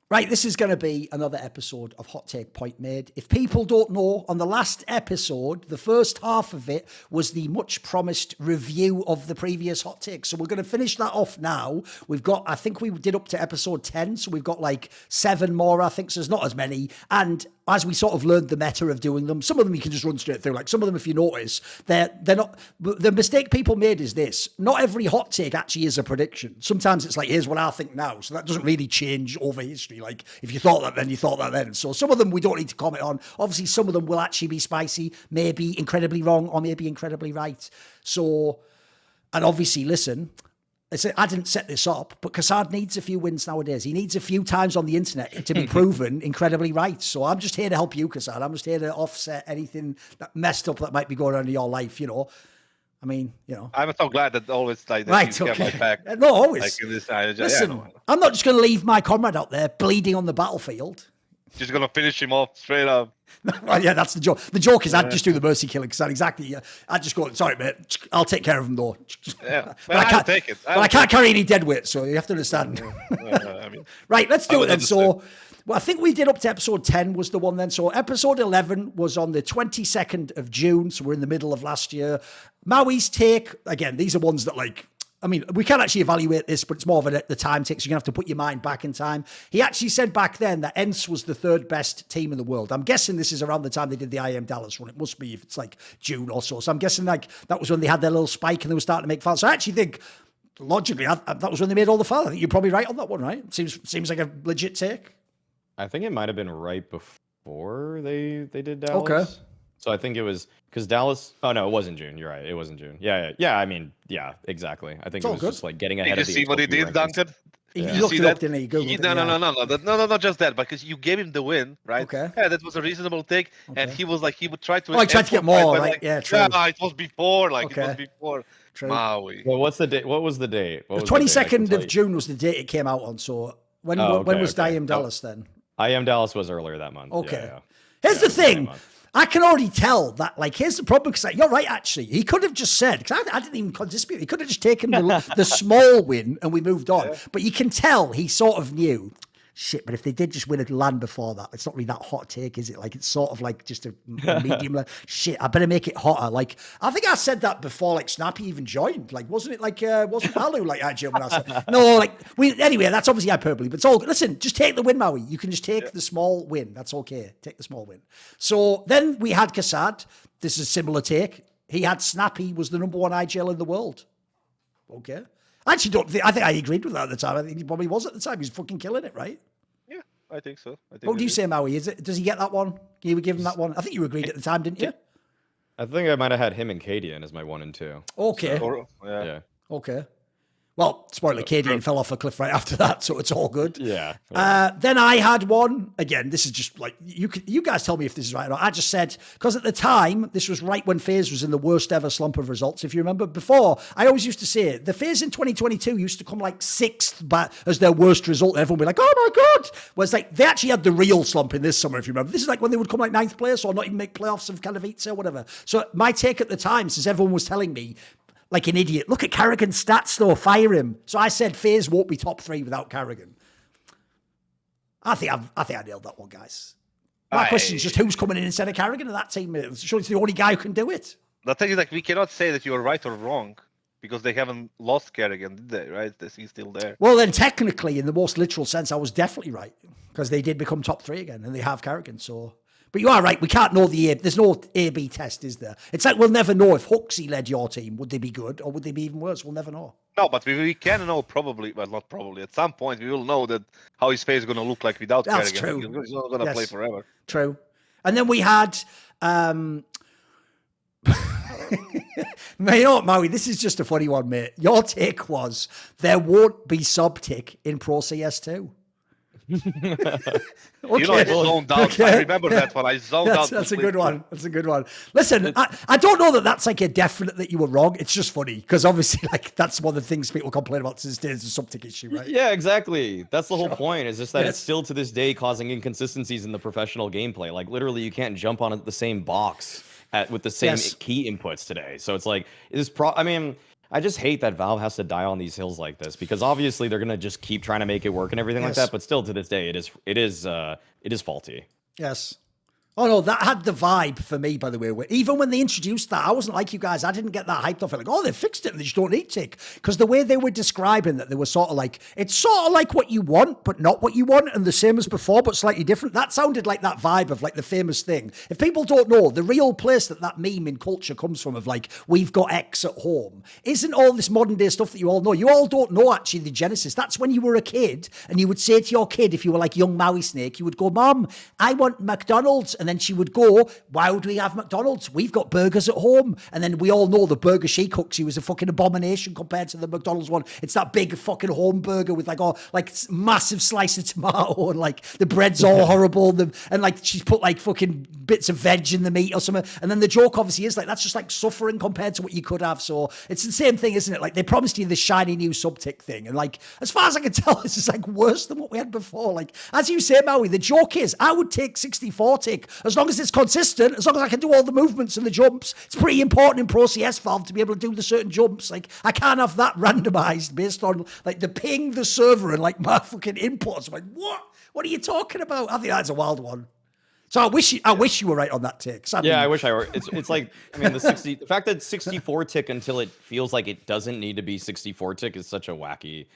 Right, this is going to be another episode of Hot Take Point Made. If people don't know, on the last episode, the first half of it was the much promised review of the previous Hot Take. So we're going to finish that off now. We've got, I think we did up to episode 10, so we've got like 7 more, I think, so there's not as many. And as we sort of learned the meta of doing them, some of them you can just run straight through. Like some of them, if you notice, they're not, the mistake people made is this: not every hot take actually is a prediction. Sometimes it's like, here's what I think now. So that doesn't really change over history. Like if you thought that then, you thought that then. So some of them we don't need to comment on. Obviously, some of them will actually be spicy, maybe incredibly wrong or maybe incredibly right. So, and obviously, listen, I didn't set this up, but KASSAD needs a few wins nowadays. He needs a few times on the internet to be proven incredibly right. So I'm just here to help you, KASSAD. I'm just here to offset anything that messed up that might be going on in your life, you know. I mean, you know. I'm so glad that always like that right, you okay. get my back. No, always. Like in this, listen, yeah, no. I'm not just going to leave my comrade out there bleeding on the battlefield. Just going to finish him off straight up. Well, yeah, that's the joke. The joke is I'd just do the mercy killing because exactly. I'd just go, sorry, mate, I'll take care of him though. Yeah, but I can't take it. But I can't carry any dead weight, so you have to understand. I mean, right, let's do it then. So, well, I think we did up to episode 10 was the one then. So episode 11 was on the 22nd of June. So we're in the middle of last year. Maui's take, again, these are ones that like, I mean, we can actually evaluate this, but it's more of the time take, so you're going to have to put your mind back in time. He actually said back then that ENCE was the 3rd best team in the world. I'm guessing this is around the time they did the IM Dallas run. It must be if it's like June or so. So I'm guessing like that was when they had their little spike and they were starting to make files. So I actually think, logically, that was when they made all the files. I think you're probably right on that one, right? Seems like a legit take. I think it might have been right before they did Dallas. Okay. So I think it was because Dallas. Oh no, it wasn't June. You're right. It wasn't June. Yeah. I mean, yeah, exactly. I think it was just like getting ahead of the. Did you see what he did, Duncan? He looked it up, didn't he? No, not just that, because you gave him the win, right? Okay. Yeah, that was a reasonable take, and he was like, he would try to. Oh, he tried to get more, right? Yeah, true. Yeah, it was before, it was before. True. Maui. Well, what's the date? What was the date? The 22nd of June was the date it came out on. So when was IM Dallas then? IM Dallas was earlier that month. Okay. Yeah. Here's the thing. I can already tell that, like, here's the problem, because you're right, actually. He could have just said, because I didn't even dispute, he could have just taken the small win and we moved on. Yeah. But you can tell he sort of knew, shit, but if they did just win a land before that, it's not really that hot take, is it? Like, it's sort of like just a medium, shit, I better make it hotter. Like, I think I said that before, like, Snappy even joined. Like, wasn't it like, wasn't Alu like I joined when I said, no, like, anyway, that's obviously hyperbole, but it's all good. Listen, just take the win, Maui. You can just take the small win. That's okay. Take the small win. So then we had KASSAD. This is a similar take. He had Snappy was the #1 IGL in the world. Okay. I actually don't think, I think I agreed with that at the time. I think he probably was at the time. He's fucking killing it, right? Yeah, I think so. What do you say, Maui? Does he get that one? You would give him that one? I think you agreed at the time, didn't you? I think I might have had him and Cadian as my 1 and 2. Okay. So, yeah. Okay. Well, spoiler, Cadian fell off a cliff right after that, so it's all good. Yeah. Then I had one. Again, this is just like, you guys tell me if this is right or not. I just said, because at the time, this was right when FaZe was in the worst ever slump of results. If you remember before, I always used to say, the FaZe in 2022 used to come like 6th as their worst result. Everyone would be like, oh my God. Whereas like, they actually had the real slump in this summer, if you remember. This is like when they would come like 9th place or not even make playoffs of Katowice or whatever. So my take at the time, since everyone was telling me, like an idiot, look at Carrigan's stats though, fire him. So I said FaZe won't be top 3 without Carrigan. I think I nailed that one, guys. My question is just who's coming in instead of Carrigan in that team? Surely it's the only guy who can do it. The thing is, like, we cannot say that you're right or wrong because they haven't lost Carrigan, did they? Right? He's still there. Well, then technically, in the most literal sense, I was definitely right because they did become top 3 again and they have Carrigan. So, but you are right. We can't know there's no A/B test, is there? It's like we'll never know if Huxley led your team. Would they be good or would they be even worse? We'll never know. No, but we can know probably, well, not probably. At some point, we will know that how his face is going to look like without That's Carrigan. True. He's not going to play forever. True. And then we had, you know what, Maui, this is just a funny one, mate. Your take was there won't be sub-tick in Pro CS2. Okay. You know, I zoned out. Okay. I remember that one. I zoned out. That's a good one. That's a good one. Listen, I don't know that that's like a definite that you were wrong. It's just funny because obviously, like, that's one of the things people complain about to this day is the sub-tick issue, right? Yeah, exactly. That's the whole point. Is just that it's still to this day causing inconsistencies in the professional gameplay. Like, literally, you can't jump on the same box with the same key inputs today. So it's like, I mean, I just hate that Valve has to die on these hills like this, because obviously they're gonna just keep trying to make it work and everything like that. But still, to this day, it is faulty. Yes. Oh no, that had the vibe for me, by the way. Even when they introduced that, I wasn't like you guys. I didn't get that hyped off it. Like, oh, they fixed it and they just don't need tick. Because the way they were describing that, they were sort of like, it's sort of like what you want, but not what you want, and the same as before, but slightly different. That sounded like that vibe of like the famous thing. If people don't know, the real place that meme in culture comes from of like, we've got X at home, isn't all this modern day stuff that you all know. You all don't know actually the genesis. That's when you were a kid and you would say to your kid, if you were like young Mauisnake, you would go, Mom, I want McDonald's. And then she would go, why would we have McDonald's? We've got burgers at home. And then we all know the burger she cooks you is a fucking abomination compared to the McDonald's one. It's that big fucking home burger with like massive slice of tomato and like the bread's all horrible. And like she's put like fucking bits of veg in the meat or something. And then the joke obviously is like, that's just like suffering compared to what you could have. So it's the same thing, isn't it? Like they promised you the shiny new subtick thing. And like, as far as I can tell, this is like worse than what we had before. Like, as you say, Maui, the joke is I would take 64 tick as long as it's consistent, as long as I can do all the movements and the jumps. It's pretty important in Pro CS Valve to be able to do the certain jumps. Like I can't have that randomized based on like the ping, the server, and like my fucking inputs. I'm like, what are you talking about? I think that's a wild one. So I wish you were right on that tick. Yeah, I wish I were. It's like, I mean, the fact that 64 tick until it feels like it doesn't need to be 64 tick is such a wacky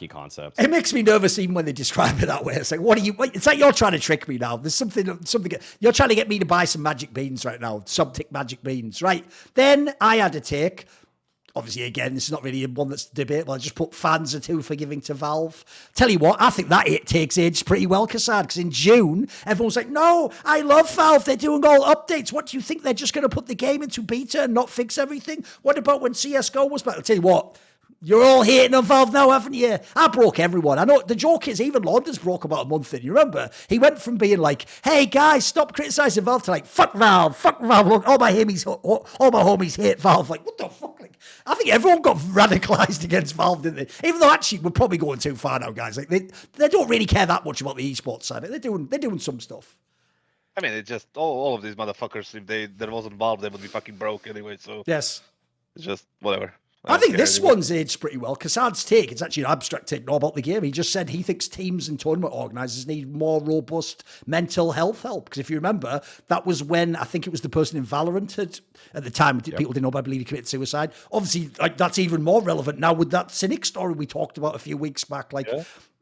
concept. It makes me nervous even when they describe it that way. It's like, it's like you're trying to trick me now. There's something, you're trying to get me to buy some magic beans right now. Sub-tick magic beans, right? Then I had a take. Obviously, again, this is not really one that's debatable. I just put fans are too forgiving to Valve. Tell you what, I think that it takes age pretty well, KASSAD, because in June, everyone's like, no, I love Valve. They're doing all updates. What do you think? They're just going to put the game into beta and not fix everything? What about when CSGO was back? I'll tell you what, you're all hating on Valve now, haven't you? I broke everyone. I know the joke is even Launders broke about a month in. You remember? He went from being like, hey guys, stop criticizing Valve to like, fuck Valve. Look, all my homies hate Valve. Like, what the fuck? Like, I think everyone got radicalized against Valve, didn't they? Even though actually we're probably going too far now, guys. Like they don't really care that much about the esports side. They're doing some stuff. I mean, it's just all of these motherfuckers. If there wasn't Valve, they would be fucking broke anyway. So yes, it's just whatever. I think this one's aged pretty well. KASSAD's take, it's actually an abstract take, not about the game. He just said he thinks teams and tournament organisers need more robust mental health help. Because if you remember, that was when I think it was the person in Valorant had, at the time, people didn't know, but I believe he committed suicide. Obviously, like that's even more relevant now with that Cynic story we talked about a few weeks back. Like,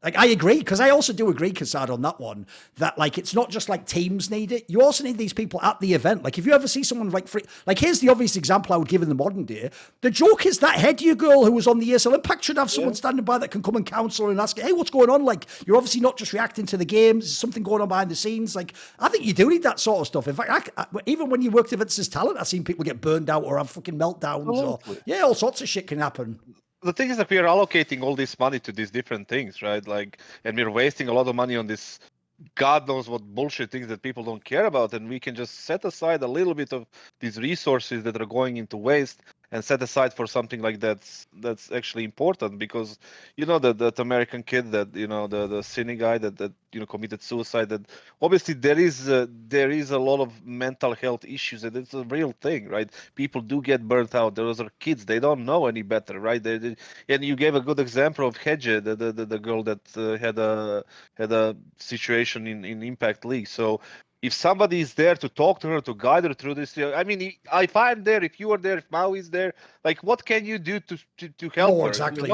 Like, I agree, because I also do agree, KASSAD, on that one, that, like, it's not just, like, teams need it. You also need these people at the event. Like, if you ever see someone, like, like, here's the obvious example I would give in the modern day. The joke is that Headyear girl who was on the ESL Impact should have someone standing by that can come and counsel her and ask, hey, what's going on? Like, you're obviously not just reacting to the games. There's something going on behind the scenes. Like, I think you do need that sort of stuff. In fact, even when you worked events as talent, I've seen people get burned out or have fucking meltdowns. Or, all sorts of shit can happen. The thing is that we are allocating all this money to these different things, right? Like, and we're wasting a lot of money on this God knows what bullshit things that people don't care about, and we can just set aside a little bit of these resources that are going into waste and set aside for something like that's actually important. Because that American kid, that the Cine guy that committed suicide, that obviously there is a lot of mental health issues, and it's a real thing, right? People do get burnt out. Those are kids, they don't know any better, right? And you gave a good example of Hedge, the girl that had a situation in Impact League. So if somebody is there to talk to her, to guide her through this, I mean, if I'm there, if you are there, if Maui is there, like, what can you do to help her? Exactly,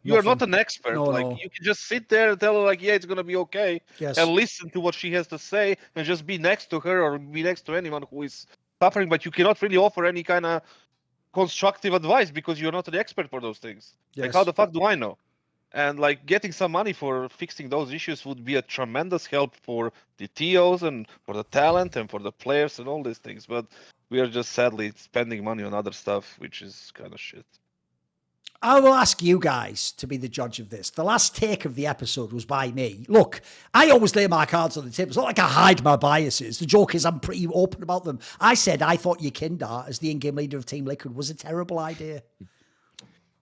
You are not an expert. No. You can just sit there and tell her, like, yeah, it's going to be okay. Yes. And listen to what she has to say and just be next to her or be next to anyone who is suffering. But you cannot really offer any kind of constructive advice because you're not an expert for those things. Yes. Like, how the fuck do I know? And like getting some money for fixing those issues would be a tremendous help for the TOs and for the talent and for the players and all these things. But we are just sadly spending money on other stuff, which is kind of shit. I will ask you guys to be the judge of this. The last take of the episode was by me. Look, I always lay my cards on the table. It's not like I hide my biases. The joke is I'm pretty open about them. I said I thought Yakindar as the in-game leader of Team Liquid was a terrible idea.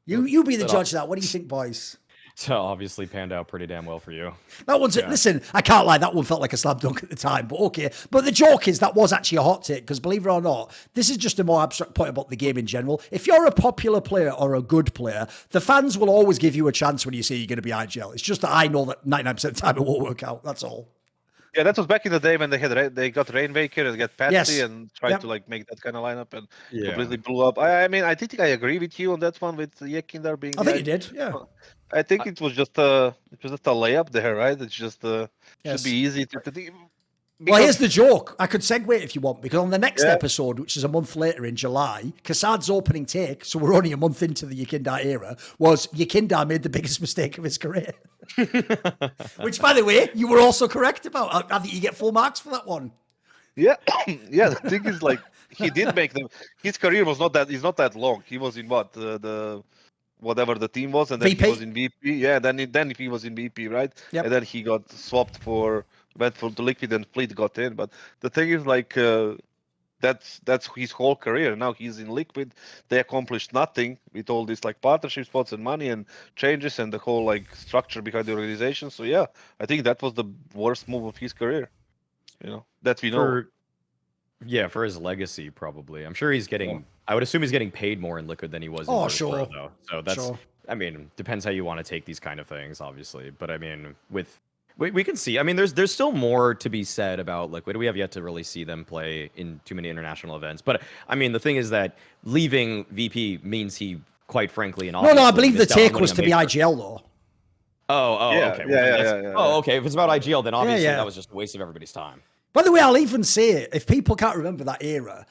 You be the judge of that. What do you think, boys? So obviously panned out pretty damn well for you. That one's listen, I can't lie, that one felt like a slam dunk at the time, but okay. But the joke is that was actually a hot take, because believe it or not, this is just a more abstract point about the game in general. If you're a popular player or a good player, the fans will always give you a chance when you say you're going to be IGL. It's just that I know that 99% of the time it won't work out. That's all. Yeah, that was back in the day when they got Rainmaker and got Patsy Yes. and tried to like make that kind of lineup and completely blew up. I mean, I think I agree with you on that one with Aleksandar being. I think you did, yeah. I think it was just a layup there, right? It's just should be easy to think. Well, here's the joke. I could segue it if you want, because on the next episode, which is a month later in July, KASSAD's opening take, so we're only a month into the Aleksandar era, was Aleksandar made the biggest mistake of his career. Which, by the way, you were also correct about. I think you get full marks for that one. Yeah, yeah. The thing is, like, he did make them. His career was not that. He's not that long. He was in what the whatever the team was, and then VP? he was in VP. Yeah, then he was in VP, right? Yep. And then he got swapped went for the Liquid, and Fleet got in. But the thing is, like, that's his whole career. Now he's in Liquid. They accomplished nothing with all these like partnership spots and money and changes and the whole like structure behind the organization. So yeah, I think that was the worst move of his career. You know, that we know. For his legacy, probably. I'm sure he's getting. I would assume he's getting paid more in Liquid than he was. In Virtus.pro, though. So that's. I mean, depends how you want to take these kind of things, obviously. But I mean, we can see. I mean, there's still more to be said about Liquid. We have yet to really see them play in too many international events. But I mean, the thing is that leaving VP means he, quite frankly, and no, I believe the take was to be IGL though. Okay. Yeah. Oh, okay. If it's about IGL, then obviously that was just a waste of everybody's time. By the way, I'll even say it, if people can't remember that era,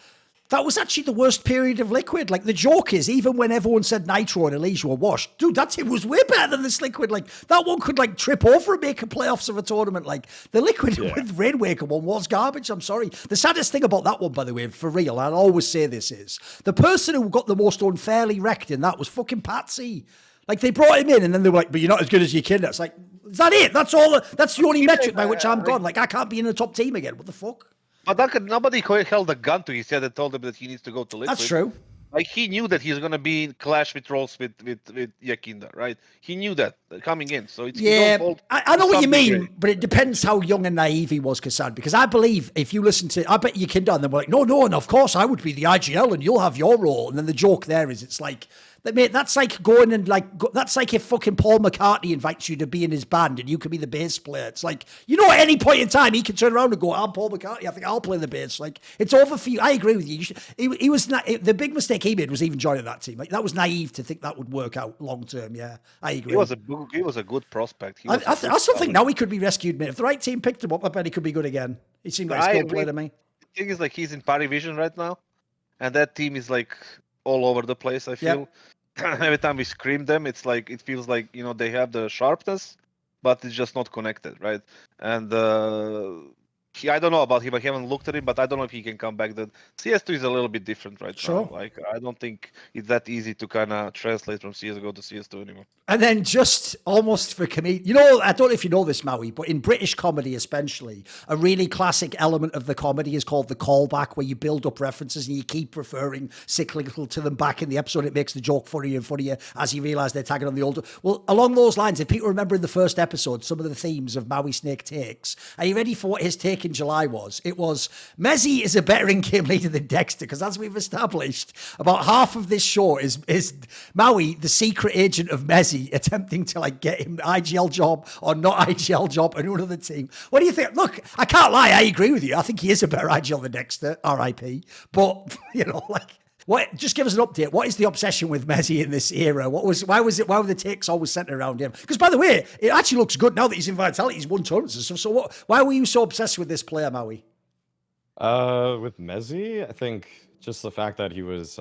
that was actually the worst period of Liquid. Like, the joke is, even when everyone said Nitro and Elysia were washed, dude, that team was way better than this Liquid. Like, that one could, like, trip over and make a playoffs of a tournament. Like, the Liquid with Rainmaker one was garbage, I'm sorry. The saddest thing about that one, by the way, for real, I'll always say this is, the person who got the most unfairly wrecked in that was fucking Patsy. Like, they brought him in, and then they were like, but you're not as good as your kid. It's like, is that it? That's the only metric by which I'm gone. Like, I can't be in the top team again. What the fuck? But Duncan, nobody held a gun to his head and told him that he needs to go to Liquid. That's true. Like, he knew that he's gonna be in clash with roles with Aleksandar, right? He knew that coming in. So it's his own fault. I know what you mean, but it depends how young and naive he was, KASSAD. Because I believe if you listen to, I bet Aleksandar and they were like, no, and of course I would be the IGL and you'll have your role. And then the joke there is, it's like, mate, that's like going and like, that's like if fucking Paul McCartney invites you to be in his band and you can be the bass player. It's like, you know, at any point in time, he can turn around and go, I'm Paul McCartney, I think I'll play the bass. Like, it's over for you. I agree with you. He was not, the big mistake he made was even joining that team. Like, that was naive to think that would work out long term. Yeah, I agree. He was a good prospect. I still think now he could be rescued, mate. If the right team picked him up, I bet he could be good again. He seemed like a skilled player to me. The thing is, like, he's in Parivision right now, and that team is like all over the place, I feel. Yep. Every time we scream them, it's like, it feels like, you know, they have the sharpness, but it's just not connected, right? And I don't know about him. I haven't looked at him, but I don't know if he can come back. The CS2 is a little bit different right now. Like, I don't think it's that easy to kind of translate from CSGO to CS2 anymore. And then just almost for comedy, you know, I don't know if you know this, Maui, but in British comedy especially, a really classic element of the comedy is called the callback, where you build up references and you keep referring cyclical to them back in the episode. It makes the joke funnier and funnier as you realise they're tagging on the older. Well, along those lines, if people remember in the first episode, some of the themes of Mauisnake takes, are you ready for what his take in July was? It was, Mezzi is a better in-game leader than Dexter, because as we've established, about half of this show is Maui, the secret agent of Mezzi, attempting to like get him IGL job or not IGL job on another team. What do you think? Look, I can't lie, I agree with you. I think he is a better IGL than Dexter, RIP. But, you know, like, what? Just give us an update. What is the obsession with Mezzi in this era? Why were the takes always centered around him? Because, by the way, it actually looks good now that he's in Vitality. He's won tournaments and stuff. So why were you so obsessed with this player, Maui? With Mezzi, I think just the fact that he was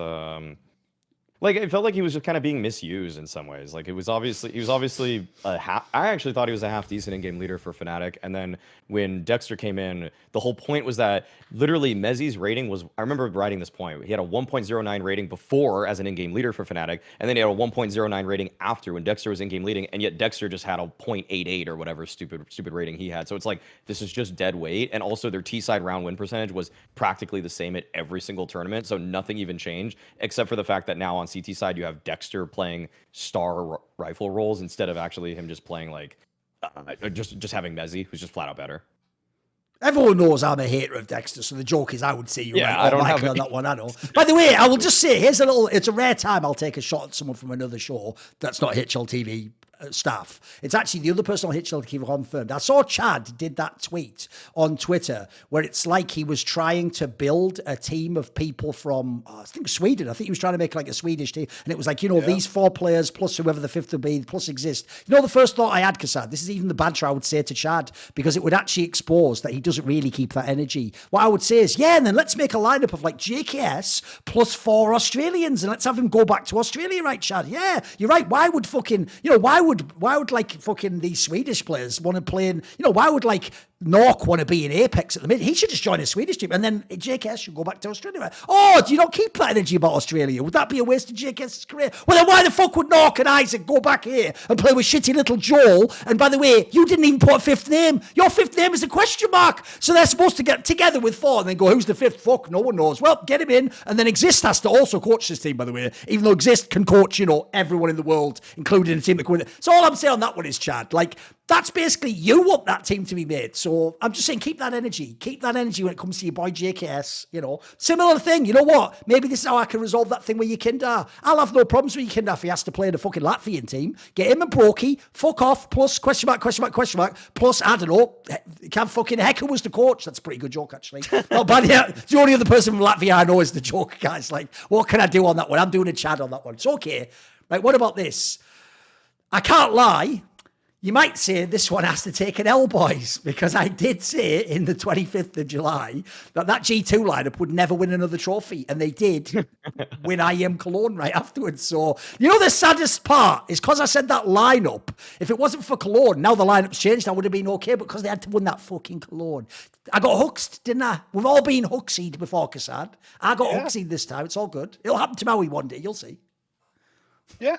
like, it felt like he was just kind of being misused in some ways. Like, he was obviously I actually thought he was a half decent in-game leader for Fnatic. And then when Dexter came in, the whole point was that literally Mezzi's rating was, I remember writing this point, he had a 1.09 rating before as an in-game leader for Fnatic, and then he had a 1.09 rating after when Dexter was in-game leading, and yet Dexter just had a 0.88 or whatever stupid rating he had. So it's like, this is just dead weight. And also their T-side round win percentage was practically the same at every single tournament, so nothing even changed, except for the fact that now on on CT side, you have Dexter playing star rifle roles instead of actually him just playing like just having Mezzi, who's just flat out better. Everyone knows I'm a hater of Dexter, so the joke is I would say you're right. I don't have on that one, I know. By the way, I will just say, it's a rare time I'll take a shot at someone from another show that's not HLTV staff. It's actually the other person on HLTV confirmed. I saw Chad did that tweet on Twitter where it's like he was trying to build a team of people from, I think Sweden. I think he was trying to make like a Swedish team. And it was like, these 4 players plus whoever the 5th will be, plus exist. The first thought I had, KASSAD, this is even the banter I would say to Chad, because it would actually expose that he doesn't really keep that energy. What I would say is, and then let's make a lineup of like JKS plus 4 Australians and let's have him go back to Australia, right, Chad? Yeah, you're right. Why would fucking, why would like fucking these Swedish players want to play in, why would like Nork want to be in AWPex at the minute? He should just join a Swedish team and then JKS should go back to Australia. Right? Oh, do you not keep that energy about Australia? Would that be a waste of JKS's career? Well, then why the fuck would Nork and Isaac go back here and play with shitty little Joel? And by the way, you didn't even put a 5th name. Your 5th name is a question mark. So they're supposed to get together with 4 and then go, who's the 5th? Fuck, no one knows. Well, get him in. And then Exist has to also coach this team, by the way, even though Exist can coach, everyone in the world, including a team that can win. So all I'm saying on that one is, Chad, like, that's basically, you want that team to be made. So I'm just saying, keep that energy. Keep that energy when it comes to your boy JKS, Similar thing, you know what? Maybe this is how I can resolve that thing with Yekindar. I'll have no problems with Yekindar if he has to play in a fucking Latvian team. Get him and Brokey, fuck off, plus question mark, plus, I don't know, can fucking Hecker was the coach. That's a pretty good joke, actually. Not bad, yeah. The only other person from Latvia I know is the joke, guys. Like, what can I do on that one? I'm doing a Chad on that one. It's okay. Right, what about this? I can't lie. You might say this one has to take an L, boys, because I did say in the 25th of July that G2 lineup would never win another trophy. And they did win IEM Cologne right afterwards. So, the saddest part is because I said that lineup, if it wasn't for Cologne, now the lineup's changed, I would have been okay, but because they had to win that fucking Cologne. I got hooked, didn't I? We've all been hooksied before, KASSAD. I got hooksied this time. It's all good. It'll happen to Maui one day. You'll see. Yeah.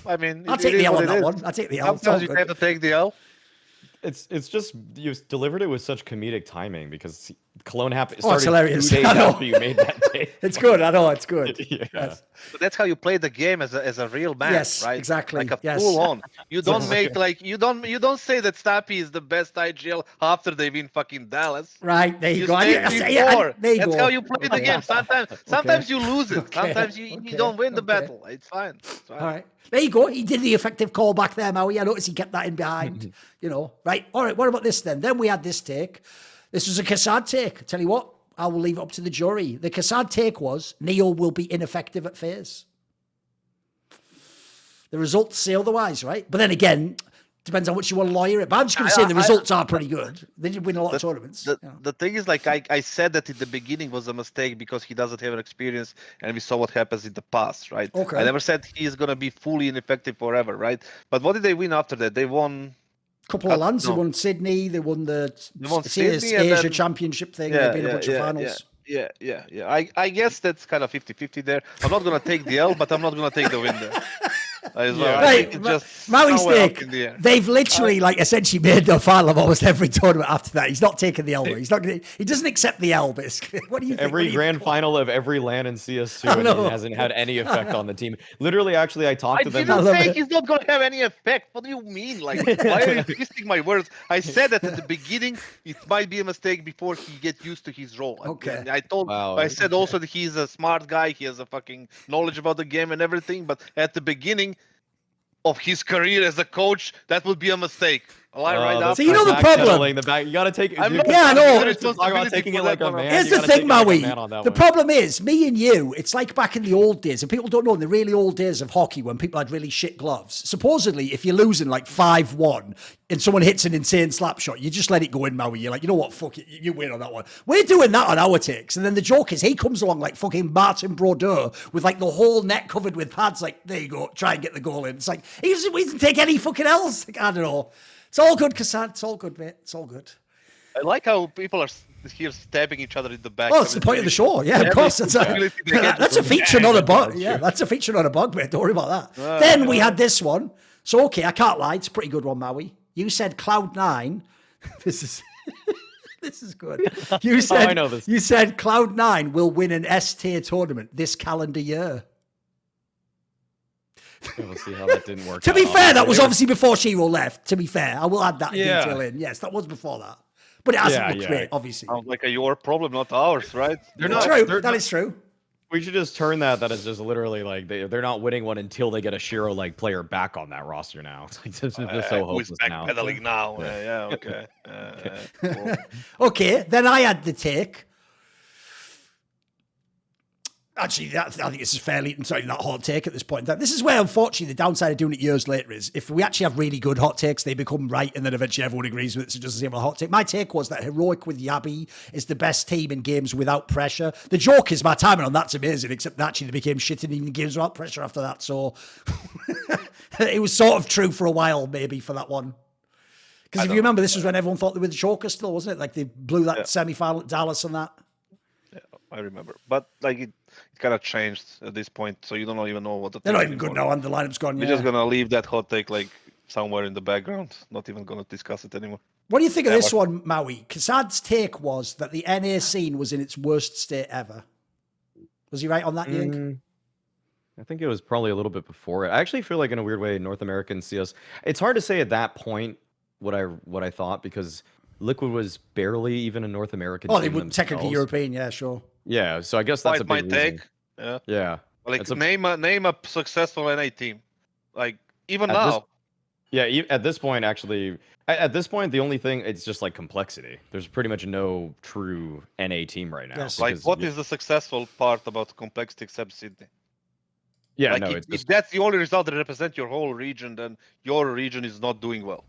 I mean, I'll take the L on that one. I'll take the L. Sometimes you have to take the L. It's just you delivered it with such comedic timing because Cologne started it's hilarious. 2 days after you made that day. It's good. I know it's good. Yeah. Yes. But that's how you play the game as a real man, yes, right? Exactly. Like a full on. You don't make you don't say that Stappy is the best IGL after they win fucking Dallas. Right, there you go. That's how you play the game. Sometimes you lose it. Sometimes you don't win the battle. It's fine. All right. There you go. He did the effective call back there, Maui. I noticed he kept that in behind. Right. All right. What about this then? Then we had this take. This was a KASSAD take. I tell you what, I will leave it up to the jury. The KASSAD take was Neo will be ineffective at FaZe. The results say otherwise, right? But then again, depends on what you want to lawyer it. But I'm just going to say the results are pretty good. They did win a lot of tournaments. The thing is, like I said that in the beginning was a mistake because he doesn't have an experience, and we saw what happens in the past, right? Okay. I never said he is going to be fully ineffective forever, right? But what did they win after that? They won couple of lands. They won Sydney. They won the Asia Championship thing. They've been a bunch of finals. Yeah. I guess that's kind of 50-50 there. I'm not going to take the L, but I'm not going to take the win there. Right, Mauisnake, they've literally essentially made the final of almost every tournament after that. He's not taking the L. He doesn't accept the L, basically. What do you think? Every grand final of every LAN in CS2 and he hasn't had any effect on the team. Literally, actually, I talked to them. I didn't say he's not going to have any effect. What do you mean? Why are you twisting my words? I said that at the beginning, it might be a mistake before he gets used to his role. Okay. I said also that he's a smart guy. He has a fucking knowledge about the game and everything. But at the beginning of his career as a coach, that would be a mistake. So you know the problem. You got to take. I know. Taking it like a man. Here's the thing, Maui. The problem is, me and you. It's like back in the old days, and people don't know in the really old days of hockey when people had really shit gloves. Supposedly, if you're losing like 5-1 and someone hits an insane slap shot, you just let it go in, Maui. You're like, you know what, fuck it, you win on that one. We're doing that on our takes, and then the joke is he comes along like fucking Martin Brodeur with like the whole net covered with pads. Like, there you go, try and get the goal in. It's like he doesn't take any fucking else. Like, I don't know. It's all good, KASSAD. It's all good, mate. It's all good. I like how people are here stabbing each other in the back. Oh, it's the point of the show. Yeah, of course. That's a feature, not a bug. Yeah, that's a feature, not a bug, mate. Don't worry about that. Then we had this one. So, okay, I can't lie. It's a pretty good one, Maui. You said Cloud9. This is good. You said, I know this. You said Cloud9 will win an S-tier tournament this calendar year. We'll see how that didn't work To out. be fair, that was obviously before Shiro left. To be fair, I will add that Yeah. detail in. Yes, that was before that. But it hasn't looked great, obviously. Sounds like your problem, not ours, right? That is true. We should just turn that is just literally like they're not winning one until they get a Shiro like player back on that roster now. It's like this is just so hopeless who's now. backpedaling now? Yeah, okay. Cool. Okay, then I had the take. Actually, I think this is fairly, not hot take at this point. This is where, unfortunately, the downside of doing it years later is if we actually have really good hot takes, they become right, and then eventually everyone agrees with it. So just the same with a hot take. My take was that Heroic with Yabi is the best team in games without pressure. The joke is my timing on that's amazing, except actually they became shit in even games without pressure after that. So it was sort of true for a while, maybe, for that one. Because if you remember, this was when everyone thought they were the choker still, wasn't it? Like they blew that semi-final at Dallas and that. Yeah, I remember. But like it kind of changed at this point, so you don't even know what the They're not even good now, and the lineup's gone. We're just gonna leave that hot take like somewhere in the background. Not even gonna discuss it anymore. What do you think of this one, Maui? KASSAD's take was that the NA scene was in its worst state ever. Was he right on that, you think? I think it was probably a little bit before it. I actually feel like in a weird way, North American CS. It's hard to say at that point what I thought because Liquid was barely even a North American. Oh, they were technically European, yeah, sure. Yeah, so I guess that's a big take. Reason. Yeah. Like name a successful NA team, like even now. At this point, actually, at this point, the only thing it's just like complexity. There's pretty much no true NA team right now. Yes. Like, what is the successful part about complexity except Sydney? Yeah, like no, if that's the only result that represents your whole region, then your region is not doing well.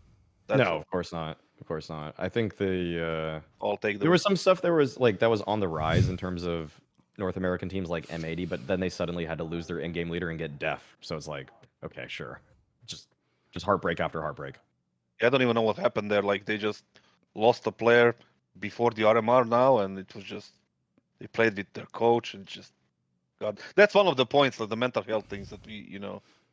Of course not. Of course not. I think I'll take there was some stuff that was on the rise in terms of North American teams like M80, but then they suddenly had to lose their in-game leader and get def. So it's like, okay, sure, just heartbreak after heartbreak. Yeah, I don't even know what happened there. Like they just lost a player before the RMR now, and it was just they played with their coach and just God. That's one of the points of the mental health things that we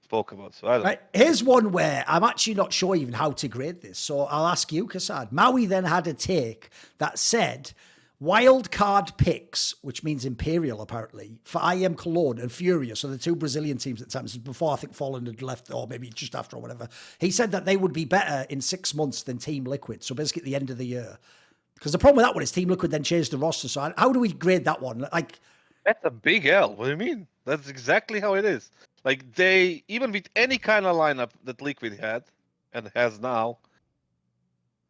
spoke about. So I don't know. Here's one where I'm actually not sure even how to grade this. So I'll ask you, KASSAD. Maui then had a take that said wild card picks, which means Imperial apparently, for IM Cologne and Furia, so the two Brazilian teams at the time. This was before I think Fallen had left, or maybe just after or whatever. He said that they would be better in 6 months than Team Liquid, so basically at the end of the year. Because the problem with that one is Team Liquid then changed the roster. So how do we grade that one? Like, that's a big L. What do you mean? That's exactly how it is. Like they, even with any kind of lineup that Liquid had and has now,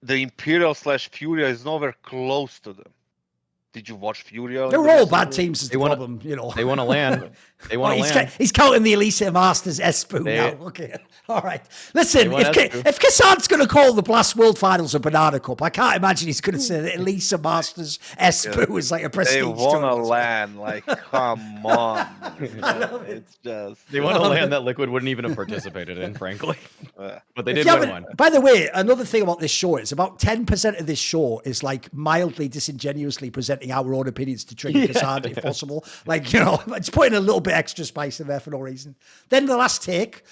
the Imperial / Furia is nowhere close to them. Did you watch Furia? They were all bad teams is the problem, They want to land. They want to land. He's counting the Elise Masters S1MPLE now. Okay. All right. Listen, if KASSAD's going to call the Blast World Finals a banana cup, I can't imagine he's going to say that Elise Masters S1MPLE is like a prestige. They want to land. Like, come on. It's just... They want to land that Liquid wouldn't even have participated in, frankly. But they did win one. By the way, another thing about this show is about 10% of this show is like mildly disingenuously presenting our own opinions to trigger KASSAD if possible. Like, it's putting a little bit extra spice in there for no reason. Then the last take,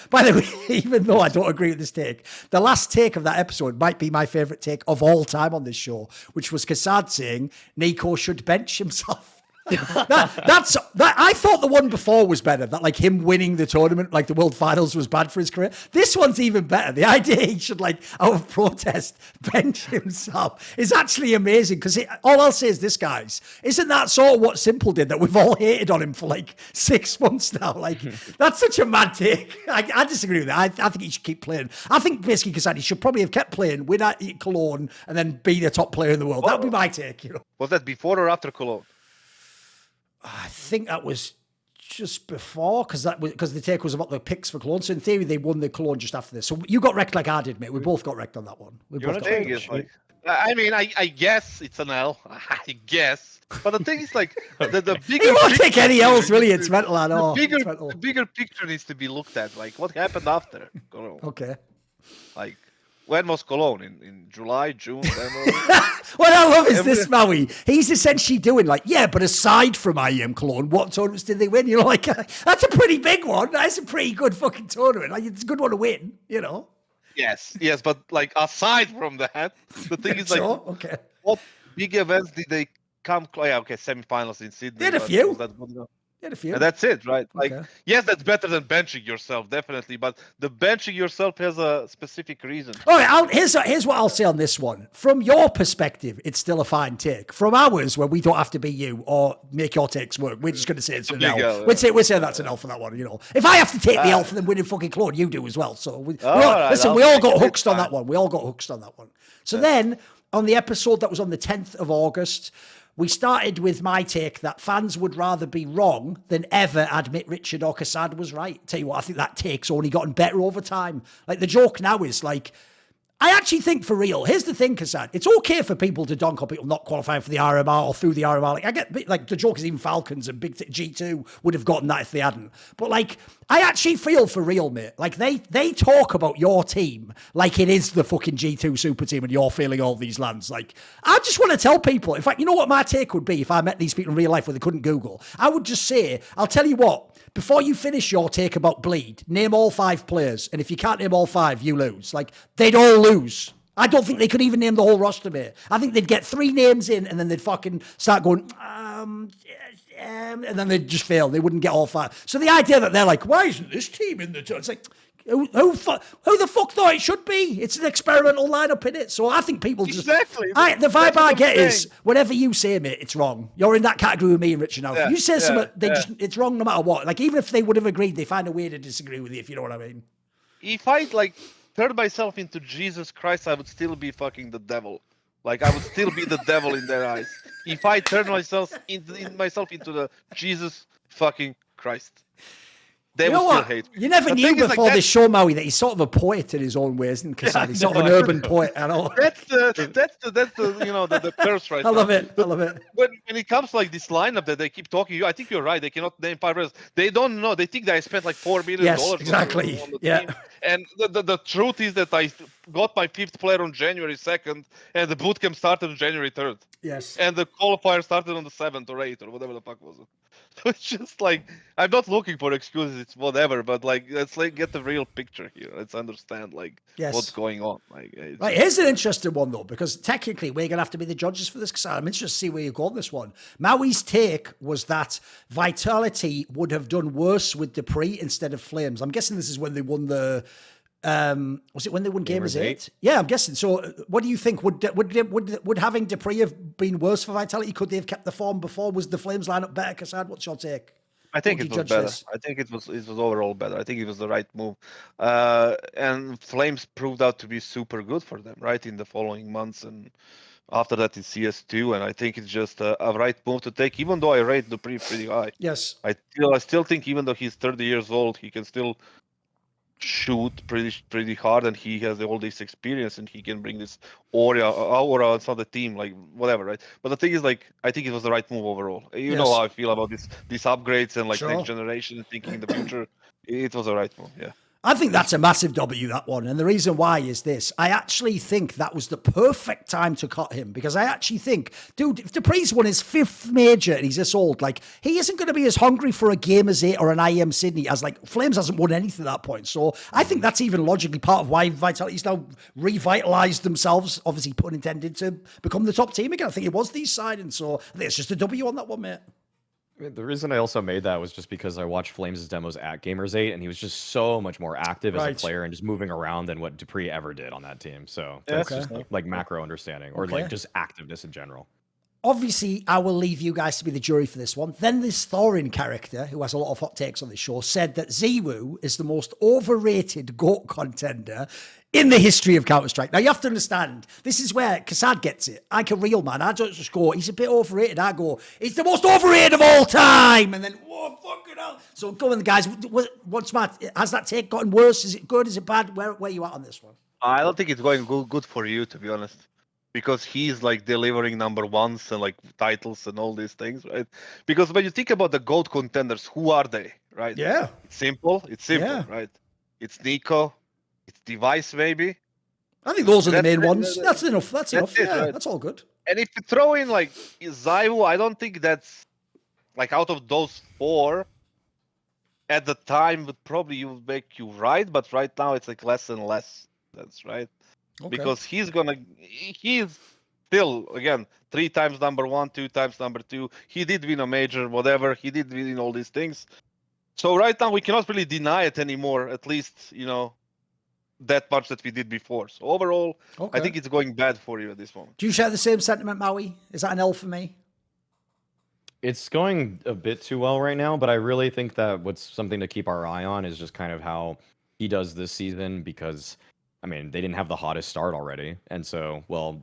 by the way, even though I don't agree with this take, the last take of that episode might be my favorite take of all time on this show, which was KASSAD saying Nico should bench himself. I thought the one before was better, that like him winning the tournament, like the World Finals, was bad for his career. This one's even better. The idea he should, like, out of protest, bench himself is actually amazing, because all I'll say is this, guys, isn't that sort of what S1MPLE did, that we've all hated on him for like 6 months now? Like, that's such a mad take. I disagree with that. I think he should keep playing. I think basically KASSAD should probably have kept playing, win at Cologne, and then be the top player in the world. That would be my take, Was that before or after Cologne? I think that was just before, because the take was about the picks for Cologne. So in theory, they won the Cologne just after this. So you got wrecked like I did, mate. We both got wrecked on that one. I mean, I guess it's an L. I guess. But the thing is, like, the bigger... You won't take any L's, really. It's mental, I know. The bigger picture needs to be looked at. Like, what happened after Cologne? Okay. Like, when was Cologne? In July, June? What I love is this, Maui. He's essentially doing like, but aside from IM Cologne, what tournaments did they win? Like, that's a pretty big one. That's a pretty good fucking tournament. Like, it's a good one to win, Yes, but like, aside from that, the thing is, like, what big events did they come? Yeah, okay, semifinals in Sydney. Did a few. Yeah, a few. And that's it, right? Like, Okay. yes, that's better than benching yourself, definitely. But the benching yourself has a specific reason. All right, here's what I'll say on this one. From your perspective, it's still a fine take. From ours, where we don't have to be you or make your takes work, we're just going to say it's an L. L, We'd say that's an L for that one. You know, if I have to take the L for them winning fucking Claude, you do as well. So we all got hooked on that one. We all got hooked on that one. So then on the episode that was on the 10th of August. We started with my take that fans would rather be wrong than ever admit Richard or KASSAD was right. Tell you what, I think that take's only gotten better over time. Like, the joke now is like, I actually think for real, here's the thing, KASSAD, it's okay for people to dunk on people not qualifying for the RMR or through the RMR. Like, I get, like, the joke is even Falcons and G2 would have gotten that if they hadn't. But, like, I actually feel for real, mate. Like, they talk about your team like it is the fucking G2 super team and you're failing all these lands. Like, I just want to tell people, in fact, you know what my take would be if I met these people in real life where they couldn't Google? I would just say, I'll tell you what, before you finish your take about Bleed, name all 5 players. And if you can't name all 5, you lose. Like, they'd all lose. I don't think they could even name the whole roster, mate. I think they'd get 3 names in and then they'd fucking start going, and then they'd just fail. They wouldn't get all 5. So the idea that they're like, why isn't this team in the... It's like, who the fuck thought it should be? It's an experimental lineup, innit? So I think people just... Exactly. The vibe I get is, whatever you say, mate, it's wrong. You're in that category with me and Richard now. If you say something, it's wrong no matter what. Like, even if they would have agreed, they find a way to disagree with you, if you know what I mean. If I, like, turn myself into Jesus Christ, I would still be fucking the devil. Like, I would still be the devil in their eyes. If I turn myself into the Jesus fucking Christ. They will still hate me. You never knew before this show, Maui, that he's sort of a poet in his own ways, isn't KASSAD? He's sort of an urban poet. I know. That's the you know the curse right I love it. I love it. When it comes to like this lineup that they keep talking, I think you're right. They cannot name 5 players. They don't know. They think that I spent like $4 million. Yes, exactly. On the Yeah. team. And the truth is that I got my 5th player on January 2nd, and the bootcamp started on January 3rd. Yes. And the qualifier started on the 7th or 8th or whatever the fuck was it. So it's just like, I'm not looking for excuses. It's whatever, but like, let's like get the real picture here. Let's understand like what's going on. Like, right, here's an interesting one though, because technically we're gonna have to be the judges for this. Because I'm interested to see where you go on this one. Maui's take was that Vitality would have done worse with Dupree instead of Flames. I'm guessing this is when they won the. Was it when they won Gamers 8? Yeah, I'm guessing. So, what do you think? Would having Dupree have been worse for Vitality? Could they have kept the form before? Was the Flames lineup better, KASSAD? What's your take? I think it was better. I think it was overall better. I think it was the right move. And Flames proved out to be super good for them, right, in the following months and after that in CS2. And I think it's just a right move to take, even though I rate Dupree pretty high. Yes. I still think even though he's 30 years old, he can still shoot pretty hard, and he has all this experience, and he can bring this aura outside the team, like whatever, right? But the thing is, like, I think it was the right move overall. You know how I feel about these upgrades and like next generation, thinking in the future. It was the right move, yeah. I think that's a massive W, that one. And the reason why is this. I actually think that was the perfect time to cut him, because I actually think, dude, if Dupree's won his 5th major and he's this old, like, he isn't going to be as hungry for a Gamers 8 or an IM Sydney as, like, Flames hasn't won anything at that point. So I think that's even logically part of why Vitality's now revitalized themselves, obviously pun intended, to become the top team again. I think it was these signings. So I think it's just a W on that one, mate. The reason I also made that was just because I watched Flames' demos at Gamers 8, and he was just so much more active as a player and just moving around than what Dupree ever did on that team. So that's just like macro understanding, or like just activeness in general. Obviously, I will leave you guys to be the jury for this one. Then this Thorin character, who has a lot of hot takes on this show, said that Ziwu is the most overrated GOAT contender in the history of Counter-Strike. Now, you have to understand, this is where KASSAD gets it. Like a real man. I don't just go, he's a bit overrated. I go, he's the most overrated of all time. And then, whoa, fucking hell. So go on, guys. What's has that take gotten worse? Is it good? Is it bad? Where are you at on this one? I don't think it's going good for you, to be honest. Because he's like delivering number ones and like titles and all these things, right? Because when you think about the GOAT contenders, who are they, right? Yeah. It's simple, right? It's Nico, it's Device, maybe. I think those are the main ones. That's enough. That's enough. Yeah, right? That's all good. And if you throw in like Ziwu, I don't think that's like out of those 4 at the time would probably make you right, but right now it's like less and less. That's right. Okay. Because he's still, again, 3 times number 1, 2 times number 2. He did win a major, whatever. He did win all these things. So right now we cannot really deny it anymore. At least that much that we did before. So overall, I think it's going bad for you at this moment. Do you share the same sentiment, Maui? Is that an L for me? It's going a bit too well right now, but I really think that what's something to keep our eye on is just kind of how he does this season, because I mean, they didn't have the hottest start already. And so, well,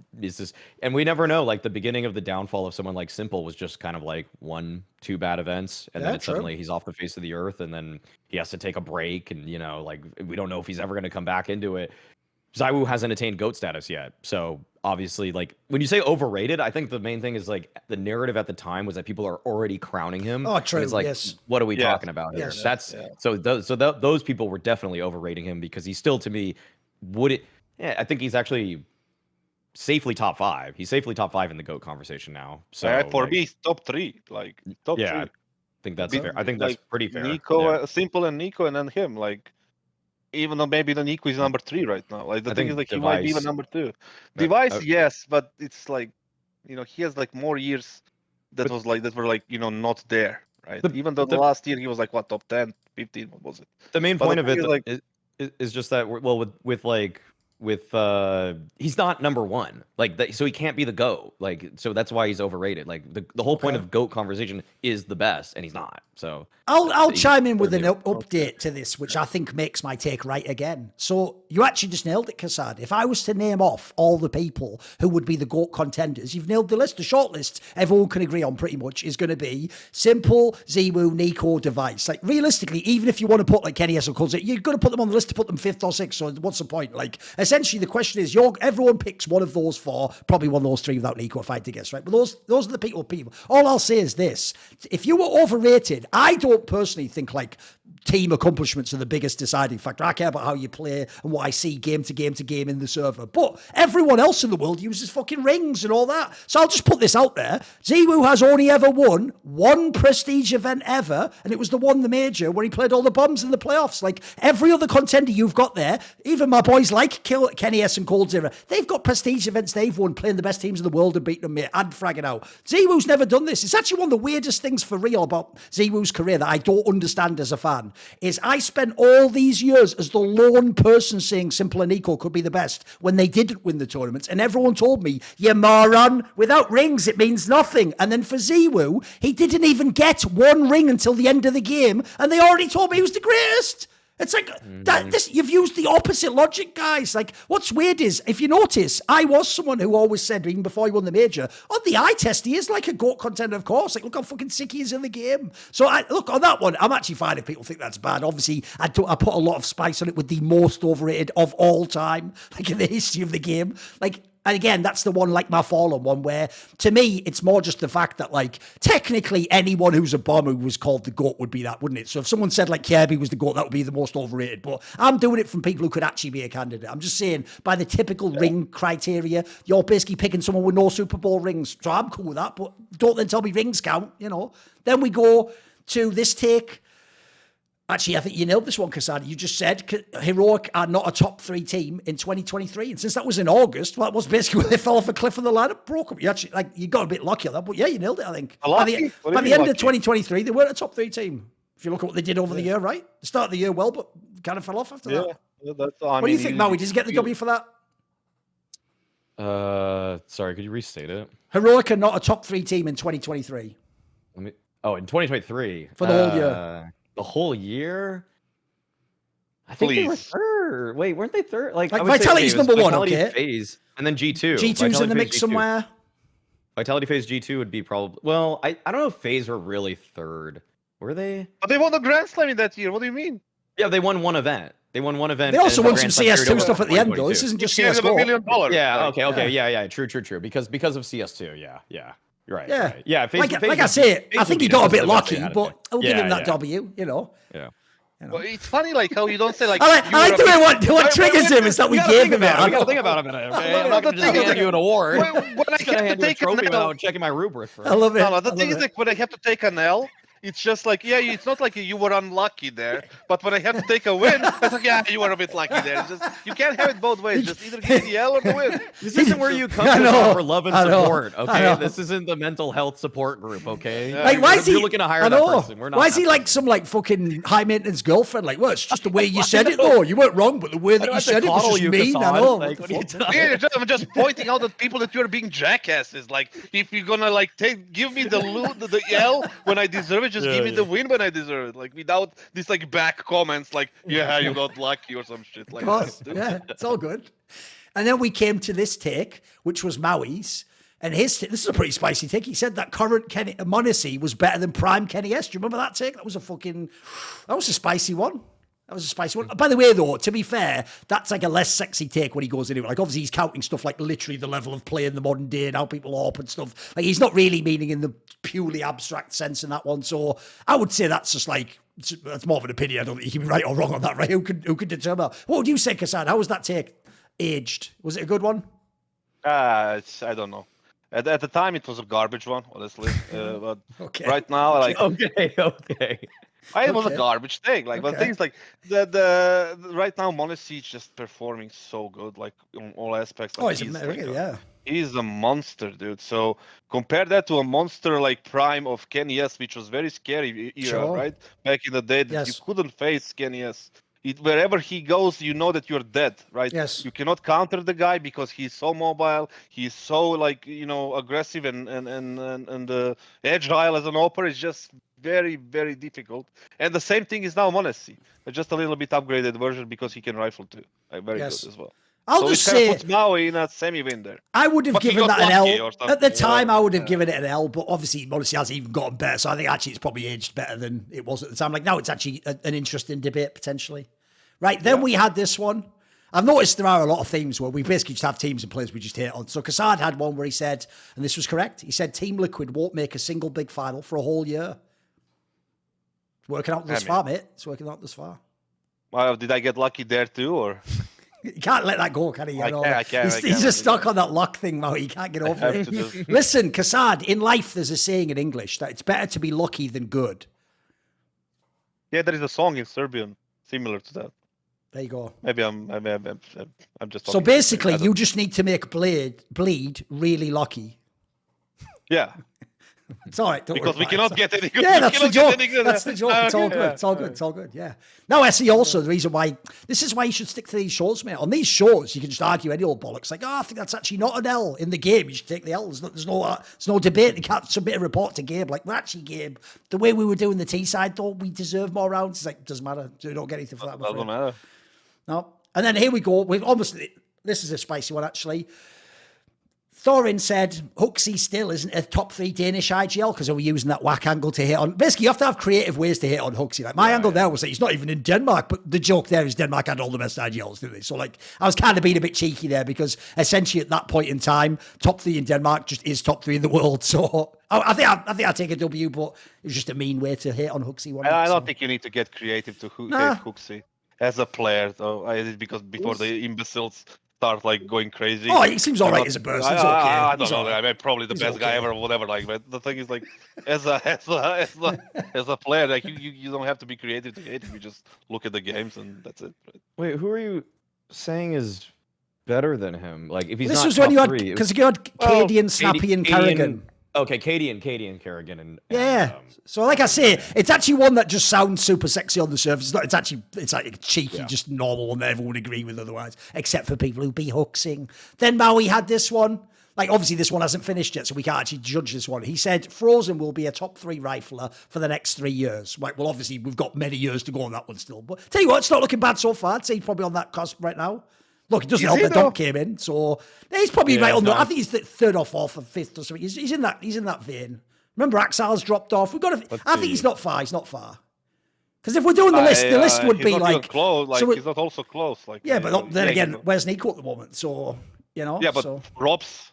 and we never know, like the beginning of the downfall of someone like s1mple was just kind of like 1-2 bad events. And then suddenly he's off the face of the earth, and then he has to take a break. And, like we don't know if he's ever going to come back into it. ZywOo hasn't attained GOAT status yet. So obviously, like when you say overrated, I think the main thing is like the narrative at the time was that people are already crowning him. Oh, true. It's like, what are we talking about here? Those people were definitely overrating him, because he's still, to me, I think he's actually safely top 5. He's safely top 5 in the GOAT conversation now. So for me, top 3. Like top 3. I think that's fair. I think that's pretty fair. Nico, s1mple and Nico, and then him. Like, even though maybe the Nico is number 3 right now. Like the thing is, like he might be even number 2. Device, yes, but it's like, he has like more years that were like not there, right? Even though the last year he was like what, top 10, 15, what was it? The main point of it is just that, well, with he's not number 1, like so he can't be the GOAT, like, so that's why he's overrated. Like the whole point of GOAT conversation is the best, and he's not. So I'll chime in with an update to this, which I think makes my take right again. So you actually just nailed it, KASSAD. If I was to name off all the people who would be the GOAT contenders, you've nailed the list. The short list everyone can agree on pretty much is going to be s1mple, ZywOo, Nico, Device. Like realistically, even if you want to put like Kenny S or Coles, you're going to put them on the list to put them 5th or 6th. So what's the point? Like essentially the question is, everyone picks one of those 4, probably one of those 3 without Nico, if I had to guess, right? But those are the people. All I'll say is this: if you were overrated, I don't personally think like team accomplishments are the biggest deciding factor. I care about how you play and what I see game to game to game in the server. But everyone else in the world uses fucking rings and all that. So I'll just put this out there. ZywOo has only ever won 1 prestige event ever, and it was the major where he played all the bombs in the playoffs. Like every other contender you've got there, even my boys like Kenny S and Cold Zero, they've got prestige events they've won playing the best teams in the world and beating them, mate, and fragging out. ZywOo's never done this. It's actually one of the weirdest things for real about ZywOo's career that I don't understand as a fan, is I spent all these years as the lone person saying s1mple and Nico could be the best when they didn't win the tournaments, and everyone told me, you moron, without rings it means nothing. And then for ZywOo, he didn't even get 1 ring until the end of the game, and they already told me he was the greatest. It's like you've used the opposite logic, guys. Like, what's weird is, if you notice, I was someone who always said, even before he won the major, on the eye test, he is like a GOAT contender, of course. Like, look how fucking sick he is in the game. So, look, on that one, I'm actually fine if people think that's bad. Obviously, I put a lot of spice on it with the most overrated of all time, like in the history of the game. Like, and again, that's the one, like my Fallen one, where to me, it's more just the fact that, like, technically anyone who's a bomb who was called the GOAT would be that, wouldn't it? So if someone said, like, Kirby was the GOAT, that would be the most overrated. But I'm doing it from people who could actually be a candidate. I'm just saying, by the typical ring criteria, you're basically picking someone with no Super Bowl rings. So I'm cool with that, but don't then tell me rings count, Then we go to this take. Actually, I think you nailed this one, KASSAD. You just said Heroic are not a top 3 team in 2023. And since that was in August, well, that was basically when they fell off a cliff in the lineup, broke up. You actually, like, you got a bit lucky on that, but yeah, you nailed it, I think. By the end of 2023, they weren't a top 3 team. If you look at what they did over the year, right? They started the year well, but kind of fell off after that. That's, what do you think, Maui? Did you get the W for that? Sorry, could you restate it? Heroic are not a top 3 team in 2023. In 2023. For the whole year. The whole year? I think they were 3rd. Wait, weren't they 3rd? Like Vitality's number 1, okay? Phase, and then G2. G2's in the mix somewhere. Vitality Phase G2 would be probably... Well, I don't know if Phase were really 3rd. Were they? But they won the Grand Slam in that year. What do you mean? Yeah, they won 1 event. They won 1 event. They also won some CS2 stuff at the end, though. This isn't just CS4. $1 million. Yeah, okay. Yeah. True. Because of CS2, yeah. You're right. Yeah. Right. Yeah. Like I say, I think he got a bit lucky, but I'll give him that W, Yeah. Well, it's funny, like, how you don't say, like... I like the way what triggers him is that we gave him it. We gotta think about it a minute, okay? I'm not gonna just hand you an award. When I have to take a trophy without checking my rubric first. I love it. The thing is, like, when I have to take an L, it's just like, yeah, it's not like you were unlucky there, but when I have to take a win, it's like, yeah, you were a bit lucky there. It's just, you can't have it both ways. Just either get the L or the win. This isn't where you come to for love and support, okay? This isn't the mental health support group, okay? Yeah. Like, why is he? You're looking to hire that person. We're not. Why is he like some like fucking high maintenance girlfriend? Like, well, it's just the way you said it, though. You weren't wrong, but the way that you said it was just mean. I know. Like, Yeah, I'm just pointing out that people that you're being jackasses. Like, if you're gonna like give me the loot, the L when I deserve it, just give me the win when I deserve it. Like, without these like back comments, like, yeah, you got lucky or some shit. Like, yeah, it's all good. And then we came to this take, which was Maui's. And this is a pretty spicy take. He said that current Mauisnake was better than prime Kenny S. Do you remember that take? That was a spicy one. That was a spicy one. By the way, though, to be fair, that's like a less sexy take when he goes into it. Like, obviously, he's counting stuff like literally the level of play in the modern day and how people AWP and stuff. Like, he's not really meaning in the purely abstract sense in that one. So I would say that's just like, that's more of an opinion. I don't think you can be right or wrong on that, right? Who could determine that? What would you say, KASSAD? How was that take aged? Was it a good one? I don't know. At the time, it was a garbage one, honestly. But right now, like, okay. It was a garbage thing. Like, but things like the right now, Mauisnake is just performing so good, like on all aspects. Like, he's a monster, dude. So compare that to a monster like Prime of Kenny S, which was very scary era, right? Back in the day, that you couldn't face Kenny S. Wherever he goes, you know that you're dead, right? Yes. You cannot counter the guy because he's so mobile. He's so like, you know, aggressive and agile as an AWPer. It's just very, very difficult. And the same thing is now Mauisnake, just a little bit upgraded version because he can rifle too. Like, very good as well. I'll just say, puts Maui in a semi-win there. I would have given that an L. At the time, I would have given it an L, but obviously Mauisnake has even gotten better. So I think actually it's probably aged better than it was at the time. Like, now it's actually an interesting debate, potentially. Right, then we had this one. I've noticed there are a lot of themes where we basically just have teams and players we just hate on. So KASSAD had one where he said, and this was correct, he said Team Liquid won't make a single big final for a whole year. It's working out this far, mate. It's working out this far. Well, did I get lucky there too, or? You can't let that go, can he? I can't. He's just stuck on that luck thing, Mo. He can't get over it. Listen, KASSAD, in life there's a saying in English that it's better to be lucky than good. Yeah, there is a song in Serbian similar to that. There you go. Maybe I'm just. So basically, you just need to make bleed really lucky. Yeah. It's all right. Because we cannot get any good. Yeah, that's the joke. That's the joke. It's all good. It's all good. It's all good. Yeah. Now, SE also, the reason why, this is why you should stick to these shows, mate. On these shows, you can just argue any old bollocks. Like, I think that's actually not an L in the game. You should take the L. There's no debate. You can't submit a report to Gabe. Like, well, actually, Gabe, the way we were doing the T side, though, we deserve more rounds. It's like, doesn't matter. You don't get anything for that. Doesn't matter. No. And then here we go. This is a spicy one, actually. Thorin said Huxley still isn't a top 3 Danish IGL because they were using that whack angle to hit on. Basically, you have to have creative ways to hit on Huxley. Like, my angle there was that he's not even in Denmark, but the joke there is Denmark had all the best IGLs, didn't they? So, like, I was kind of being a bit cheeky there because essentially at that point in time, top 3 in Denmark just is top 3 in the world. So I think I take a W, but it was just a mean way to hit on Huxley. I don't think you need to get creative to hit Huxley as a player, though. Because before the imbeciles start like going crazy. Oh, he seems all right as a person. He's okay. I don't know. I mean, probably the best guy ever, or whatever. Like, but the thing is, like, as a player, like you don't have to be creative to hate him. You just look at the games and that's it. Right? Wait, who are you saying is better than him? Like, if he's this not was top when you had three, because you had Katie and Snappy and Kerrigan. Okay, Katie and Kerrigan and so like I say, it's actually one that just sounds super sexy on the surface. It's like a cheeky, just normal one that everyone would agree with otherwise, except for people who be hoaxing. Then Maui had this one. Like, obviously this one hasn't finished yet, so we can't actually judge this one. He said Frozen will be a top 3 rifler for the next 3 years. Like, well, obviously we've got many years to go on that one still. But tell you what, it's not looking bad so far. I'd say he's probably on that cusp right now. Look, it doesn't help that Dunk came in, so he's probably right on the. I think he's the 3rd or 4th or 5th or something. He's in that vein. Remember, Axal's dropped off. I think he's not far. He's not far. Because if we're doing the list would be like close. Like, so he's not also close. Like, yeah, but then again, where's Nico at the moment? So you know. Yeah, but Robs,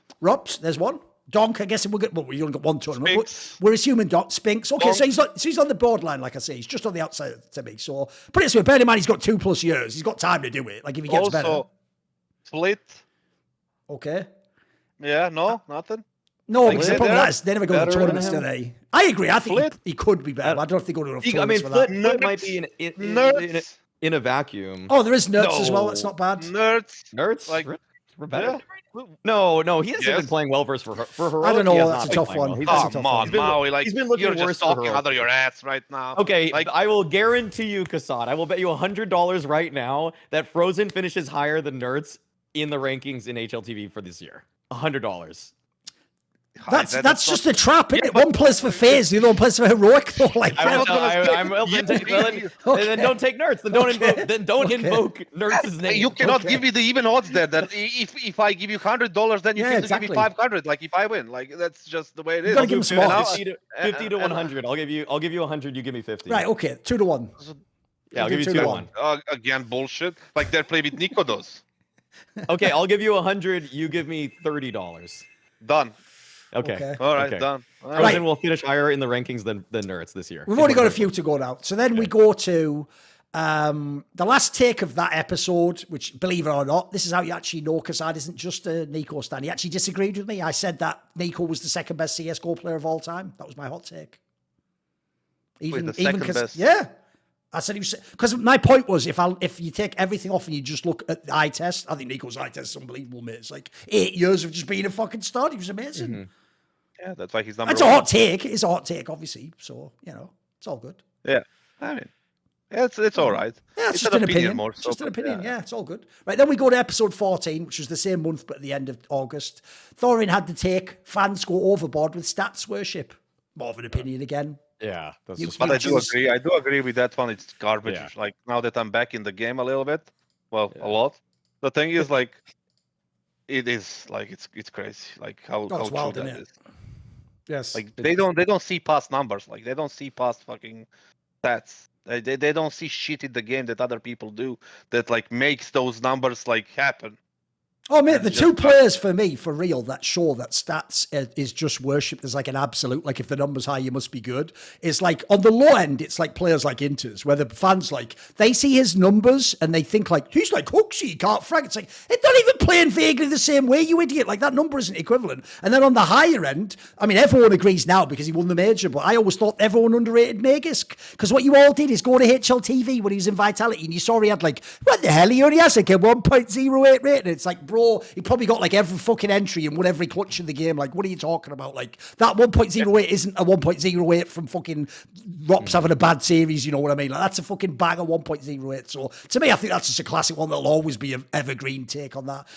there's one. Donk, I guess we only got one tournament. But we're assuming Donk, Spinks. Okay, so he's on the borderline, like I say. He's just on the outside to me. So put it this way, bear in mind he's got 2+ years. He's got time to do it. Like if he gets better. Split. Okay. Yeah, no, nothing. No, Like, because the they're problem is they never go to better tournaments, than do him. they? I agree. I think Flit. he could be better. But I don't think they go to enough I mean, tournaments for that. Flit might be Nerds. in a vacuum. Oh, there is Nerds as well. That's No. not bad. Nerds. Nerds? Like, We're better. yeah. No, he hasn't Yes. been playing well for Heroic. I don't know, He has that's not a been tough playing one. well. He's That's a been- tough Come one. on, He's been- Maui. Like, he's been looking you're worse just for talking Heroic out of this your year. ass right now. Okay, Like, I will guarantee you, KASSAD, I will bet you $100 right now that Frozen finishes higher than Nerds in the rankings in HLTV for this year. $100. That's just a trap, isn't it? One plays for FaZe, the other one plays for Heroic. Though, like, Well, You- then don't take Nerds. Then don't invoke Nerds' name. you cannot Okay. give me the even odds there. That if I give you $100, then you Yeah, can exactly. give me 500. Like if I win, like that's just the way it is. gotta give him some odds. 50 to 100. I'll give you 100. You give me 50. right, okay, 2-1. Yeah, I'll give you 2 to 1. Again, bullshit. Like they're playing with Nico does. Okay, I'll give you 100. You give me $30. Done. Okay. All right, Okay. done. All Frozen right. will finish higher in the rankings than Nerds this year. We've only got a few to go now. So then we go to the last take of that episode, which, believe it or not, this is how you actually know KASSAD isn't just a Nico stan. He actually disagreed with me. I said that Nico was the second best CSGO player of all time. That was my hot take. The second best? Yeah. I said he was, because my point was if you take everything off and you just look at the eye test, I think Nico's eye test is unbelievable, mate. It's like 8 years of just being a fucking stud. He was amazing. Yeah, that's why he's number That's one. a hot take. It's a hot take, obviously. So, it's all good. Yeah, I mean, it's all right. Yeah, it's just an an opinion. more. It's just so, an but opinion. Yeah, it's all good. Right, then we go to episode 14, which was the same month, but at the end of August. Thorin had the take, fans go overboard with stats worship. More of an opinion again. Yeah, that's You- just But I Which do is- agree. I do agree with that one. It's garbage. Yeah. Like now that I'm back in the game a little bit, well, Yeah. a lot. The thing is, like, it is like it's crazy. Like how Oh, it's true wild, that isn't it? is. Yes. Like they don't see past numbers. Like they don't see past fucking stats. They don't see shit in the game that other people do that like makes those numbers like happen. Oh, mate, That's the just two like- players for me, for real, that show that stats is just worshipped as like an absolute, like if the number's high, you must be good. It's like on the low end, it's like players like Inters, where the fans like, they see his numbers and they think like, he's like Hooksy, he can't frag. It's like, it's not even playing vaguely the same way, you idiot. Like that number isn't equivalent. And then on the higher end, I mean, everyone agrees now because he won the major, but I always thought everyone underrated Magisk. Because what you all did is go to HLTV when he was in Vitality and you saw he had like, what the hell, he only has like a 1.08 rating. It's like, bro, he probably got like every fucking entry and won every clutch in the game. Like, what are you talking about? Like, that 1.08 isn't a 1.08 from fucking Rops having a bad series, you know what I mean? Like, that's a fucking banger 1.08. So, to me, I think that's just a classic one that'll always be an evergreen take on that.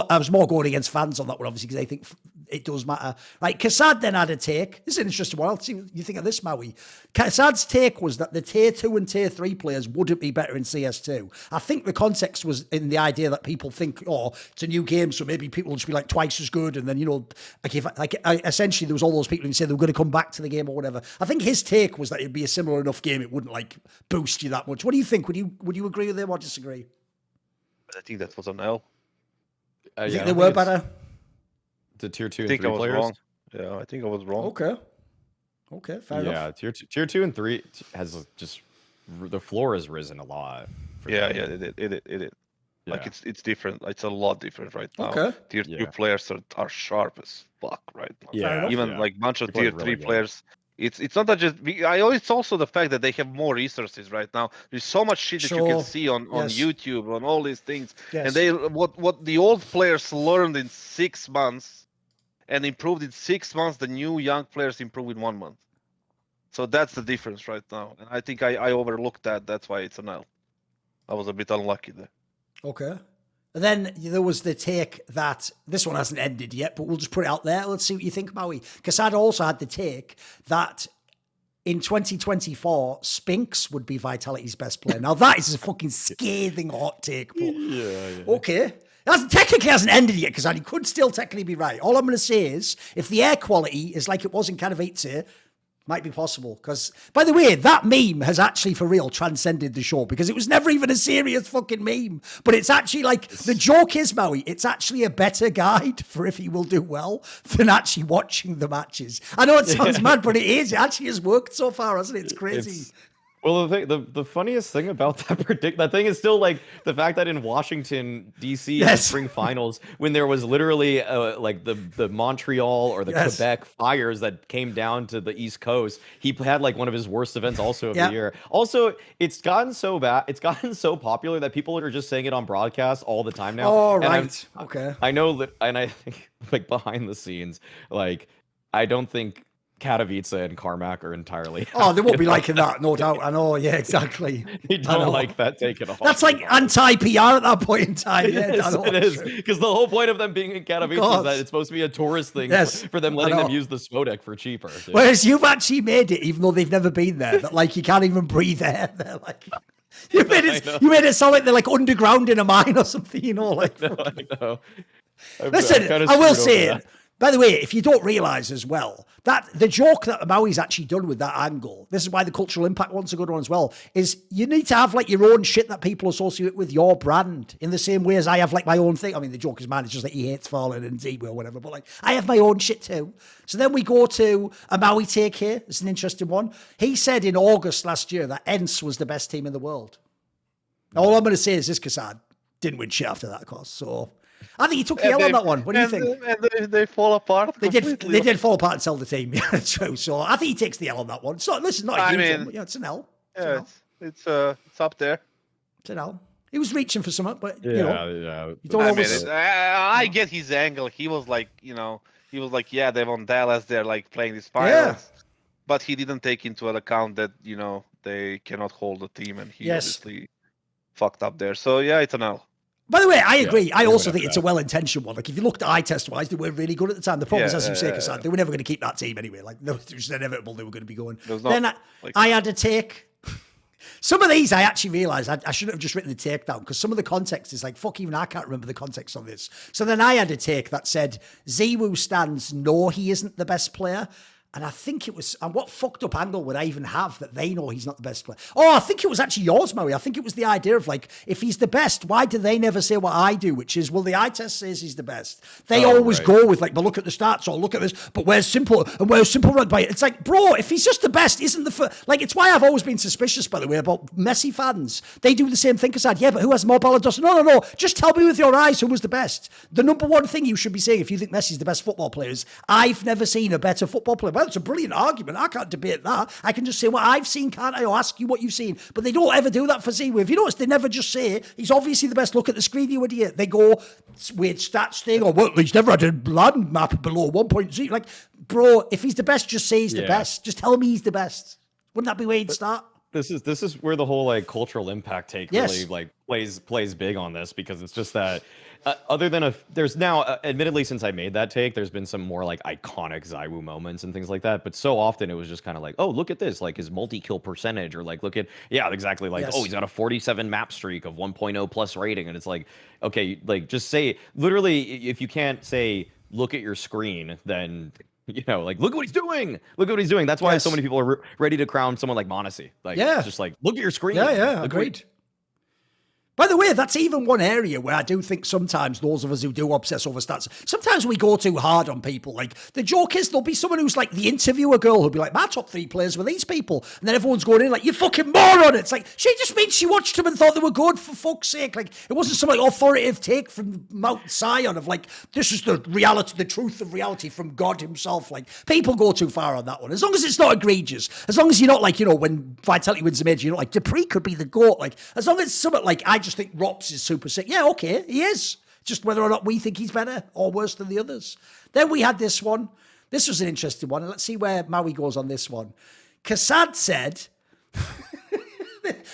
I was more going against fans on that one, obviously, because I think it does matter. Right, KASSAD then had a take. This is an interesting one. Let's see what you think of this, Maui. KASSAD's take was that the tier 2 and tier 3 players wouldn't be better in CS2. I think the context was in the idea that people think, oh, it's a new game, so maybe people will just be like twice as good. And then, you know, essentially there was all those people who said they were going to come back to the game or whatever. I think his take was that it'd be a similar enough game. It wouldn't like boost you that much. What do you think? Would you agree with him or disagree? I think that was an L. You think they were better? The tier 2 I and think 3 I was players. wrong. Yeah, I think I was wrong. Okay, fair enough. Yeah, tier 2 and 3 has just the floor has risen a lot. for Yeah, them. it did. Like Yeah. it's different. It's a lot different right now. Okay. Tier 2 Yeah. players are sharp as fuck right now. Yeah, Even yeah. like bunch of They play tier really 3 good. players. It's not that just. It's also the fact that they have more resources right now. There's so much shit that you Sure. can see on Yes. YouTube, on all these things. Yes. And they what the old players learned in 6 months and improved in 6 months, the new young players improve in 1 month. So that's the difference right now. And I think I overlooked that. That's why it's an L. I was a bit unlucky there. Okay. And then there was the take that this one hasn't ended yet, but we'll just put it out there. Let's see what you think, Maui. KASSAD also had the take that in 2024, Spinks would be Vitality's best player. Now, that is a fucking scathing hot take, but okay. That technically hasn't ended yet, because he could still technically be right. All I'm going to say is, if the air quality is like it was in Katowice, might be possible. Because, by the way, that meme has actually, for real, transcended the show, because it was never even a serious fucking meme. But it's actually like, the joke is, Maui, it's actually a better guide for if he will do well than actually watching the matches. I know it sounds mad, but it is. It actually has worked so far, hasn't it? It's crazy. Well, the funniest thing about that thing is still like the fact that in Washington D.C. in the spring finals, when there was literally like the Montreal or the Quebec fires that came down to the East Coast, he had like one of his worst events also of the year. Also, it's gotten so bad, it's gotten so popular that people are just saying it on broadcast all the time now. Oh, right. Okay. I know that, and I think like behind the scenes, like I don't think Katowice and Carmack are entirely. Oh, they won't be liking that, no doubt. I know, yeah, exactly. They don't like that taken off. That's like anti-PR at that point in time. Yes, it is. Because the whole point of them being in Katowice is that it's supposed to be a tourist thing for them letting them use the Spodek for cheaper. Dude. Whereas you've actually made it, even though they've never been there, that like you can't even breathe air. They're like, you made it sound like they're like underground in a mine or something, you know? Like, I know. Listen, I will say it. By the way, if you don't realise as well, that the joke that Maui's actually done with that angle, this is why the cultural impact one's a good one as well, is you need to have like your own shit that people associate with your brand in the same way as I have like my own thing. I mean, the joke is mine, it's just that he hates Fallen and Zebo or whatever, but like I have my own shit too. So then we go to a Maui take here. It's an interesting one. He said in August last year that ENCE was the best team in the world. Now, all I'm going to say is this KASSAD didn't win shit after that, of course, so... I think he took the L on that one. What do you think? And they fall apart. They did fall apart and sell the team. Yeah, true. So I think he takes the L on that one. So this is not a huge one, but yeah, it's an L. It's up there. It's an L. He was reaching for something, but you don't always. I get his angle. He was like, yeah, they won Dallas. They're like playing these finals, but he didn't take into account that they cannot hold the team, and he obviously fucked up there. So yeah, it's an L. By the way, I agree. I also think it's a well-intentioned one. Like, if you looked at eye test-wise, they were really good at the time. The problem is, as you say, KASSAD, they were never going to keep that team anyway. Like, it was just inevitable they were going to be going. Then I had a take. Some of these I actually realised I shouldn't have just written the take down, because some of the context is like, fuck, even I can't remember the context on this. So then I had a take that said, Ziwu stands know he isn't the best player. And I think it was, and what fucked up angle would I even have that they know he's not the best player? Oh, I think it was actually yours, Maui. I think it was the idea of like, if he's the best, why do they never say what I do? Which is, well, the eye test says he's the best. They always go with like, but look at the stats or look at this, but where's Simple and where's Simple run by it? It's like, bro, if he's just the best, isn't the like, it's why I've always been suspicious, by the way, about Messi fans. They do the same thing as that. Yeah, but who has more Ballon d'Or? No. Just tell me with your eyes who was the best. The number one thing you should be saying if you think Messi's the best football player is, I've never seen a better football player. Well, it's a brilliant argument. I can't debate that. I can just say what I've seen, can't I? Or ask you what you've seen. But they don't ever do that for Ziwu. If you notice, they never just say, he's obviously the best. Look at the screen, you idiot. They go, weird stats thing, or well, he's never had a land map below 1.0. Like, bro, if he's the best, just say he's the best. Just tell me he's the best. Wouldn't that be where you'd start? This is where the whole like cultural impact take really like plays big on this, because it's just that other than there's now admittedly, since I made that take, there's been some more like iconic Ziwu moments and things like that, but so often it was just kind of like, oh, look at this, like his multi-kill percentage, or like look at exactly, like oh, he's got a 47 map streak of 1.0 plus rating, and it's like, okay, like just say, literally, if you can't say look at your screen, then like, look what he's doing. Look what he's doing. That's why so many people are ready to crown someone like Monesi. Like, just like, look at your screen. Yeah, agreed. By the way, that's even one area where I do think sometimes those of us who do obsess over stats, sometimes we go too hard on people. Like, the joke is there'll be someone who's like the interviewer girl who'll be like, my top 3 players were these people. And then everyone's going in like, you fucking moron. It's like, she just means she watched them and thought they were good, for fuck's sake. Like, it wasn't some like authoritative take from Mount Zion of like, this is the reality, the truth of reality from God himself. Like, people go too far on that one. As long as it's not egregious, as long as you're not like, when Vitality wins a major, you're not like, Dupree could be the GOAT. Like, as long as it's something like, I just think Rops is super sick. Yeah, okay, he is. Just whether or not we think he's better or worse than the others. Then we had this one. This was an interesting one. And let's see where Maui goes on this one. KASSAD said,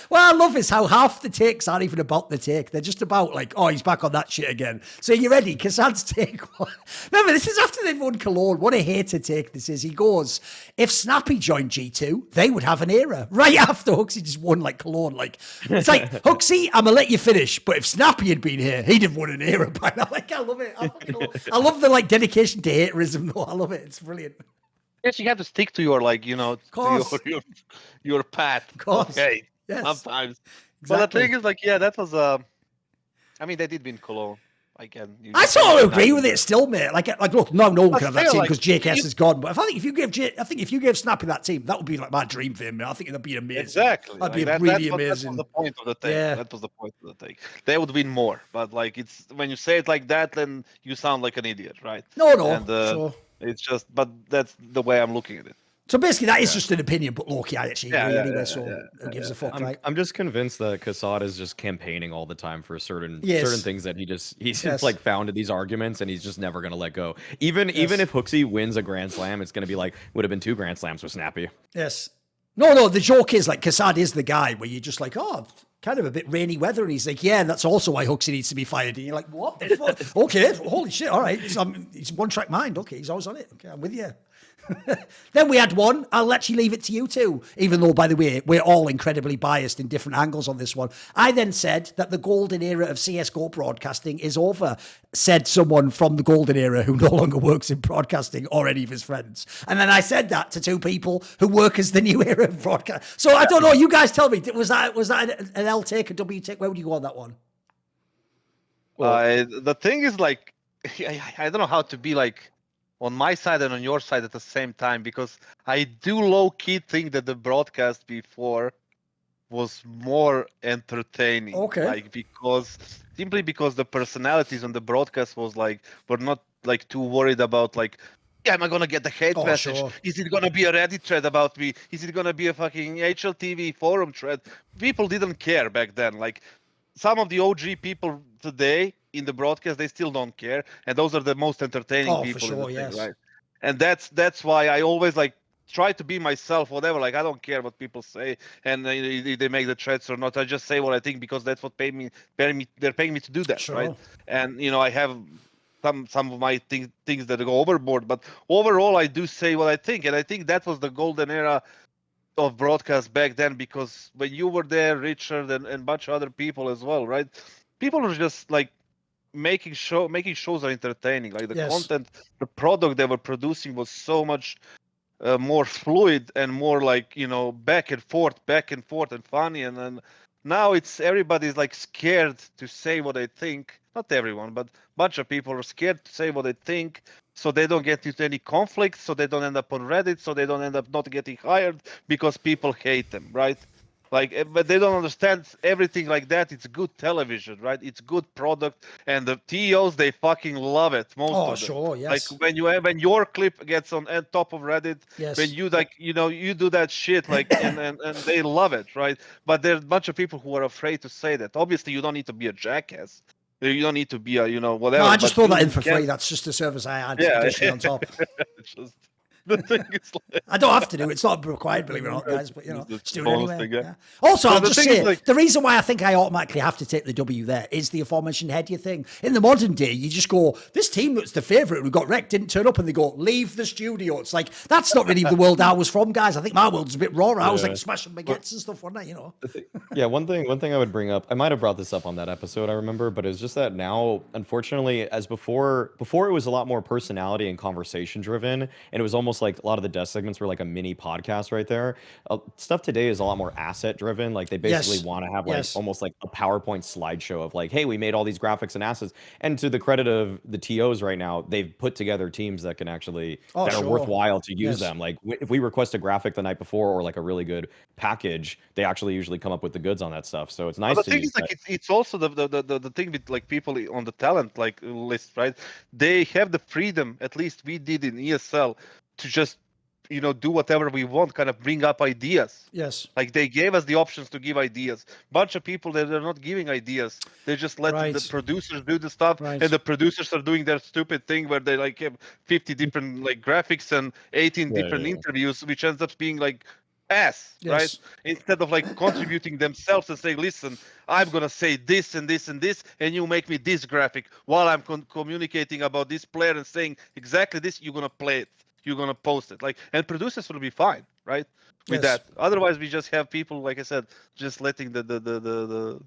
well, I love is how half the takes aren't even about the take. They're just about like, oh, he's back on that shit again. So you ready? KASSAD's take one. Remember, this is after they've won Cologne. What a hater take this is. He goes, if Snappy joined G2, they would have an era. Right after Huxley just won like Cologne. Like, it's like, Huxley, I'm going to let you finish. But if Snappy had been here, he'd have won an era by now. Like, I love it. I love the like dedication to haterism though. I love it. It's brilliant. Yes, you have to stick to your like, to your path. Of course. Okay. Yes. Sometimes. Exactly. But the thing is like, that was I mean, they did win Cologne. again, you I just sort of mentioned agree that. with it still, mate. Like look, no one can have that still, team like, because JKS you- is gone. But I think if you gave Snappy that team, that would be like my dream for him. Man. I think that'd be amazing. Exactly. That'd Like be really amazing. that was the point of the take. Yeah. That was the point of the take. They would win more, but like it's when you say it like that, then you sound like an idiot, right? No, And sure. it's just, but that's the way I'm looking at it. So basically, that is just an opinion, but look, I actually agree anyway. Who gives a fuck, right? I'm just convinced that KASSAD is just campaigning all the time for certain things that he's just like founded these arguments and he's just never gonna let go. Even if Hooksy wins a Grand Slam, it's gonna be like would have been 2 Grand Slams with Snappy. Yes. No. The joke is like KASSAD is the guy where you're just like, oh, kind of a bit rainy weather, and he's like, yeah, and that's also why Hooksy needs to be fired. And you're like, what? The fuck? Okay, holy shit, all right. He's one track mind. Okay, he's always on it. Okay, I'm with you. Then we had one. I'll actually leave it to you two, even though, by the way, we're all incredibly biased in different angles on this one. I then said that the golden era of CSGO broadcasting is over, said someone from the golden era who no longer works in broadcasting or any of his friends. And then I said that to 2 people who work as the new era of broadcast. So I don't know. You guys tell me, was that an L take, a W take? Where would you go on that one? The thing is, like, I don't know how to be like on my side and on your side at the same time, because I do low-key think that the broadcast before was more entertaining. Okay. Like, simply because the personalities on the broadcast was like, were not like too worried about like, yeah, am I gonna get the hate message? Sure. Is it gonna be a Reddit thread about me? Is it gonna be a fucking HLTV forum thread? People didn't care back then. Like, some of the OG people today in the broadcast, they still don't care, and those are the most entertaining people. For sure, in the yes. thing, right? And that's why I always like try to be myself, whatever. Like, I don't care what people say, and they make the threats or not. I just say what I think because that's what they're paying me to do that, Sure. right? And I have some of my things that go overboard, but overall I do say what I think, and I think that was the golden era of broadcast back then, because when you were there, Richard and a bunch of other people as well, right? People were just like making shows are entertaining. Like, the content, the product they were producing was so much more fluid and more like, back and forth and funny. And then now everybody's like scared to say what they think. Not everyone, but a bunch of people are scared to say what they think, so they don't get into any conflict, so they don't end up on Reddit, so they don't end up not getting hired because people hate them, right? Like, but they don't understand everything like that. It's good television, right? It's good product, and the TOs, they fucking love it. Most of them. Sure, yes. Like, when your clip gets on top of Reddit, when you like, you do that shit, like, and they love it, right? But there's a bunch of people who are afraid to say that. Obviously, you don't need to be a jackass. You don't need to be a, whatever. No, I just throw that in for can- free. That's just a service I had Yeah. additionally on top. It's just, the thing is like, I don't have to do it. It's not required, believe it or not, guys, but just do it bonus anyway. thing, yeah. Yeah. Also, So I'll the just thing is, say, like- the reason why I think I automatically have to take the W there is the aforementioned headier thing. In the modern day, you just go, this team that's the favourite who got wrecked didn't turn up, and they go, leave the studio. It's like, that's not really the world I was from, guys. I think my world's a bit raw. I was like smashing baguettes and stuff, wasn't I? Yeah, one thing I would bring up, I might have brought this up on that episode, I remember, but it's just that now, unfortunately, as before it was a lot more personality and conversation driven, and it was almost like a lot of the desk segments were like a mini podcast right there. Stuff today is a lot more asset driven. Like, they basically want to have like almost like a PowerPoint slideshow of like, hey, we made all these graphics and assets. And to the credit of the TOs right now, they've put together teams that can actually that are worthwhile to use them. Like, if we request a graphic the night before or like a really good package, they actually usually come up with the goods on that stuff. So it's nice the to thing use is, like, it's also the thing with like people on the talent like list, right? They have the freedom, at least we did in ESL, to just do whatever we want, kind of bring up ideas. Yes. Like, they gave us the options to give ideas. Bunch of people that are not giving ideas. They just let the producers do the stuff, and the producers are doing their stupid thing where they like have 50 different like graphics and 18 different interviews, which ends up being like ass, right? Instead of like contributing themselves and saying, listen, I'm gonna say this and this and this, and you make me this graphic while I'm communicating about this player and saying exactly this. You're gonna play it. You're gonna post it. Like, and producers will be fine, right? With that. Otherwise, we just have people, like I said, just letting the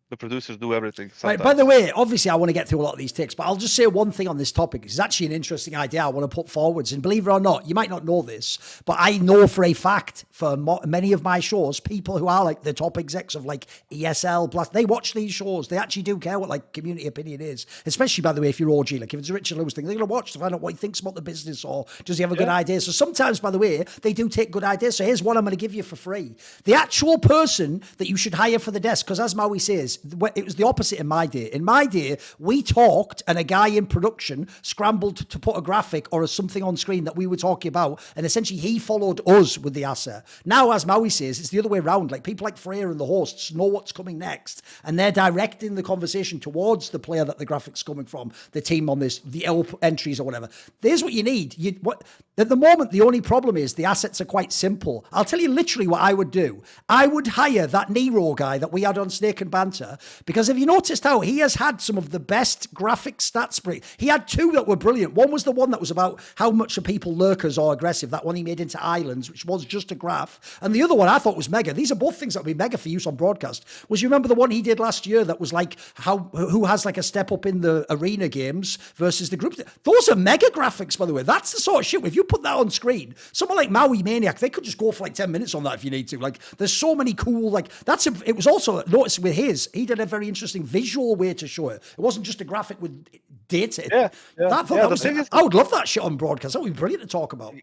the producers do everything. Right, Sometimes. by the way, obviously I want to get through a lot of these takes, but I'll just say one thing on this topic. It's actually an interesting idea I want to put forwards. And believe it or not, you might not know this, but I know for a fact for many of my shows, people who are like the top execs of like ESL, Blast, they watch these shows. They actually do care what like community opinion is, especially by the way, if you're OG, like if it's a Richard Lewis thing, they're going to watch to find out what he thinks about the business or does he have a good idea. So sometimes, by the way, they do take good ideas. So here's one I'm going to give you for free. The actual person that you should hire for the desk, because as Maui says, it was the opposite in my day. In my day, we talked and a guy in production scrambled to put a graphic or something on screen that we were talking about, and essentially he followed us with the asset. Now, as Maui says, it's the other way around. Like people like Freya and the hosts know what's coming next, and they're directing the conversation towards the player that the graphic's coming from, the team on this, the entries or whatever. There's what you need. At the moment, the only problem is the assets are quite simple. I'll tell you literally what I would do. I would hire that Nero guy that we had on Snake and Banter, because if you noticed how he has had some of the best graphic stats. He had two that were brilliant. One was the one that was about how much are people lurkers or aggressive, that one he made into islands, which was just a graph. And the other one I thought was mega. These are both things that would be mega for use on broadcast. Was you remember the one he did last year that was like who has like a step up in the arena games versus the group? Those are mega graphics, by the way. That's the sort of shit. If you put that on screen, someone like Mauisnake, they could just go for like 10 minutes on that if you need to. Like there's so many cool, like it was also noticed with he did a very interesting visual way to show it. It wasn't just a graphic with data. I would love that shit on broadcast. That would be brilliant to talk about.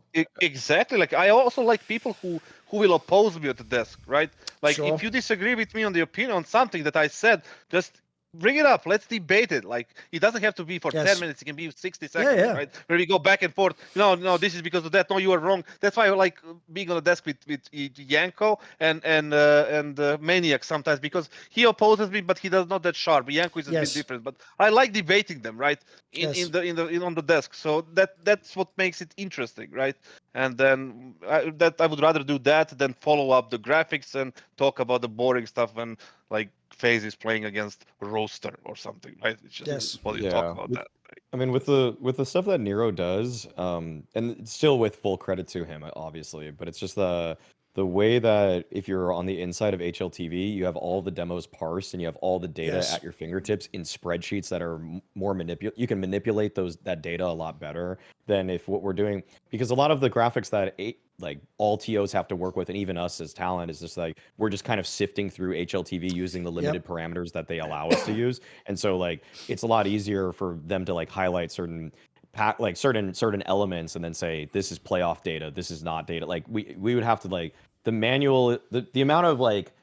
Exactly. Like I also like people who will oppose me at the desk, right? Like if you disagree with me on the opinion on something that I said, just bring it up. Let's debate it. Like it doesn't have to be for 10 minutes. It can be 60 seconds, right? Where we go back and forth. No, this is because of that. No, you are wrong. That's why I like being on the desk with Yanko and Maniac sometimes, because he opposes me, but he does not that sharp. Yanko is a bit different, but I like debating them, right? On the desk. So that's what makes it interesting, right? And then I would rather do that than follow up the graphics and talk about the boring stuff when like FaZe is playing against Roaster or something, right? It's just what you talk about that. I mean, with the stuff that Nero does, and it's still with full credit to him, obviously, but it's just the way that if you're on the inside of HLTV, you have all the demos parsed and you have all the data at your fingertips in spreadsheets that are more you can manipulate that data a lot better than if what we're doing, because a lot of the graphics that like all TOs have to work with, and even us as talent, is just like we're just kind of sifting through HLTV using the limited parameters that they allow us to use, and so like it's a lot easier for them to like highlight certain elements and then say this is playoff data, this is not data. Like we would have to like the manual, the amount of like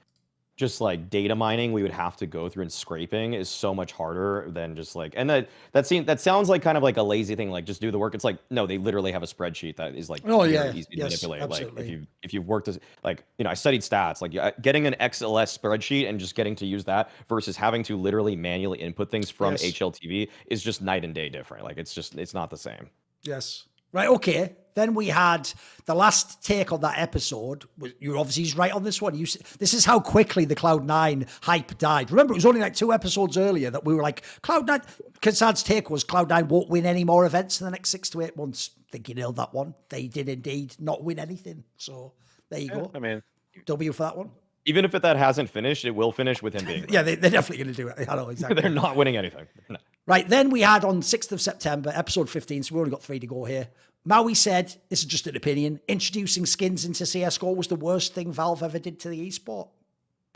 just like data mining we would have to go through and scraping is so much harder than just like, and that sounds like kind of like a lazy thing, like just do the work. It's like, no, they literally have a spreadsheet that is like easy to manipulate. Absolutely. Like if you've worked as like, I studied stats, like getting an XLS spreadsheet and just getting to use that versus having to literally manually input things from HLTV is just night and day different. Like it's not the same. Yes. Right, okay. Then we had the last take on that episode. You're obviously right on this one. This is how quickly the Cloud9 hype died. Remember, it was only like 2 episodes earlier that we were like, Cloud9, KASSAD's take was Cloud9 won't win any more events in the next 6 to 8 months. I think you nailed that one. They did indeed not win anything. So there you go. I mean, W for that one. Even if that hasn't finished, it will finish with him being Yeah, they're definitely going to do it. I know, exactly. They're not winning anything. No. Right, then we had on 6th of September, episode 15, so we only got 3 to go here. Maui said, this is just an opinion, introducing skins into CSGO was the worst thing Valve ever did to the esport.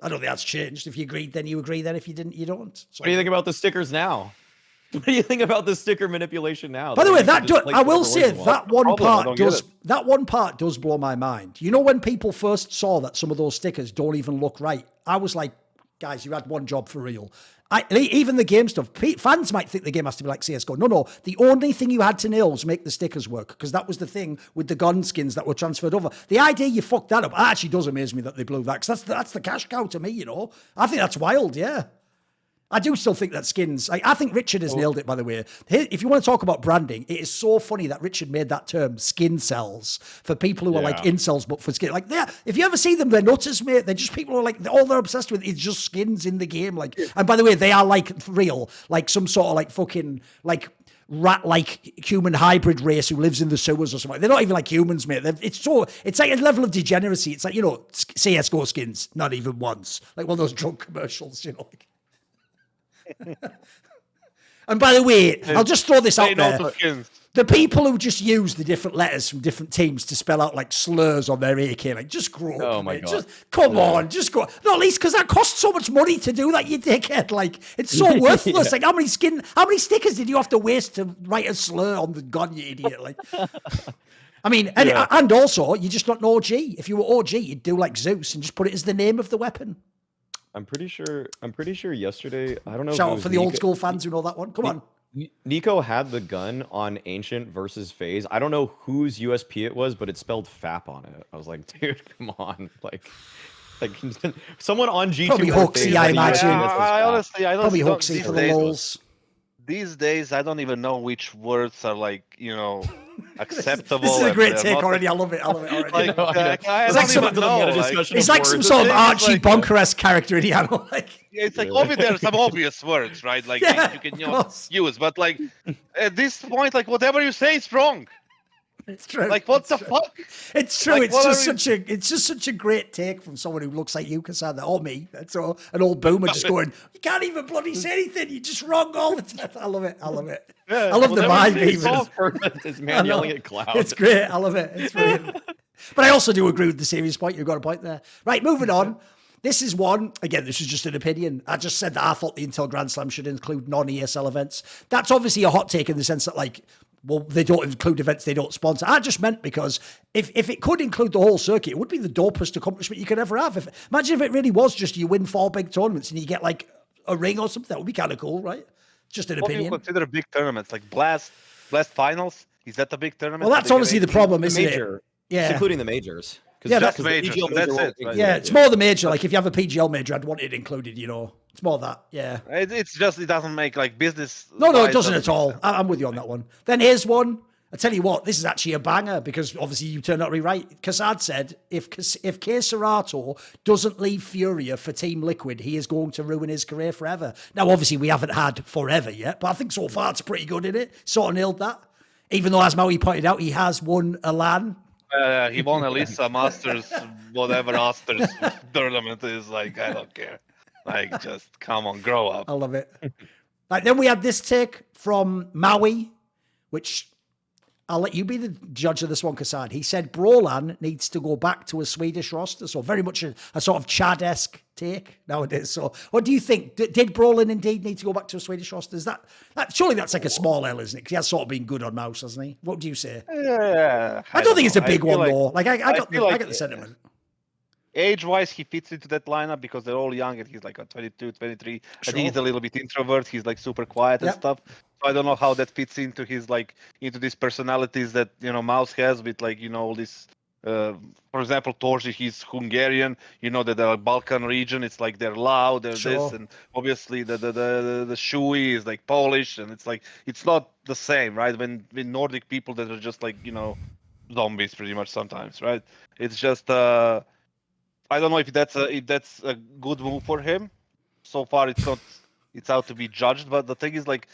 I don't think that's changed. If you agreed, then you agree. Then if you didn't, you don't. So, what do you think about the stickers now? What do you think about the sticker manipulation now? By the way, I will say that one part does blow my mind. You know, when people first saw that some of those stickers don't even look right, I was like, guys, you had one job for real. Even the game stuff, fans might think the game has to be like CSGO. No. The only thing you had to nail was make the stickers work, because that was the thing with the gun skins that were transferred over. The idea you fucked that up, it actually does amaze me that they blew that, because that's the cash cow to me, you know. I think that's wild, yeah. I do still think that skins, I think Richard has nailed it, by the way. If you want to talk about branding, it is so funny that Richard made that term skin cells for people who are like incels, but for skin. Like, if you ever see them, they're nutters, mate. They're just people who are like, all they're obsessed with is just skins in the game. Like, and by the way, they are like real, like some sort of like fucking, like, rat-like human hybrid race who lives in the sewers or something. They're not even like humans, mate. It's like a level of degeneracy. It's like, you know, CSGO skins, not even once. Like one of those drug commercials, you know. Like, And by the way, I'll just throw this out there. The people who just use the different letters from different teams to spell out like slurs on their AK, like just grow up. Oh my mate. God. Just come on, just go. Not least because that costs so much money to do that, you dickhead. Like it's so worthless. Like how many stickers did you have to waste to write a slur on the gun, you idiot? Like, I mean, and also you're just not an OG. If you were OG, you'd do like Zeus and just put it as the name of the weapon. I'm pretty sure yesterday. I don't know. Shout out for the old school fans who know that one. Come on. Nico had the gun on Ancient versus FaZe. I don't know whose USP it was, but it spelled FAP on it. I was like, dude, come on. Like someone on G2. Probably Hooksy, I imagine. I honestly Probably don't. Hooksy for the lols. These days, I don't even know which words are like, acceptable. This is a great take already. I love it. Already. Like, I It's don't like some- even know. It's like some sort of Archie like, Bunker-esque character in Indiana. Like, it's like obviously there are some obvious words, right? Like Yeah, you can of course. use, but like at this point, like whatever you say is wrong. it's true. Like what It's the true. fuck? It's true. Like, It's what just such a great take from someone who looks like you, KASSAD, or me. That's all. An old boomer just going, you can't even bloody say anything. You're just wrong all the time. I love it. Yeah, I love the whatever vibe you say is even. wrong. Perfect. This I man know. yelling at clouds. It's great. I love it. It's brilliant. But I also do agree with the serious point. You've got a point there. Right, moving on. This is one, again, this is just an opinion. I just said that I thought the Intel Grand Slam should include non-ESL events. That's obviously a hot take in the sense that, like, well, they don't include events they don't sponsor. I just meant because if it could include the whole circuit, it would be the dopest accomplishment you could ever have. Imagine if it really was just you win 4 big tournaments and you get, like, a ring or something. That would be kind of cool, right? Just an What do you opinion. consider big tournaments like Blast Finals? Is that a big tournament? Well, that's obviously the problem, The isn't major. it? Yeah. It's including the majors. Yeah, Just the majors, PGL that's major it, won't right? Yeah, it's more the major. Like if you have a PGL major, I'd want it included, It's more that, yeah. It's just it doesn't make like business. No, it wise, doesn't at all. make sense. I'm with you on that one. Then here's one. I tell you what, this is actually a banger because obviously you turned out to be right. KASSAD said if Serato doesn't leave Furia for Team Liquid, he is going to ruin his career forever. Now, obviously, we haven't had forever yet, but I think so far it's pretty good in it. Sort of nailed that. Even though, as Maui pointed out, he has won a LAN. He won Elisa Masters, whatever Masters tournament is. Like I don't care. Like just come on, grow up. I love it. Like then we had this take from Maui, which I'll let you be the judge of this one, KASSAD. He said Brolan needs to go back to a Swedish roster. So very much a sort of Chad-esque take nowadays. So what do you think? Did Brolan indeed need to go back to a Swedish roster? Is that surely that's like a small L, isn't it? Because he has sort of been good on Mouse, hasn't he? What do you say? Yeah, I don't think it's a big one, like, though. Like I got like the sentiment. Age-wise, he fits into that lineup because they're all young and he's like a 22, 23. I think he's a little bit introvert. He's like super quiet and stuff. So I don't know how that fits into his into these personalities that Mouse has with all this. For example, Torzi, he's Hungarian. That the Balkan region, it's like they're loud, they're this, and obviously the Shui is like Polish, and it's like it's not the same, right? When Nordic people that are just like zombies pretty much sometimes, right? It's just I don't know if that's a good move for him. So far, it's not. It's out to be judged. But the thing is, like,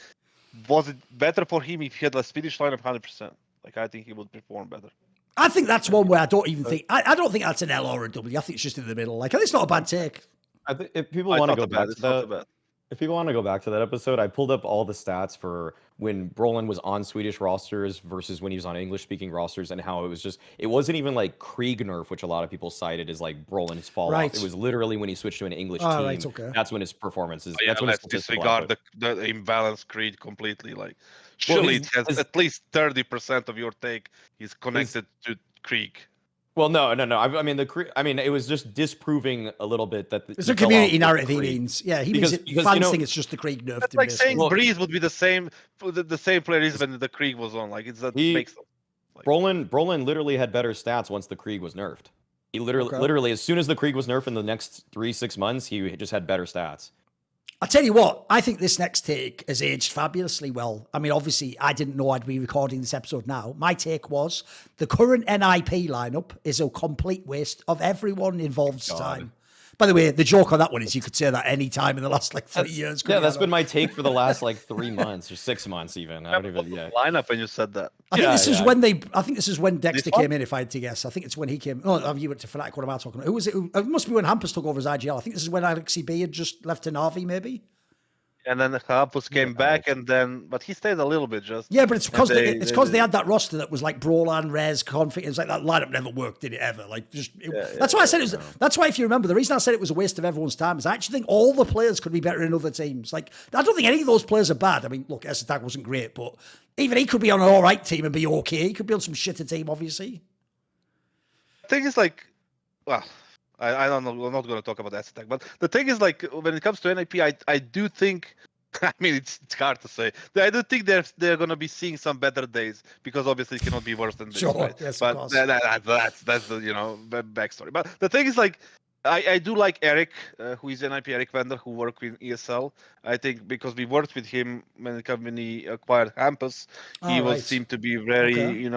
was it better for him if he had a Swedish lineup 100%? Like, I think he would perform better. I think that's one where I don't even think. I don't think that's an L or a W. I think it's just in the middle. Like, it's not a bad take. I think if people want to go back to that, If people want to go back to that episode, I pulled up all the stats for when Brolan was on Swedish rosters versus when he was on English-speaking rosters, and how it wasn't even like Krieg nerf, which a lot of people cited as like Brolan's fall off. It was literally when he switched to an English team. Right, okay. That's when his performance is. Yeah, that's when let's disregard the imbalanced Creed completely. Like, surely it has at least 30% of your take is connected to Krieg. Well, no. I mean, it was just disproving a little bit that it's a community narrative. He means, yeah, he means fans think it's just the Krieg nerf. That's like saying Breeze would be the same player as when the Krieg was on. Like makes them. Like, Brolan literally had better stats once the Krieg was nerfed. He literally, as soon as the Krieg was nerfed in the next 3-6 months, he just had better stats. I'll tell you what, I think this next take has aged fabulously well. I mean, obviously, I didn't know I'd be recording this episode now. My take was the current NIP lineup is a complete waste of everyone involved's time. By the way, the joke on that one is you could say that any time in the last 3 years. Yeah, that's been my take for the last 3 months or 6 months even. I don't even. Yeah. Lineup when you said that. I think this is when Dexter came in. If I had to guess, I think it's when he came. Oh, you went to Fnatic. What am I talking about? Who was it? It must be when Hampus took over as IGL. I think this is when Aleksandar had just left to NAVI, maybe. And then Hampus came Yeah, back, and then but he stayed a little bit just. Yeah, but it's because and they had that roster that was like Brawlan, Rez, Config. It's like that lineup never worked, did it ever? Like that's why I said it was. That's why if you remember, the reason I said it was a waste of everyone's time is I actually think all the players could be better in other teams. Like I don't think any of those players are bad. I mean, look, S1 wasn't great, but even he could be on an all right team and be okay. He could be on some shitter team, obviously. The thing is like, well, I don't know. We're not going to talk about S1, but the thing is like when it comes to NAP, I do think. I mean, it's hard to say. I do think they're going to be seeing some better days because obviously it cannot be worse than this. Sure, right? yes, but of course. that's the backstory. But the thing is like. I do like Eric, who is an IP Eric vendor who worked with ESL. I think because we worked with him when the company acquired Hampus, he seemed to be very,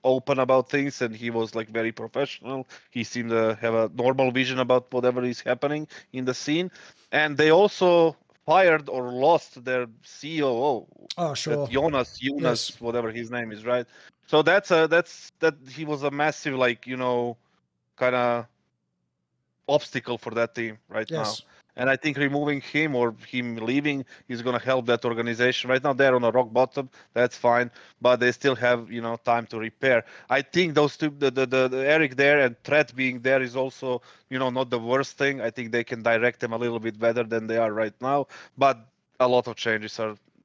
open about things, and he was like very professional. He seemed to have a normal vision about whatever is happening in the scene. And they also fired or lost their COO. Oh, sure. Jonas, yes. whatever his name is, right? So that he was a massive kind of obstacle for that team right now. And I think removing him or him leaving is going to help that organization. Right now they're on a rock bottom. That's fine, but they still have time to repair. I think those two, the Eric there and Threat being there is also not the worst thing. I think they can direct them a little bit better than they are right now. But a lot of changes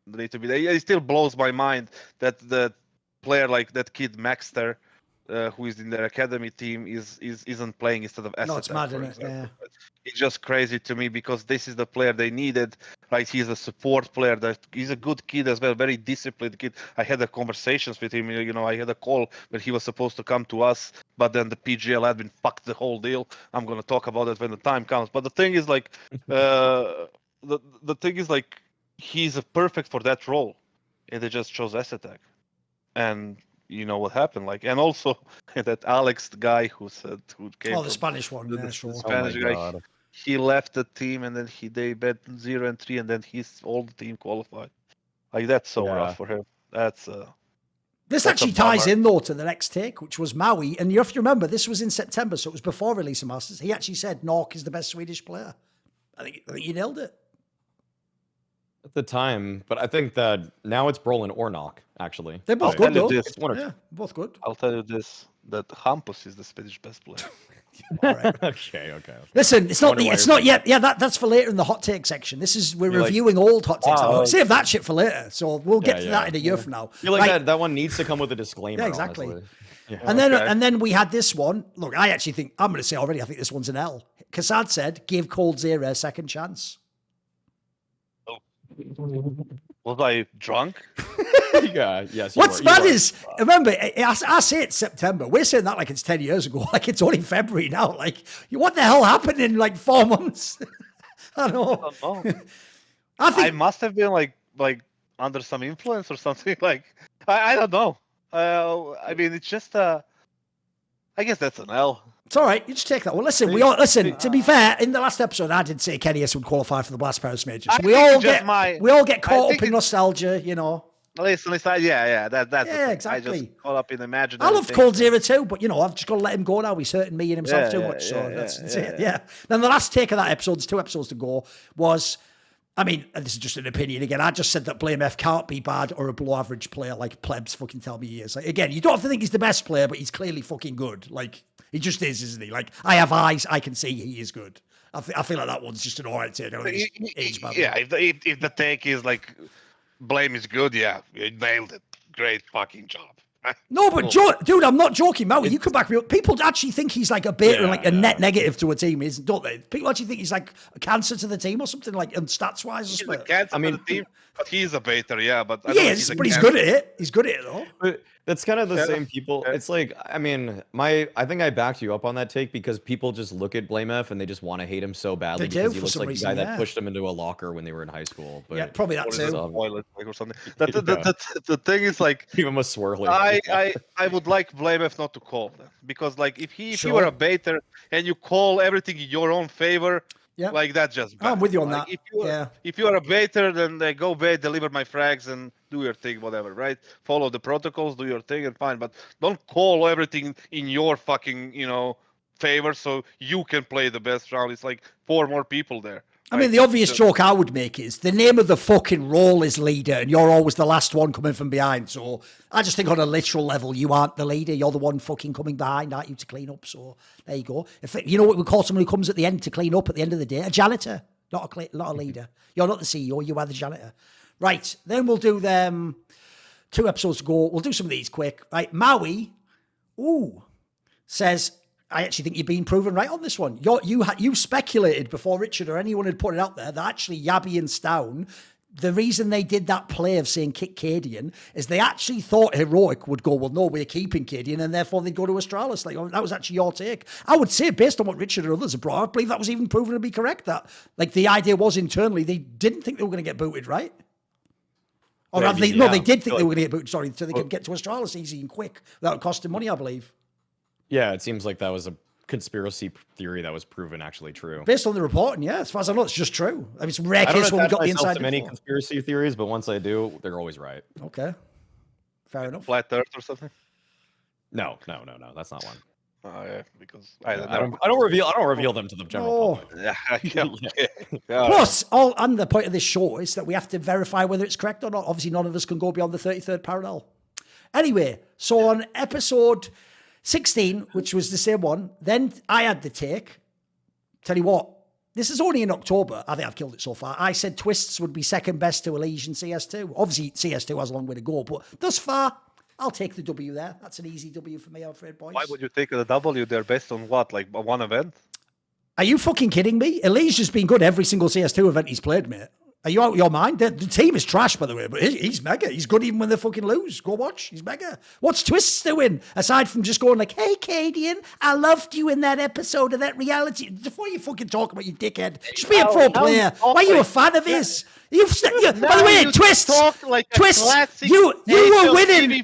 need to be there. It still blows my mind that the player like that kid Maxter, who is in their academy team, isn't playing instead of S1. No, it's mad, isn't it? Yeah. It's just crazy to me because this is the player they needed. Right, he's a support player. That he's a good kid as well, very disciplined kid. I had conversations with him. I had a call when he was supposed to come to us, but then the PGL admin fucked the whole deal. I'm gonna talk about it when the time comes. But the thing is like, the thing is like, he's perfect for that role, and they just chose S1, and. You know what happened, and also that Alex, the guy who came. Oh, the Spanish one, the sure. Spanish guy. He left the team, and then they bet 0-3, and then all the team qualified. Like that's so rough for him. This actually ties in though to the next take, which was Maui, and you have to remember this was in September, so it was before Release of Masters. He actually said Nork is the best Swedish player. I think you nailed it. At the time, but I think that now it's Brolin or Knock, actually. They're both good, though. Yeah, both good. I'll tell you this, that Hampus is the Swedish best player. Right. Okay. Listen, it's not yet. Yeah, that's for later in the hot take section. We're reviewing old hot takes. Save that shit for later. So we'll get to that in a year from now. I feel like that one needs to come with a disclaimer. Yeah, exactly. Yeah. And then we had this one. Look, I actually think I'm going to say already. I think this one's an L. KASSAD said, "Give Cold Zero a second chance." Was I drunk? Yeah, yes. What's mad is, remember, I say it's September. We're saying that like it's 10 years ago. Like it's only February now. Like, what the hell happened in like 4 months? I don't know. I must have been like under some influence or something. Like, I don't know. I mean, it's just I guess that's an L. It's all right. You just take that one. Listen. To be fair, in the last episode, I did say Kenny S would qualify for the Blast Paris Majors. We all get caught up in nostalgia, Listen, yeah. That's exactly. I just caught up in imaginary. I loved Cold Zero too, but I've just got to let him go now. He's hurting me and himself too much. So that's it. Yeah. Then the last take of that episode, there's 2 episodes to go, was. I mean, and this is just an opinion again. I just said that Blame F can't be bad or a below average player like Plebs fucking tell me he is. Like, again, you don't have to think he's the best player, but he's clearly fucking good. Like, he just is, isn't he? Like, I have eyes, I can see he is good. I feel like that one's just an alright take. Yeah, if the take is like Blame is good, yeah, you nailed it. Great fucking job. No, but dude, I'm not joking, Maui. You can back me up. People actually think he's like a beta and like a net negative to a team, don't they? People actually think he's like a cancer to the team or something, like and stats wise. He's a cancer to the team, but he's a beta, yeah. But he's good at it. He's good at it though. But that's kind of the same people. It's like, I mean, I think I backed you up on that take because people just look at Blame F and they just want to hate him so badly because he looks like the guy that pushed them into a locker when they were in high school. But yeah, probably that too. Or something. The thing is like, give him a swirly. I would like Blame F not to call them because like if you were a beta and you call everything in your own favor. Yeah, like that's just bad. I'm with you on that. If you are a baiter, then they go bait, deliver my frags, and do your thing, whatever, right? Follow the protocols, do your thing, and fine. But don't call everything in your fucking favor so you can play the best round. It's like 4 more people there. I mean, the obvious joke I would make is the name of the fucking role is leader, and you're always the last one coming from behind. So I just think on a literal level, you aren't the leader. You're the one fucking coming behind, aren't you, to clean up? So there you go. You know what we call someone who comes at the end to clean up at the end of the day? A janitor, not a leader. You're not the CEO, you are the janitor. Right, then we'll do them 2 episodes to go. We'll do some of these quick. Right, Maui, says, I actually think you're being proven right on this one. You speculated before Richard or anyone had put it out there that actually Yabby and Stown, the reason they did that play of saying kick Cadian is they actually thought Heroic would go, well, no, we're keeping Cadian, and therefore they'd go to Astralis. Like, that was actually your take. I would say, based on what Richard and others have brought, I believe that was even proven to be correct. That, like, the idea was internally, they didn't think they were going to get booted, right? Or Yeah, they did think they were going to get booted, sorry, so they could get to Astralis easy and quick without costing money, I believe. Yeah, it seems like that was a conspiracy theory that was proven actually true. Based on the reporting, yeah. As far as I know, it's just true. I mean, it's a rare I don't case when we attach got the myself inside to many info. conspiracy theories, but once I do, they're always right. Okay. Fair enough. Flat Earth or something. No, that's not one. Oh yeah, because I don't reveal them to the general public. Yeah. Plus, and the point of this show is that we have to verify whether it's correct or not. Obviously, none of us can go beyond the 33rd parallel. Anyway, so on episode 16, which was the same one, then I had the take. Tell you what, this is only in October. I think I've killed it so far. I said Twists would be second best to Elysian CS2. Obviously, CS2 has a long way to go, but thus far, I'll take the W there. That's an easy W for me, I'm afraid, boys. Why would you take the W? They're based on what? Like one event? Are you fucking kidding me? Elysia's been good every single CS2 event he's played, mate. Are you out of your mind? The team is trash, by the way, but he's mega. He's good even when they fucking lose. Go watch. He's mega. What's Twists doing? Aside from just going like, hey, Cadian, I loved you in that episode of that reality. Before you fucking talk about your dickhead, just be a pro player. Why are you a fan of his? By the way, Twists, you were winning.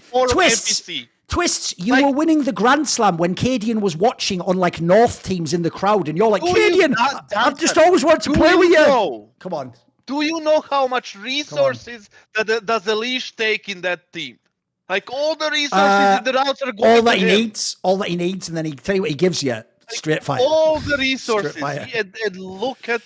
Twists, you were winning the Grand Slam when Cadian was watching on like North teams in the crowd, and you're like, Cadian, I've just always wanted to play with you. Come on. Do you know how much resources does the leash take in that team? Like all the resources in the routes are going all that he needs, and then he tell you what he gives you. Straight fire. All the resources. And look at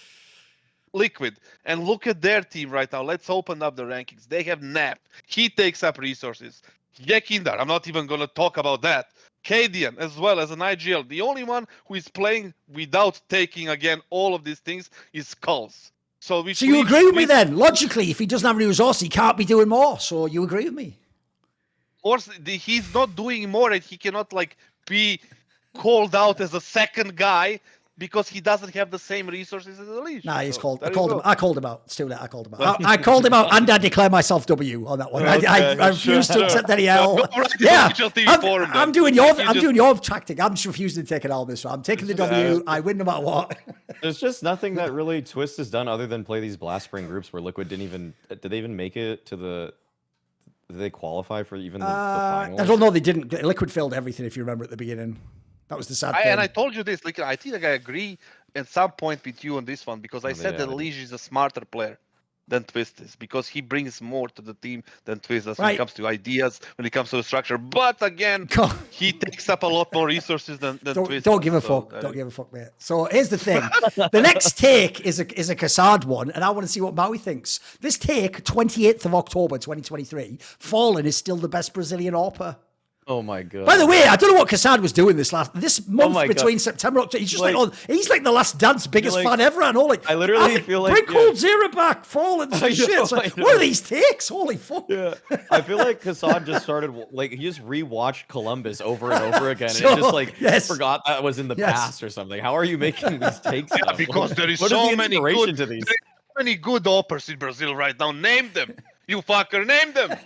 Liquid and look at their team right now. Let's open up the rankings. They have Nap. He takes up resources. Yakindar, I'm not even gonna talk about that. Cadian as well as an IGL. The only one who is playing without taking again all of these things is Skulls. So you agree with me then? Logically, if he doesn't have any resource, he can't be doing more. So you agree with me? Or he's not doing more, and he cannot like be called out as a second guy because he doesn't have the same resources as the leash. Nah, he's called. I called him out. It's too late. I called him out. I called him out, and I declare myself W on that one. I refuse to accept any L. I'm doing your tactic. I'm just refusing to take an L on this one. I'm taking the W. I win no matter what. There's just nothing that really Twist has done other than play these Blast Spring groups where Liquid did they even make it to the? Did they qualify for even the finals? I don't know. They didn't. Liquid failed everything. If you remember at the beginning. That was the sad thing. And I told you this, like, I think I agree at some point with you on this one because I said that Leash is a smarter player than Twist is because he brings more to the team than Twist does when it comes to ideas, when it comes to the structure. But again, he takes up a lot more resources than Twist. Don't give a fuck. Don't give a fuck, mate. So here's the thing. The next take is a KASSAD one, and I want to see what Maui thinks. This take, 28th of October, 2023, Fallen is still the best Brazilian AWPer. Oh my god! By the way, I don't know what KASSAD was doing this month between September and October. He's just he's like the Last Dance biggest fan ever. I know, like I literally feel like bring Cold Zero back, Fallen some shit. Like, what are these takes? Holy fuck! Yeah, I feel like KASSAD just started like he just rewatched Columbus over and over again, and just like forgot that was in the past or something. How are you making these takes? Because there is so many good AWPers in Brazil right now. Name them, you fucker. Name them.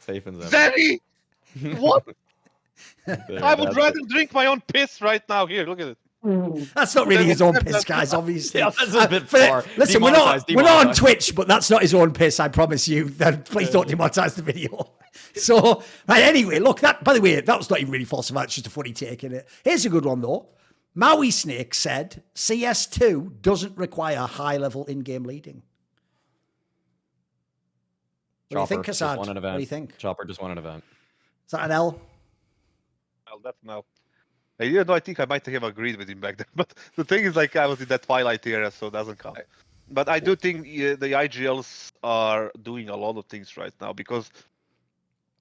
Safe and Zeri! What? I would rather drink my own piss right now. Here, look at it. That's not really his own piss, guys, obviously. Yeah, that's a bit far. Listen, we're not on Twitch, but that's not his own piss, I promise you. Please don't demonetize the video. So, right, anyway, look, that, by the way, that was not even really false. It's just a funny take, innit? Here's a good one, though. Mauisnake said CS2 doesn't require high-level in-game leading. What do you think, KASSAD? What do you think? Chopper just won an event. Is that an L? That's an L. I think I might have agreed with him back then. But the thing is, like, I was in that Twilight era, so it doesn't count. But I do think the IGLs are doing a lot of things right now because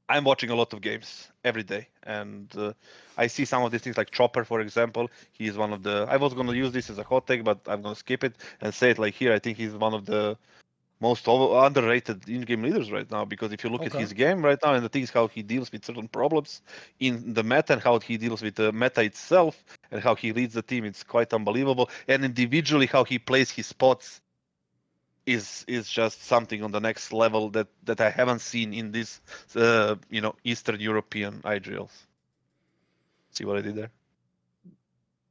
I'm watching a lot of games every day, and I see some of these things like Chopper, for example. He's one of the. I was going to use this as a hot take, but I'm going to skip it and say it like here. I think he's one of the most underrated in-game leaders right now, because if you look at his game right now and the things how he deals with certain problems in the meta and how he deals with the meta itself and how he leads the team, it's quite unbelievable. And individually how he plays his spots is just something on the next level that I haven't seen in this Eastern European IGLs. See what I did there?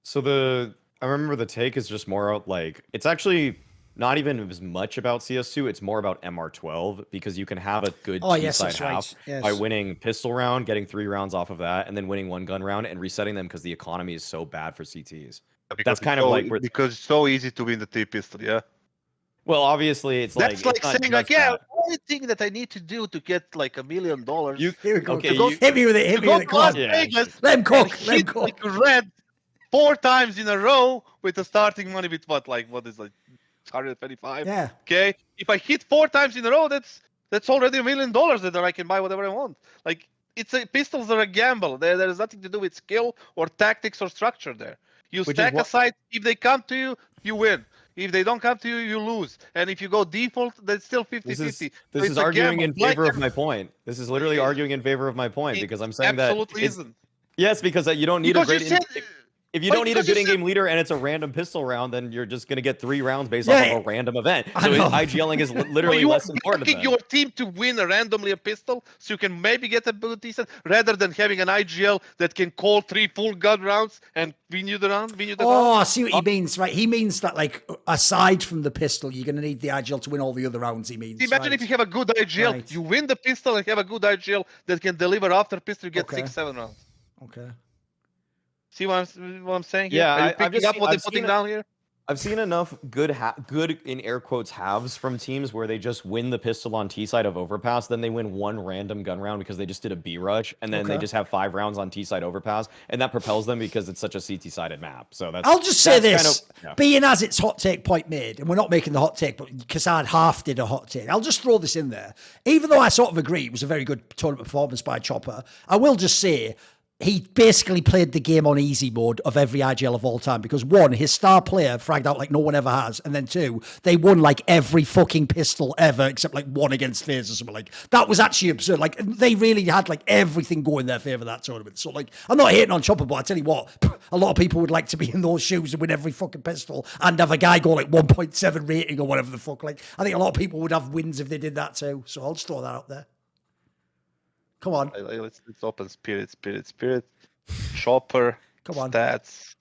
So I remember the take is just more like, it's actually not even as much about CS2, it's more about MR12, because you can have a good two-side half by winning pistol round, getting 3 rounds off of that, and then winning 1 gun round and resetting them because the economy is so bad for CTs. That's kind of like because it's so easy to win the T-pistol, yeah. Well, obviously, it's that's like saying, like, yeah, the only thing that I need to do to get like $1 million. Here we go. Hit me with it. Hit me with it. Come on. Let him cook. Let him cook. Like red 4 times in a row with the starting money with what is like 125. Yeah. Okay. If I hit 4 times in a row, that's already $1 million that I can buy whatever I want. Like pistols are a gamble. There's nothing to do with skill or tactics or structure there. You stack aside. If they come to you, you win. If they don't come to you, you lose. And if you go default, that's still 50-50. This is arguing in favor of my point. This is literally arguing in favor of my point, because I'm saying that absolutely isn't. Yes, because you don't need a great. If you don't need a good in-game leader and it's a random pistol round, then you're just going to get 3 rounds based off of a random event. So IGLing is literally less important. You're your team to win randomly a pistol, so you can maybe get a decent, rather than having an IGL that can call 3 full gun rounds and win you the round. I see what he means. Right, he means that, like, aside from the pistol, you're going to need the IGL to win all the other rounds. He means. Imagine if you have a good IGL, you win the pistol and have a good IGL that can deliver after pistol. You get 6-7 rounds. Okay. See what I'm saying here? Yeah, Are you picking up what they're putting down here? I've seen enough good in air quotes halves from teams where they just win the pistol on T side of overpass, then they win 1 random gun round because they just did a B rush, and then they just have 5 rounds on T side overpass, and that propels them because it's such a CT sided map. So that's. I'll just say this: being as it's hot take point made, and we're not making the hot take, but KASSAD half did a hot take. I'll just throw this in there, even though I sort of agree it was a very good tournament performance by Chopper. I will just say, he basically played the game on easy mode of every IGL of all time, because 1, his star player fragged out like no one ever has, and then 2, they won like every fucking pistol ever except like 1 against FaZe or something. Like, that was actually absurd. Like, they really had like everything go in their favor that tournament. So, like, I'm not hating on Chopper, but I tell you what, a lot of people would like to be in those shoes and win every fucking pistol and have a guy go like 1.7 rating or whatever the fuck. Like, I think a lot of people would have wins if they did that too. So I'll just throw that out there. Come on. Let's open Spirit. Chopper. Come on. Stats.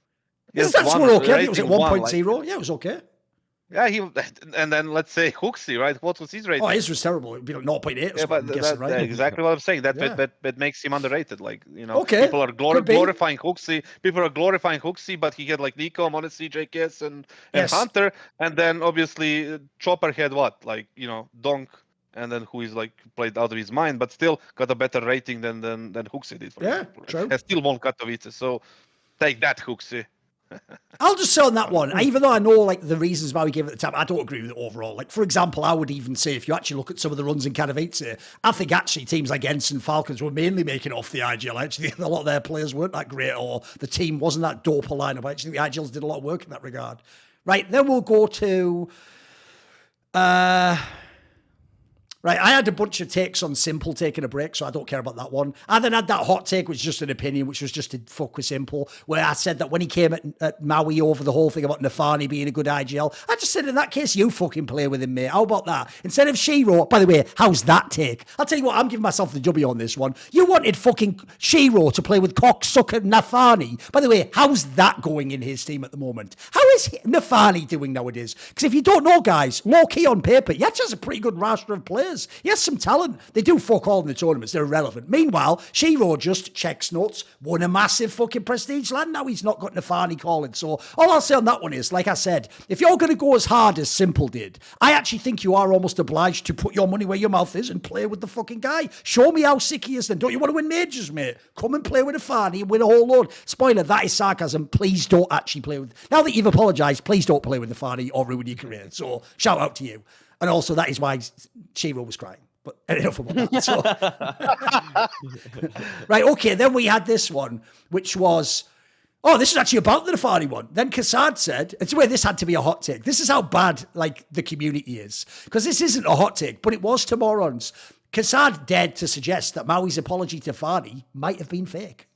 Yes, stats were okay. I think it was at 1.0. Yeah, it was okay. Yeah, and then let's say Hooksy, right? What was his rating? Oh, his was terrible. It'd be like 0.8. Yeah, but guessing, right? exactly what I'm saying. That makes him underrated. Like, people are glorifying Hooksy. People are glorifying Hooksy, but he had like Nico, Monesi, JKS, and Hunter, and then obviously Chopper had what, like, Donk. And then who is like played out of his mind, but still got a better rating than Hooksy did. For example. True. And still won Katowice. So take that, Hooksy. I'll just say on that one, even though I know like the reasons why we gave it the time, I don't agree with it overall. Like, for example, I would even say if you actually look at some of the runs in Katowice, I think actually teams like Ensign, Falcons were mainly making it off the IGL. Actually, a lot of their players weren't that great, or the team wasn't that dope a lineup. I actually think the IGLs did a lot of work in that regard. Right, then we'll go to right, I had a bunch of takes on S1MPLE taking a break, so I don't care about that one. I then had that hot take, which was just an opinion, which was just to fuck with S1MPLE, where I said that when he came at Maui over the whole thing about Nafani being a good IGL, I just said, in that case, you fucking play with him, mate. How about that? Instead of Shiro, by the way, how's that take? I'll tell you what, I'm giving myself the W on this one. You wanted fucking Shiro to play with cocksucker Nafani. By the way, how's that going in his team at the moment? How is Nafani doing nowadays? Because if you don't know, guys, low key on paper, he actually has a pretty good roster of players. players. He has some talent. They do fuck all in the tournaments. They're irrelevant. Meanwhile, Shiro just checks nuts, won a massive fucking prestige land. Now he's not got Nafani calling. So all I'll say on that one is, like I said, if you're going to go as hard as Simple did, I actually think you are almost obliged to put your money where your mouth is and play with the fucking guy. Show me how sick he is then. Don't you want to win majors, mate? Come and play with Nafani and win a whole load. Spoiler, that is sarcasm. Please don't actually play with... Now that you've apologised, please don't play with Nafani or ruin your career. So shout out to you. And also that is why Shiro was crying. But enough about that. So. Right, okay, then we had this one, which was... Oh, this is actually about the Nafani one. Then KASSAD said, it's where this had to be a hot take. This is how bad, like, the community is. Because this isn't a hot take, but it was to morons. KASSAD dared to suggest that Maui's apology to Fani might have been fake.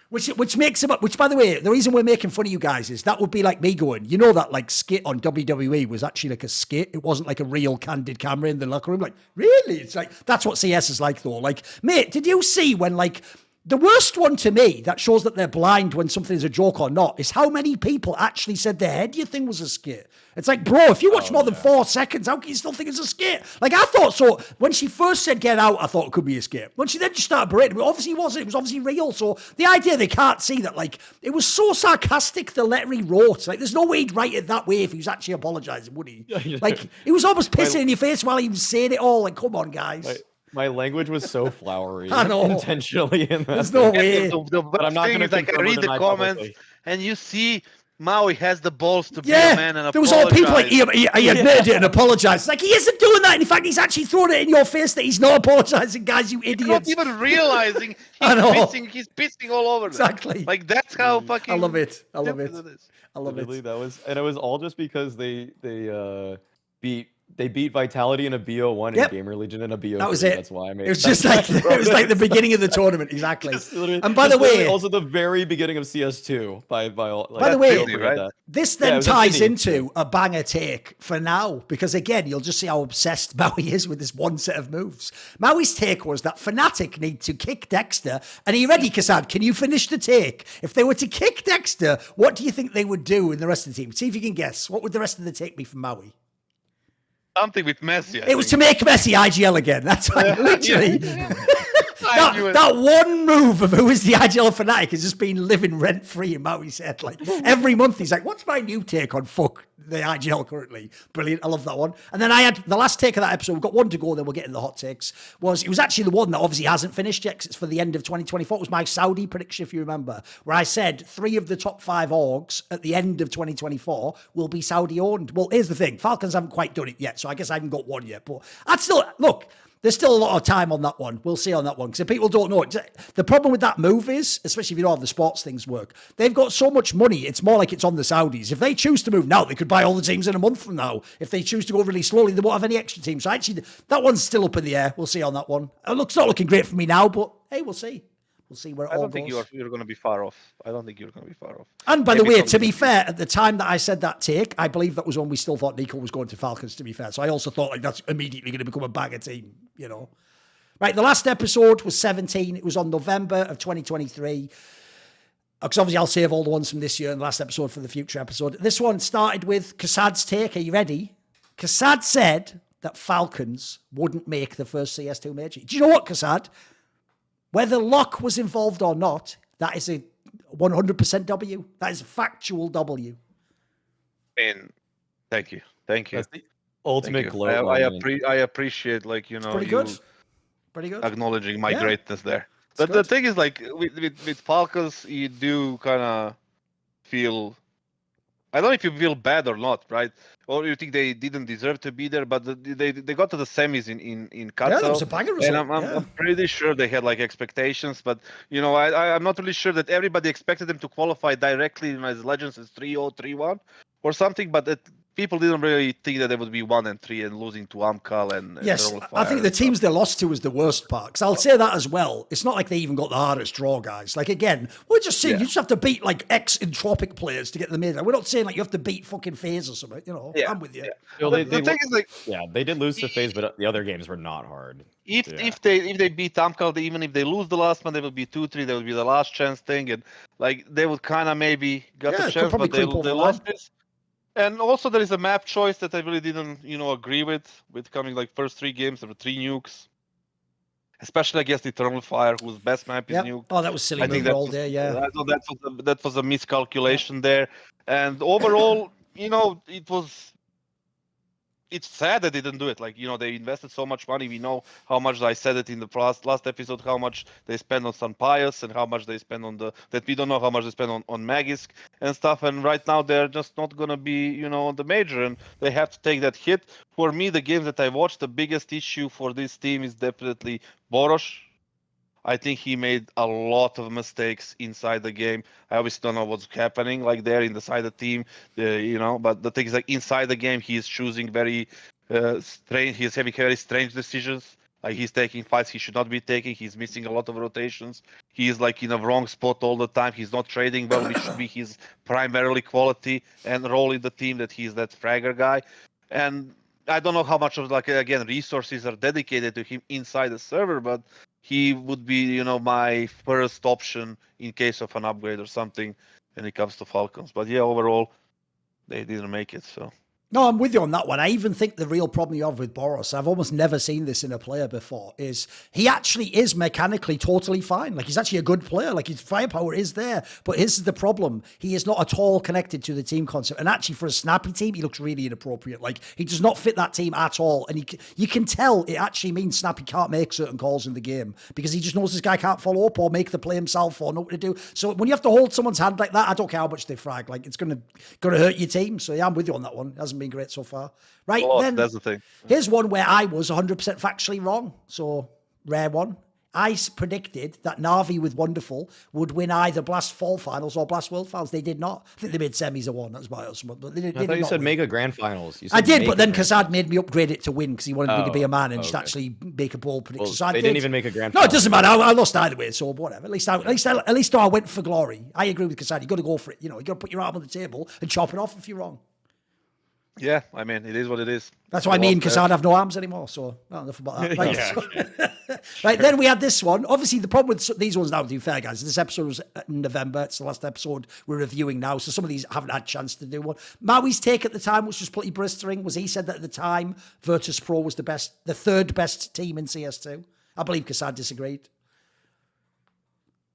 Which makes him up. Which, by the way, the reason we're making fun of you guys is that would be like me going, you know, that like skit on WWE was actually like a skit. It wasn't like a real candid camera in the locker room. Like, really? It's like, that's what CS is like, though. Like, mate, did you see when, like, the worst one to me that shows that they're blind when something is a joke or not is how many people actually said the headgear thing was a skit. It's like, bro, if you watch more than 4 seconds, how can you still think it's a skit? Like, I thought so. When she first said get out, I thought it could be a skit. When she then just started berating, obviously it wasn't. It was obviously real. So the idea they can't see that, like, it was so sarcastic, the letter he wrote. Like, there's no way he'd write it that way if he was actually apologising, would he? Like, he was almost pissing in your face while he was saying it all. Like, come on, guys. My language was so flowery. I know. Intentionally in that. There's no way. But I'm not going to like, I read the comments and you see Maui has the balls to be a man and apologize. There was all people like, he admitted it and apologized. Like, he isn't doing that. In fact, he's actually throwing it in your face that he's not apologizing, guys, you idiots. He's not even realizing he's pissing all over them. Exactly. Like, that's how fucking... I love it. I love it. I love it. And it was all just because they beat Vitality in a BO1 and Gamer Legion in a BO3. That was it. That's why I made it. Was just like it was like the beginning of the tournament, exactly. And by the way, also the very beginning of CS2. By the way, right? This then ties into a banger take for now, because again, you'll just see how obsessed Maui is with this one set of moves. Maui's take was that Fnatic need to kick Dexter. And are you ready, KASSAD? Can you finish the take? If they were to kick Dexter, what do you think they would do in the rest of the team? See if you can guess. What would the rest of the take be from Maui? Something with Messi. It was to make Messi IGL again. That's like literally. That one move of who is the IGL Fnatic has just been living rent free in Maui's head. Like every month he's like, what's my new take on fuck the IGL currently? Brilliant. I love that one. And then I had the last take of that episode. We've got one to go, then we'll get in the hot takes. It was actually the one that obviously hasn't finished yet because it's for the end of 2024. It was my Saudi prediction, if you remember, where I said 3 of the top 5 orgs at the end of 2024 will be Saudi owned. Well, here's the thing. Falcons haven't quite done it yet, so I guess I haven't got one yet. But I'd still, look, there's still a lot of time on that one. We'll see on that one. Because if people don't know, the problem with that move is, especially if you know how the sports things work, they've got so much money, it's more like it's on the Saudis. If they choose to move now, they could buy all the teams in a month from now. If they choose to go really slowly, they won't have any extra teams. So actually, that one's still up in the air. We'll see on that one. It's not looking great for me now, but hey, we'll see. We'll see where it all goes. I don't think you're going to be far off. And by the way, to be fair, at the time that I said that take, I believe that was when we still thought Nico was going to Falcons, to be fair. So I also thought like that's immediately going to become a bagger team, you know. Right, the last episode was 17. It was on November of 2023. Because obviously I'll save all the ones from this year and the last episode for the future episode. This one started with KASSAD's take. Are you ready? KASSAD said that Falcons wouldn't make the first CS2 major. Do you know what, KASSAD? Whether luck was involved or not, that is a 100% W. That is a factual W. And thank you. That's the ultimate glow. I appreciate, like, you know, pretty good. Acknowledging my greatness there. But the thing is, like, with Falcons, you do kind of feel... I don't know if you feel bad or not, right? Or you think they didn't deserve to be there, but they got to the semis in KASSAD. Yeah, that was a banger result. And I'm pretty sure they had like expectations, but you know, I'm not really sure that everybody expected them to qualify directly as Legends as 3-0, 3-1 or something, but people didn't really think that they would be 1-3 and losing to AMCAL and yes, I think the teams they lost to was the worst part. Because I'll say that as well. It's not like they even got the hardest draw, guys. Like again, we're just saying you just have to beat like ex-Entropic players to get the mid. We're not saying like you have to beat fucking FaZe or something. You know, I'm with you. Yeah. Well, the thing is, like, they did lose to FaZe, but the other games were not hard. If they beat AMCAL, even if they lose the last one, they will be 2-3. They will be the last chance thing, and like they would kind of maybe got the chance, but they lost this. And also there is a map choice that I really didn't, agree with coming like first 3 games, there were 3 nukes. Especially against Eternal Fire, whose best map is nuke. Oh, that was silly I think move all day, yeah. I thought that was a miscalculation there. And overall, it's sad that they didn't do it. Like, they invested so much money. We know how much, I said it in the last episode, how much they spend on San Pius and how much they spend on that we don't know how much they spend on Magisk and stuff. And right now they're just not going to be, on the major, and they have to take that hit. For me, the games that I watched, the biggest issue for this team is definitely Boros. I think he made a lot of mistakes inside the game. I obviously don't know what's happening like there inside the team, but the thing is, like, inside the game, he is choosing very strange. He's having very strange decisions. Like, he's taking fights he should not be taking. He's missing a lot of rotations. He is like in a wrong spot all the time. He's not trading well, which should be his primarily quality and role in the team. That he's that fragger guy, and I don't know how much of, like, again, resources are dedicated to him inside the server, but he would be, my first option in case of an upgrade or something when it comes to Falcons. But yeah, overall, they didn't make it. So. No, I'm with you on that one. I even think the real problem you have with Boros, I've almost never seen this in a player before, is he actually is mechanically totally fine. Like, he's actually a good player. Like, his firepower is there. But here's the problem. He is not at all connected to the team concept. And actually, for a snappy team, he looks really inappropriate. Like, he does not fit that team at all. And you can tell it actually means Snappy can't make certain calls in the game because he just knows this guy can't follow up or make the play himself or know what to do. So when you have to hold someone's hand like that, I don't care how much they frag. Like, it's gonna hurt your team. So yeah, I'm with you on that one. It hasn't been great so far. Right, then that's the thing. Here's one where I was 100% factually wrong. So, rare one. I predicted that Navi with Wonderful would win either Blast Fall Finals or Blast World Finals. They did not. I think they made semis or one. That's why I was. But they did. I thought you said win. Mega Grand Finals. I did, but then KASSAD made me upgrade it to win because he wanted me to be a man and just actually make a bold prediction. Well, so they didn't even make a Grand No, Final. it doesn't matter. I lost either way, so whatever. At least I went for glory. I agree with KASSAD. You got to go for it. You got to put your arm on the table and chop it off if you're wrong. Yeah, I mean, it is what it is. That's why me and KASSAD have no arms anymore, so enough about that. Right, right, then we had this one. Obviously, the problem with these ones now, to be fair, guys, this episode was in November. It's the last episode we're reviewing now, so some of these haven't had a chance to do one. Maui's take at the time, which was pretty blistering, was he said that at the time, Virtus.pro was the third best team in CS2. I believe KASSAD disagreed.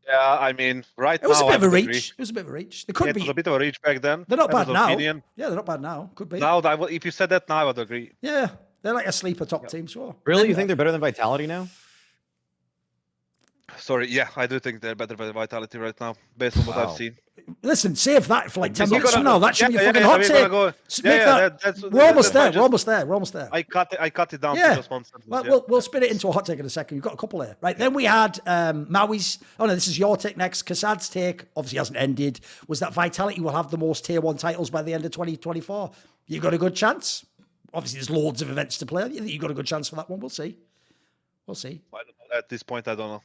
Yeah, I mean, right now... It was a bit of a reach. It was a bit of a reach. It was a bit of a reach back then. They're not bad now. Opinion. Yeah, they're not bad now. Could be. Now, if you said that now, I would agree. Yeah, they're like a sleeper top team, sure. Really? You think they're better than Vitality now? Sorry, yeah, I do think they're better than Vitality right now, based on what I've seen. Listen, save that for like 10 minutes from now. That should be your fucking hot take. We're almost there. We're almost there. I cut it down to just one sentence. Well, we'll spin it into a hot take in a second. You've got a couple here. Right, then we had Maui's... Oh, no, this is your take next. KASSAD's take, obviously hasn't ended, was that Vitality will have the most Tier 1 titles by the end of 2024. You got a good chance. Obviously, there's loads of events to play. You think you got a good chance for that one? We'll see. We'll see. I don't know. At this point, I don't know.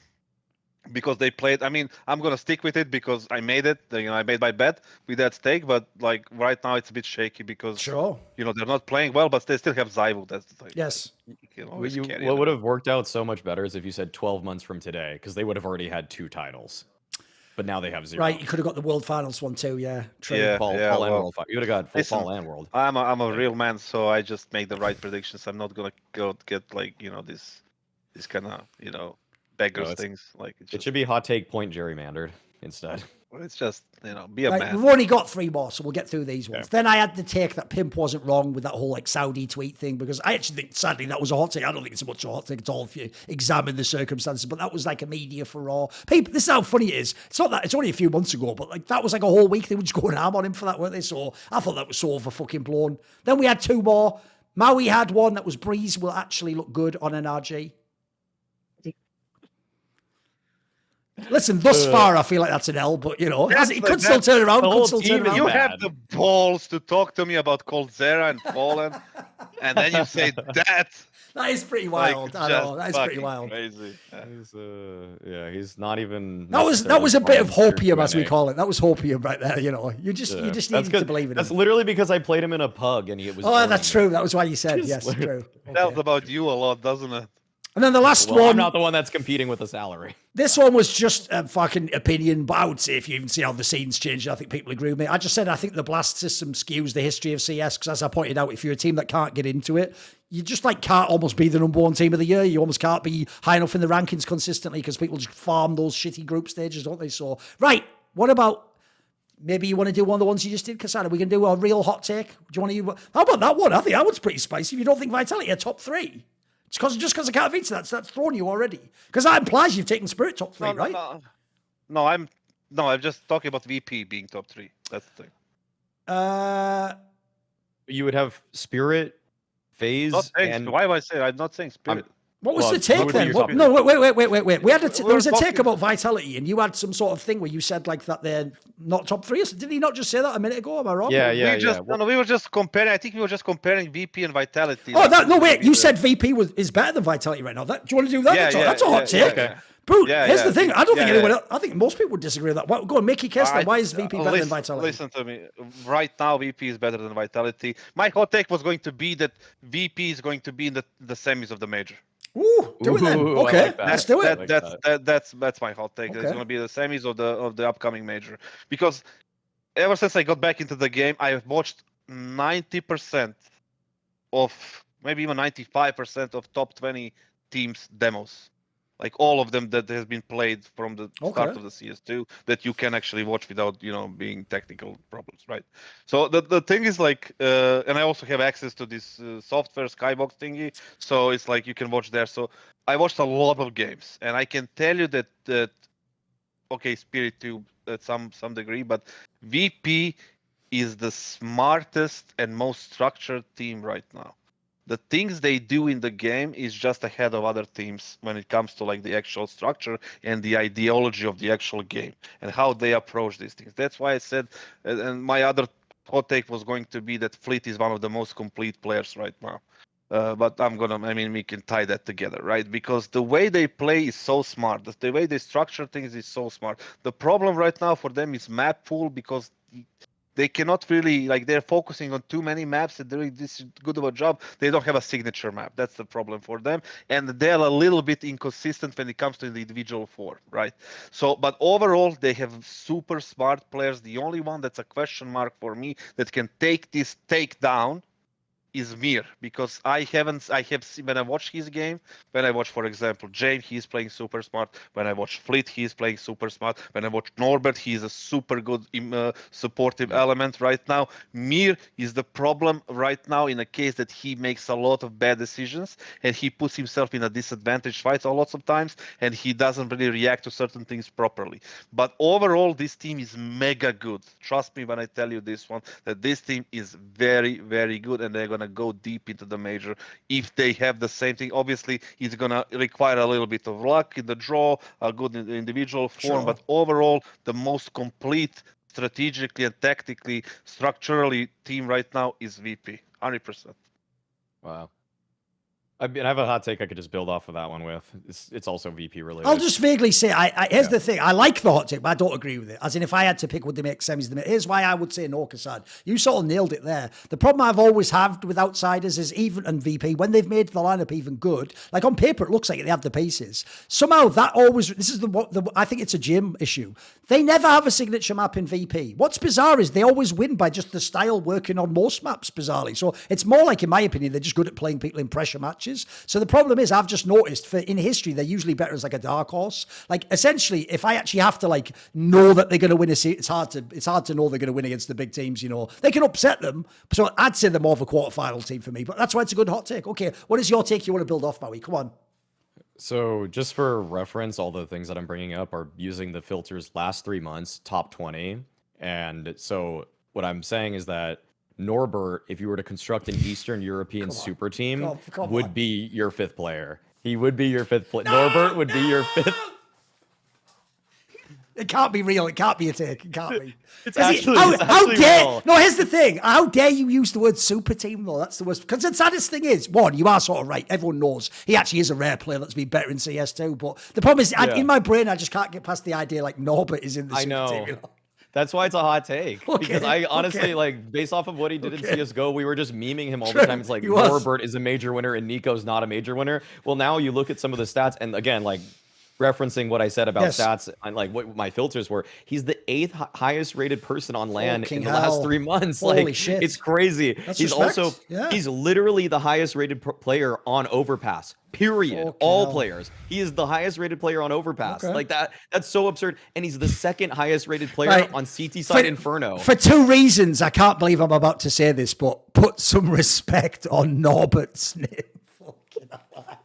Because they played, I mean, I'm gonna stick with it because I made it. I made my bet with that stake. But like right now, it's a bit shaky because they're not playing well, but they still have Zyvo. That's the thing. Yes. What would have worked out so much better is if you said 12 months from today, because they would have already had 2 titles. But now they have 0. Right, you could have got the World Finals one too. Yeah, true. Yeah, Fall and World. You would have got Fall and World. I'm a real man, so I just make the right predictions. I'm not gonna go get like this kind of beggars things. Like it should be hot take point gerrymandered instead. It's just be a man. We've only got 3 more, so we'll get through these ones. Then I had the take that Pimp wasn't wrong with that whole like Saudi tweet thing, because I actually think sadly that was a hot take. I don't think it's much of a hot take at all if you examine the circumstances, but that was like a media furore. People, this is how funny it is. It's not that it's only a few months ago, but like that was like a whole week they were just going ham on him for that, weren't they? So I thought that was so over fucking blown. Then we had 2 more. Maui had one that was Breeze will actually look good on an RG. Listen, thus far, I feel like that's an L, but, he could still turn around. You have the balls to talk to me about Coldzera and Fallen, and then you say that. That is pretty wild. Like, I know. That is pretty wild. Crazy. He's not even... That was a bit of hopium, as we call it. That was hopium right there, You just needed to believe in it. That's literally because I played him in a pug, and he was... Oh, that's true. That was why you said, yes, true. It tells about you a lot, doesn't it? And then the last Well, one. I'm not the one that's competing with the salary. This one was just a fucking opinion, but I would say if you even see how the scene's changed, I think people agree with me. I just said I think the blast system skews the history of CS because, as I pointed out, if you're a team that can't get into it, you just like can't almost be the number one team of the year. You almost can't be high enough in the rankings consistently because people just farm those shitty group stages, don't they? So, right, what about maybe you want to do one of the ones you just did, KASSAD? We can do a real hot take. Do you want to? How about that one? I think that one's pretty spicy. If you don't think Vitality are top 3. Just because I can't beat that's thrown you already. Because that implies you've taken Spirit top 3, right? No, I'm just talking about VP being top 3. That's the thing. You would have Spirit, FaZe, and why am I saying? I'm not saying Spirit. What was the take then? No, wait. We had there was a take about Vitality, and you had some sort of thing where you said like that they're not top 3. Did he not just say that a minute ago? Am I wrong? Yeah. We were just comparing. I think we were just comparing VP and Vitality. Oh, no, wait. You said VP is better than Vitality right now. Do you want to do that? That's a hot take. Okay. Bro, here's the thing. I don't think anyone else, I think most people would disagree with that. Go on, Mickey Kessler. Why is VP better than Vitality? Listen to me. Right now, VP is better than Vitality. My hot take was going to be that VP is going to be in the semis of the major. Ooh, do it then. Okay, like let's do it. That's my hot take. Okay. It's going to be the semis of the upcoming major. Because ever since I got back into the game, I've watched 90% of, maybe even 95% of top 20 teams demos. Like all of them that has been played from the start of the CS2 that you can actually watch without, being technical problems, right? So the thing is like, and I also have access to this software Skybox thingy, so it's like you can watch there. So I watched a lot of games, and I can tell you that okay, Spirit too at some degree, but VP is the smartest and most structured team right now. The things they do in the game is just ahead of other teams when it comes to like the actual structure and the ideology of the actual game and how they approach these things. That's why I said, and my other hot take was going to be that Fleet is one of the most complete players right now. But we can tie that together, right? Because the way they play is so smart. The way they structure things is so smart. The problem right now for them is map pool because they cannot really, they're focusing on too many maps and doing this good of a job. They don't have a signature map. That's the problem for them. And they're a little bit inconsistent when it comes to the individual form, right? So, but overall, they have super smart players. The only one that's a question mark for me that can take this takedown is Mir, because I have seen, when I watch his game, when I watch, for example, James, he's playing super smart. When I watch Fleet, he's playing super smart. When I watch Norbert, he's a super good supportive element right now. Mir is the problem right now in a case that he makes a lot of bad decisions and he puts himself in a disadvantaged fight a lot of times and he doesn't really react to certain things properly. But overall, this team is mega good. Trust me when I tell you this one, that this team is very, very good and they're going to go deep into the major if they have the same thing. Obviously, it's going to require a little bit of luck in the draw, a good individual form, but overall, the most complete strategically and tactically, structurally team right now is VP, 100%. Wow. I have a hot take I could just build off of that one with. It's also VP related. I'll just vaguely say, here's the thing. I like the hot take, but I don't agree with it. As in, if I had to pick, would they make semis? Here's why I would say no, KASSAD. You sort of nailed it there. The problem I've always had with outsiders is even, and VP, when they've made the lineup even good, like on paper, it looks like they have the pieces. Somehow that always, this is I think it's a gym issue. They never have a signature map in VP. What's bizarre is they always win by just the style working on most maps, bizarrely. So it's more like, in my opinion, they're just good at playing people in pressure matches. So the problem is, I've just noticed in history, they're usually better as like a dark horse. Like essentially, if I actually have to know that they're going to win it's hard to know they're going to win against the big teams. They can upset them. So I'd say they're more of a quarterfinal team for me. But that's why it's a good hot take. Okay, what is your take you want to build off, Maui? Come on. So just for reference, all the things that I'm bringing up are using the filters last 3 months, top 20. And so what I'm saying is that Norbert, if you were to construct an Eastern European super team, would be your 5th player. He would be your 5th player. No, Norbert would be your 5th. It can't be real. It can't be a take. It can't be. It's actually real. No, here's the thing. How dare you use the word super team, though? That's the worst. Because the saddest thing is, one, you are sort of right. Everyone knows he actually is a rare player that's been better in CS2. But the problem is, in my brain, I just can't get past the idea like Norbert is in the super team. That's why it's a hot take. Okay, Because I honestly, okay. like, based off of what he did in Okay. CSGO, we were just memeing him all True, the time. It's like, he was. Norbert is a major winner and Nico's not a major winner. Well, now you look at some of the stats, and again, like, referencing what I said about Yes. stats and like what my filters were, he's the 8th highest rated person on LAN Fucking in the hell. last 3 months. Holy Like, shit. it's crazy. That's He's respect. also, Yeah. he's literally the highest rated player on Overpass. Period. Fucking All hell. players. He is the highest rated player on Overpass. Okay. Like that's so absurd. And he's the 2nd highest rated player Right. on CT side Inferno. For 2 reasons, I can't believe I'm about to say this, but put some respect on Norbert's name. Fucking hell.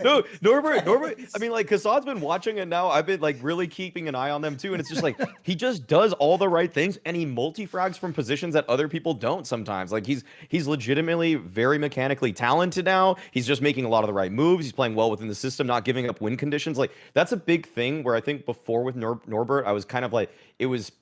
No, Norbert, I mean, like, KASSAD's been watching it now. I've been, like, really keeping an eye on them, too. And it's just, like, he just does all the right things, and he multi-frags from positions that other people don't sometimes. Like, he's legitimately very mechanically talented now. He's just making a lot of the right moves. He's playing well within the system, not giving up win conditions. Like, that's a big thing where I think before with Norbert, I was kind of like, it was...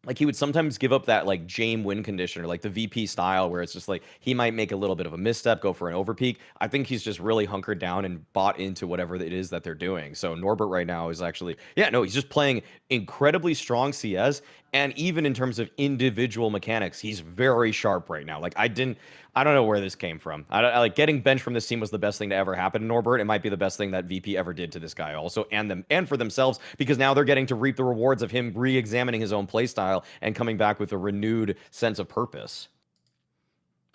like, he would sometimes give up that, like, Jame win condition or, like, the VP style where it's just, like, he might make a little bit of a misstep, go for an overpeak. I think he's just really hunkered down and bought into whatever it is that they're doing. So Norbert right now is actually, yeah, no, he's just playing incredibly strong CS. And even in terms of individual mechanics, he's very sharp right now. Like, I don't know where this came from. I like getting benched from this team was the best thing to ever happen to Norbert. It might be the best thing that VP ever did to this guy also, and for themselves, because now they're getting to reap the rewards of him re-examining his own playstyle and coming back with a renewed sense of purpose.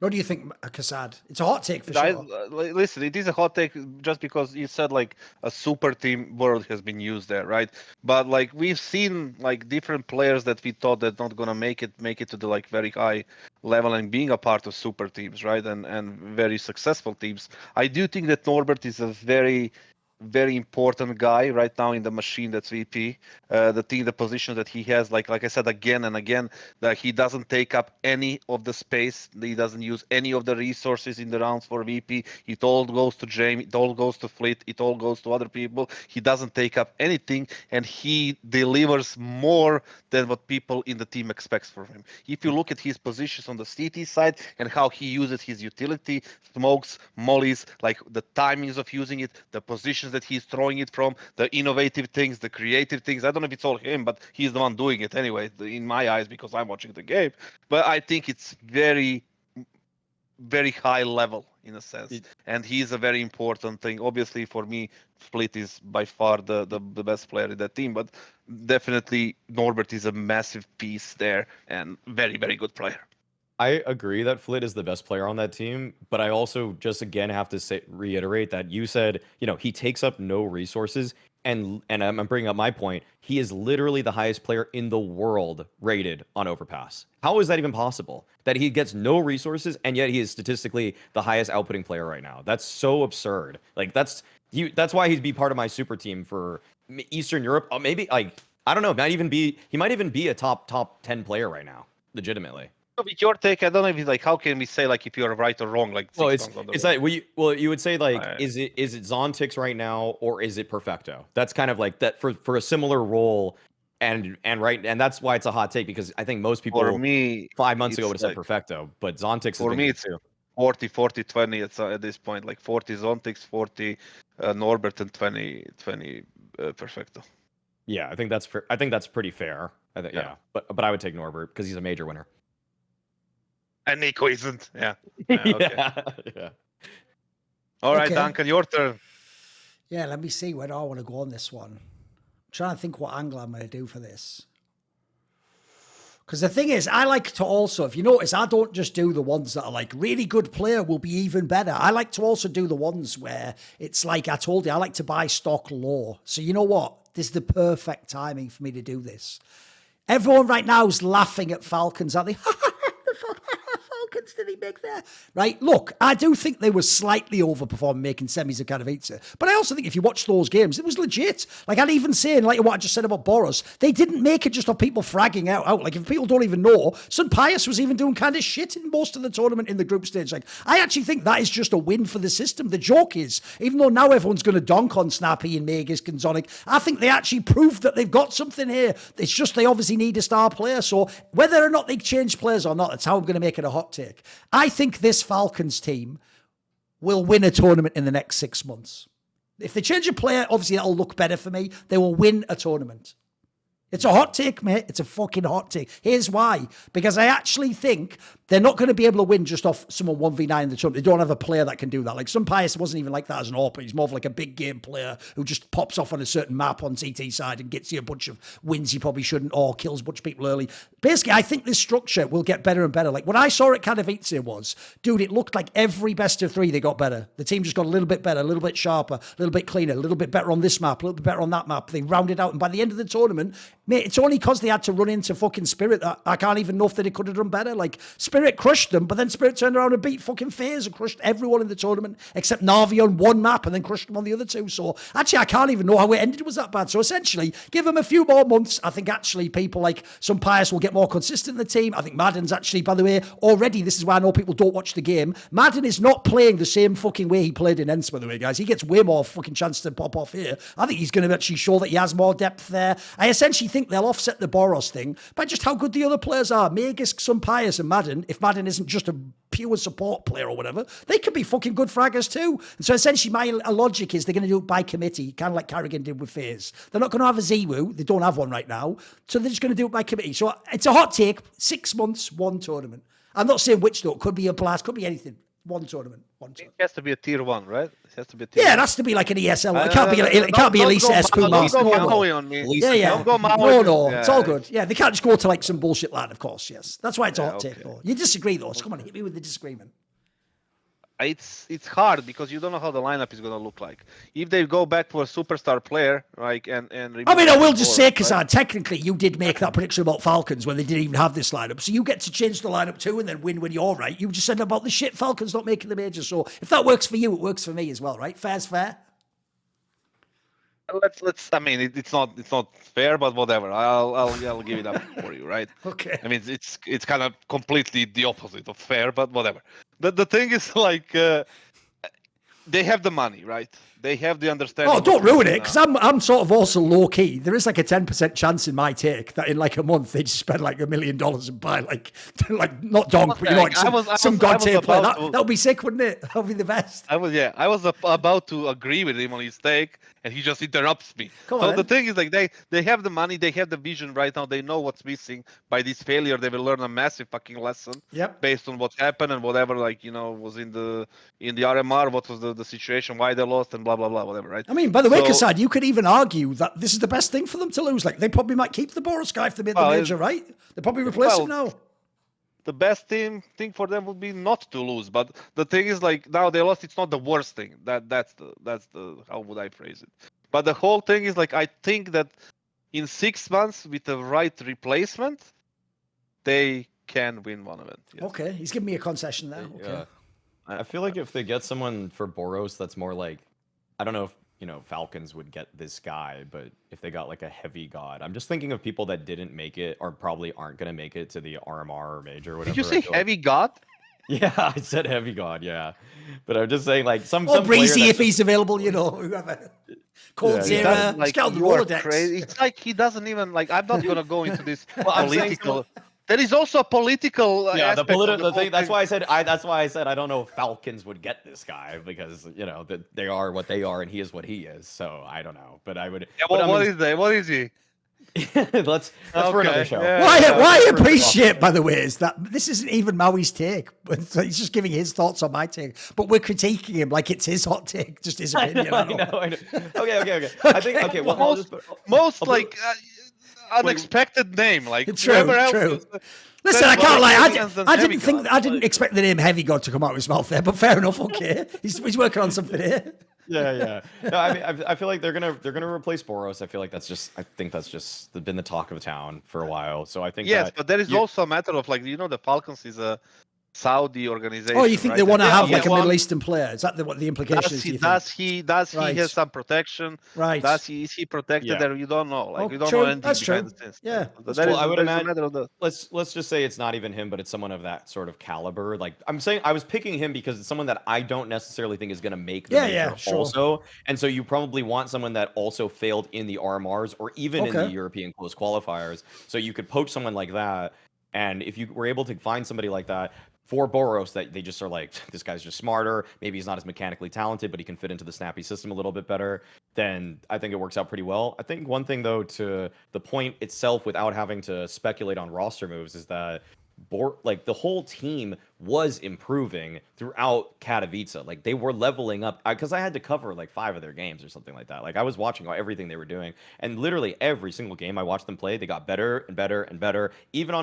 What do you think, KASSAD? It's a hot take for I, sure. listen, it is a hot take just because you said like a super team word has been used there, right? But like we've seen like different players that we thought that not gonna make it to the like very high level and being a part of super teams, right? And very successful teams. I do think that Norbert is a very important guy right now in the machine that's VP. The position that he has, like I said again and again, that he doesn't take up any of the space. He doesn't use any of the resources in the rounds for VP. It all goes to Jamie. It all goes to Fleet. It all goes to other people. He doesn't take up anything, and he delivers more than what people in the team expects from him. If you look at his positions on the CT side and how he uses his utility, smokes, mollies, like the timings of using it, the positions that he's throwing it from, the innovative things, the creative things. I don't know if it's all him, but he's the one doing it anyway, in my eyes, because I'm watching the game. But I think it's very high level in a sense, and he's a very important thing. Obviously, for me, Fleet is by far the best player in that team, but definitely Norbert is a massive piece there and very good player. I agree that Flit is the best player on that team, but I also just again have to reiterate that you said, you know, he takes up no resources, and I'm bringing up my point. He is literally the highest player in the world rated on Overpass. How is that even possible? That he gets no resources and yet he is statistically the highest outputting player right now. That's so absurd. Like that's why he'd be part of my super team for Eastern Europe. Maybe like I don't know. He might even be a top 10 player right now, legitimately. With your take, I don't know if it's like how can we say like if you're right or wrong? Like well, it's like you would say like is it Zontix right now or is it Perfecto? That's kind of like that for a similar role, and that's why it's a hot take, because I think most people for me 5 months ago would have said like, Perfecto, but Zontix for me it's 40-20 at this point, like 40 Zontix, 40 Norbert, and 20 Perfecto. Yeah, I think that's pretty fair. Yeah, but I would take Norbert because he's a major winner. And Nico isn't. Yeah. Okay. Yeah. All right, Duncan, your turn. Yeah, let me see where I want to go on this one. I'm trying to think what angle I'm going to do for this. Because the thing is, I like to also, if you notice, I don't just do the ones that are like really good player will be even better. I like to also do the ones where it's like I told you, I like to buy stock low. So you know what? This is the perfect timing for me to do this. Everyone right now is laughing at Falcons, aren't they? Did he make there? Right, look, I do think they were slightly overperforming making semis of Katowice, but I also think if you watch those games, it was legit. Like I'd even say, like what I just said about Boros, they didn't make it just of people fragging out. Like if people don't even know, S1MPLE was even doing kind of shit in most of the tournament in the group stage. Like I actually think that is just a win for the system. The joke is, even though now everyone's going to donk on Snappy and Magisk and Zonic, I think they actually proved that they've got something here. It's just they obviously need a star player. So whether or not they change players or not, that's how I'm going to make it a hot take. I think this Falcons team will win a tournament in the next 6 months. If they change a player, obviously that'll look better for me. They will win a tournament. It's a hot take, mate. It's a fucking hot take. Here's why. Because I actually think they're not going to be able to win just off someone 1v9 in the tournament. They don't have a player that can do that. Like, S1MPLE wasn't even like that as an AWPer. He's more of like a big game player who just pops off on a certain map on CT side and gets you a bunch of wins he probably shouldn't, or kills a bunch of people early. Basically, I think this structure will get better and better. Like, what I saw at Katowice was, dude, it looked like every best of 3 they got better. The team just got a little bit better, a little bit sharper, a little bit cleaner, a little bit better on this map, a little bit better on that map. They rounded out, and by the end of the tournament, mate, it's only because they had to run into fucking Spirit that I can't even know if they could have done better. Like, Spirit crushed them, but then Spirit turned around and beat fucking FaZe and crushed everyone in the tournament except NAVI on one map and then crushed them on the other 2. So actually, I can't even know how it ended. It was that bad. So essentially, give them a few more months. I think actually people like S1MPLE will get more consistent in the team. I think Madden's actually, by the way, already, this is why I know people don't watch the game. Madden is not playing the same fucking way he played in ENCE, by the way, guys. He gets way more fucking chance to pop off here. I think he's going to actually show that he has more depth there. I essentially think they'll offset the Boros thing by just how good the other players are. Magisk, S1MPLE, and Madden, if Madden isn't just a pure support player or whatever, they could be fucking good fraggers too. And so essentially my logic is they're going to do it by committee, kind of like Carrigan did with FaZe. They're not going to have a ZWU. They don't have one right now. So they're just going to do it by committee. So it's a hot take. 6 months, 1 tournament. I'm not saying which though. It could be a blast, could be anything. 1 tournament. 1 tournament. It has to be a tier 1, right? It has to be a tier 1. Yeah, it has to be like an ESL. It can't be. It can't be Elisa S2 Master. Don't go Maui on me. Yeah, yeah. Don't go Maui. No, Yeah. it's all good. Yeah, they can't just go to like some bullshit land, of course. Yes, that's why it's a hot take. okay. Though you disagree, though. So come on, hit me with the disagreement. It's hard because you don't know how the lineup is going to look like. If they go back to a superstar player, like and I mean, I will just say, right? KASSAD, technically, you did make that prediction about Falcons when they didn't even have this lineup. So you get to change the lineup too and then win when you're right. You just said about the shit Falcons not making the major. So if that works for you, it works for me as well, right? Fair's fair. Let's. I mean, it's not fair, but whatever. I'll give it up for you, right? Okay. I mean, it's kind of completely the opposite of fair, but whatever. The thing is like they have the money, right? They have the understanding. Oh, don't ruin it, because I'm sort of also low key. There is like a 10% chance in my take that in like a month they just spend like $1 million and buy like not Donk, but you know, like some god tier player. That would be sick, wouldn't it? That would be the best. I was about to agree with him on his take, and he just interrupts me. The thing is like they have the money, they have the vision right now. They know what's missing. By this failure, they will learn a massive fucking lesson. Yep. Based on what happened and whatever, like, you know, was in the RMR, what was the situation, why they lost, and blah blah blah, whatever, right? I mean, by the way, KASSAD, you could even argue that this is the best thing for them to lose. Like, they probably might keep the Boros guy if they made the major, right? They probably replace him now. The best thing for them would be not to lose, but the thing is like now they lost. It's not the worst thing. That's the how would I phrase it? But the whole thing is like I think that in 6 months with the right replacement, they can win one event. Yes. Okay, he's giving me a concession there. Okay. Yeah. I feel like if they get someone for Boros that's more like, I don't know if, you know, Falcons would get this guy, but if they got like a heavy god, I'm just thinking of people that didn't make it or probably aren't going to make it to the RMR or major or whatever. Did you say heavy god? Yeah, I said heavy god, yeah. But I'm just saying like some Breezy if he's available, you know, whoever. Cold Zera, like, scout the Rolodex. Crazy. It's like he doesn't even like. I'm not gonna go into this political. There is also a political. Yeah, the political thing. That's why I said. I don't know if Falcons would get this guy because you know that they are what they are and he is what he is. So I don't know, but I would. Yeah, what is that? What is he? Let's for another show. Yeah, what I appreciate, by the way, is that this isn't even Maui's take. But he's just giving his thoughts on my take. But we're critiquing him like it's his hot take, just his opinion. I know. Okay. I think okay. Well, most like unexpected name, like true. Listen, I can't lie. I didn't expect the name Heavy God to come out of his mouth there, but fair enough. Okay, he's working on something here. Yeah. No, I mean, I feel like they're gonna replace Boros. I think that's just been the talk of the town for a while. So I think but there is also a matter of like, you know, the Falcons is a Saudi organization. Oh, you think right? they want to have like a Middle Eastern player? Is that what the implication is? Does he have some protection? Right. Is he protected there? You don't know. Like, we don't true. know anything That's behind true. the scenes. Yeah. I would imagine. Let's just say it's not even him, but it's someone of that sort of caliber. Like I'm saying, I was picking him because it's someone that I don't necessarily think is going to make the major also. And so you probably want someone that also failed in the RMRs or even in the European close qualifiers. So you could poach someone like that. And if you were able to find somebody like that, for Boros that they just are like, this guy's just smarter. Maybe he's not as mechanically talented, but he can fit into the snappy system a little bit better. Then I think it works out pretty well. I think one thing, though, to the point itself, without having to speculate on roster moves, is that the whole team was improving throughout Katowice. Like they were leveling up, because I had to cover like 5 of their games or something like that. Like I was watching everything they were doing, and literally every single game I watched them play, they got better and better and better, even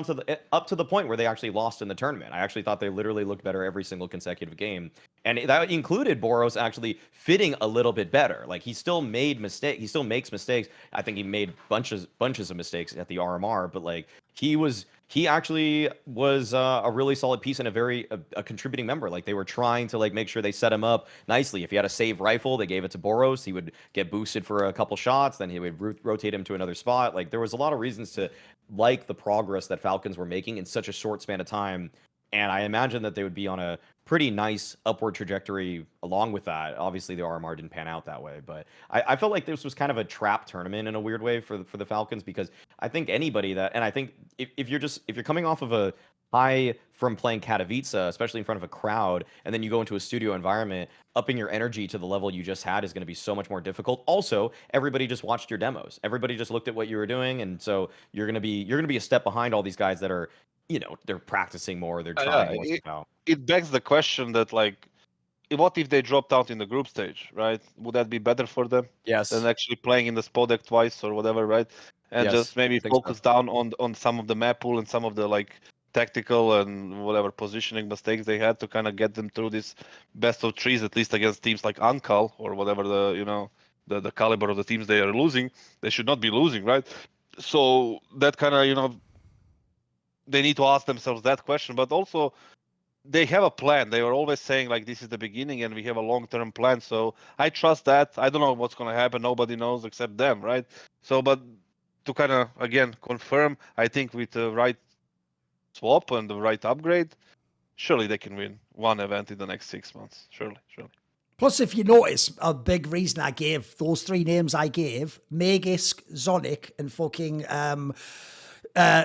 up to the point where they actually lost in the tournament. I actually thought they literally looked better every single consecutive game, and that included Boros actually fitting a little bit better. Like he still made mistakes, he still makes mistakes. I think he made bunches of mistakes at the RMR, but like he actually was a really solid piece and a contributing member. Like they were trying to like make sure they set him up nicely. If he had a save rifle, they gave it to Boros. He would get boosted for a couple shots, then he would rotate him to another spot. Like there was a lot of reasons to like the progress that Falcons were making in such a short span of time. And I imagine that they would be on a pretty nice upward trajectory along with that. Obviously, the RMR didn't pan out that way, but I felt like this was kind of a trap tournament in a weird way for the Falcons, because I think anybody and I think if you're coming off of a high from playing Katowice, especially in front of a crowd, and then you go into a studio environment, upping your energy to the level you just had is going to be so much more difficult. Also, everybody just watched your demos. Everybody just looked at what you were doing, and so you're going to be a step behind all these guys that are, they're practicing more, they're trying more stuff out. It begs the question that, like, what if they dropped out in the group stage, right? Would that be better for them? Yes. Than actually playing in the Spodek twice or whatever, right? And Yes, just maybe I think focus down on some of the map pool and some of the, like, tactical and whatever positioning mistakes they had to kind of get them through this best of threes, at least against teams like Ankal or whatever the caliber of the teams they are losing. They should not be losing, right? So that kind of, they need to ask themselves that question, but also they have a plan. They are always saying like this is the beginning and we have a long-term plan. So I trust that. I don't know what's going to happen. Nobody knows except them, right? So, but to kind of again confirm, I think with the right swap and the right upgrade, surely they can win one event in the next 6 months. Surely. Plus, if you notice, a big reason I gave those 3 names I gave, Magisk, Zonic, and fucking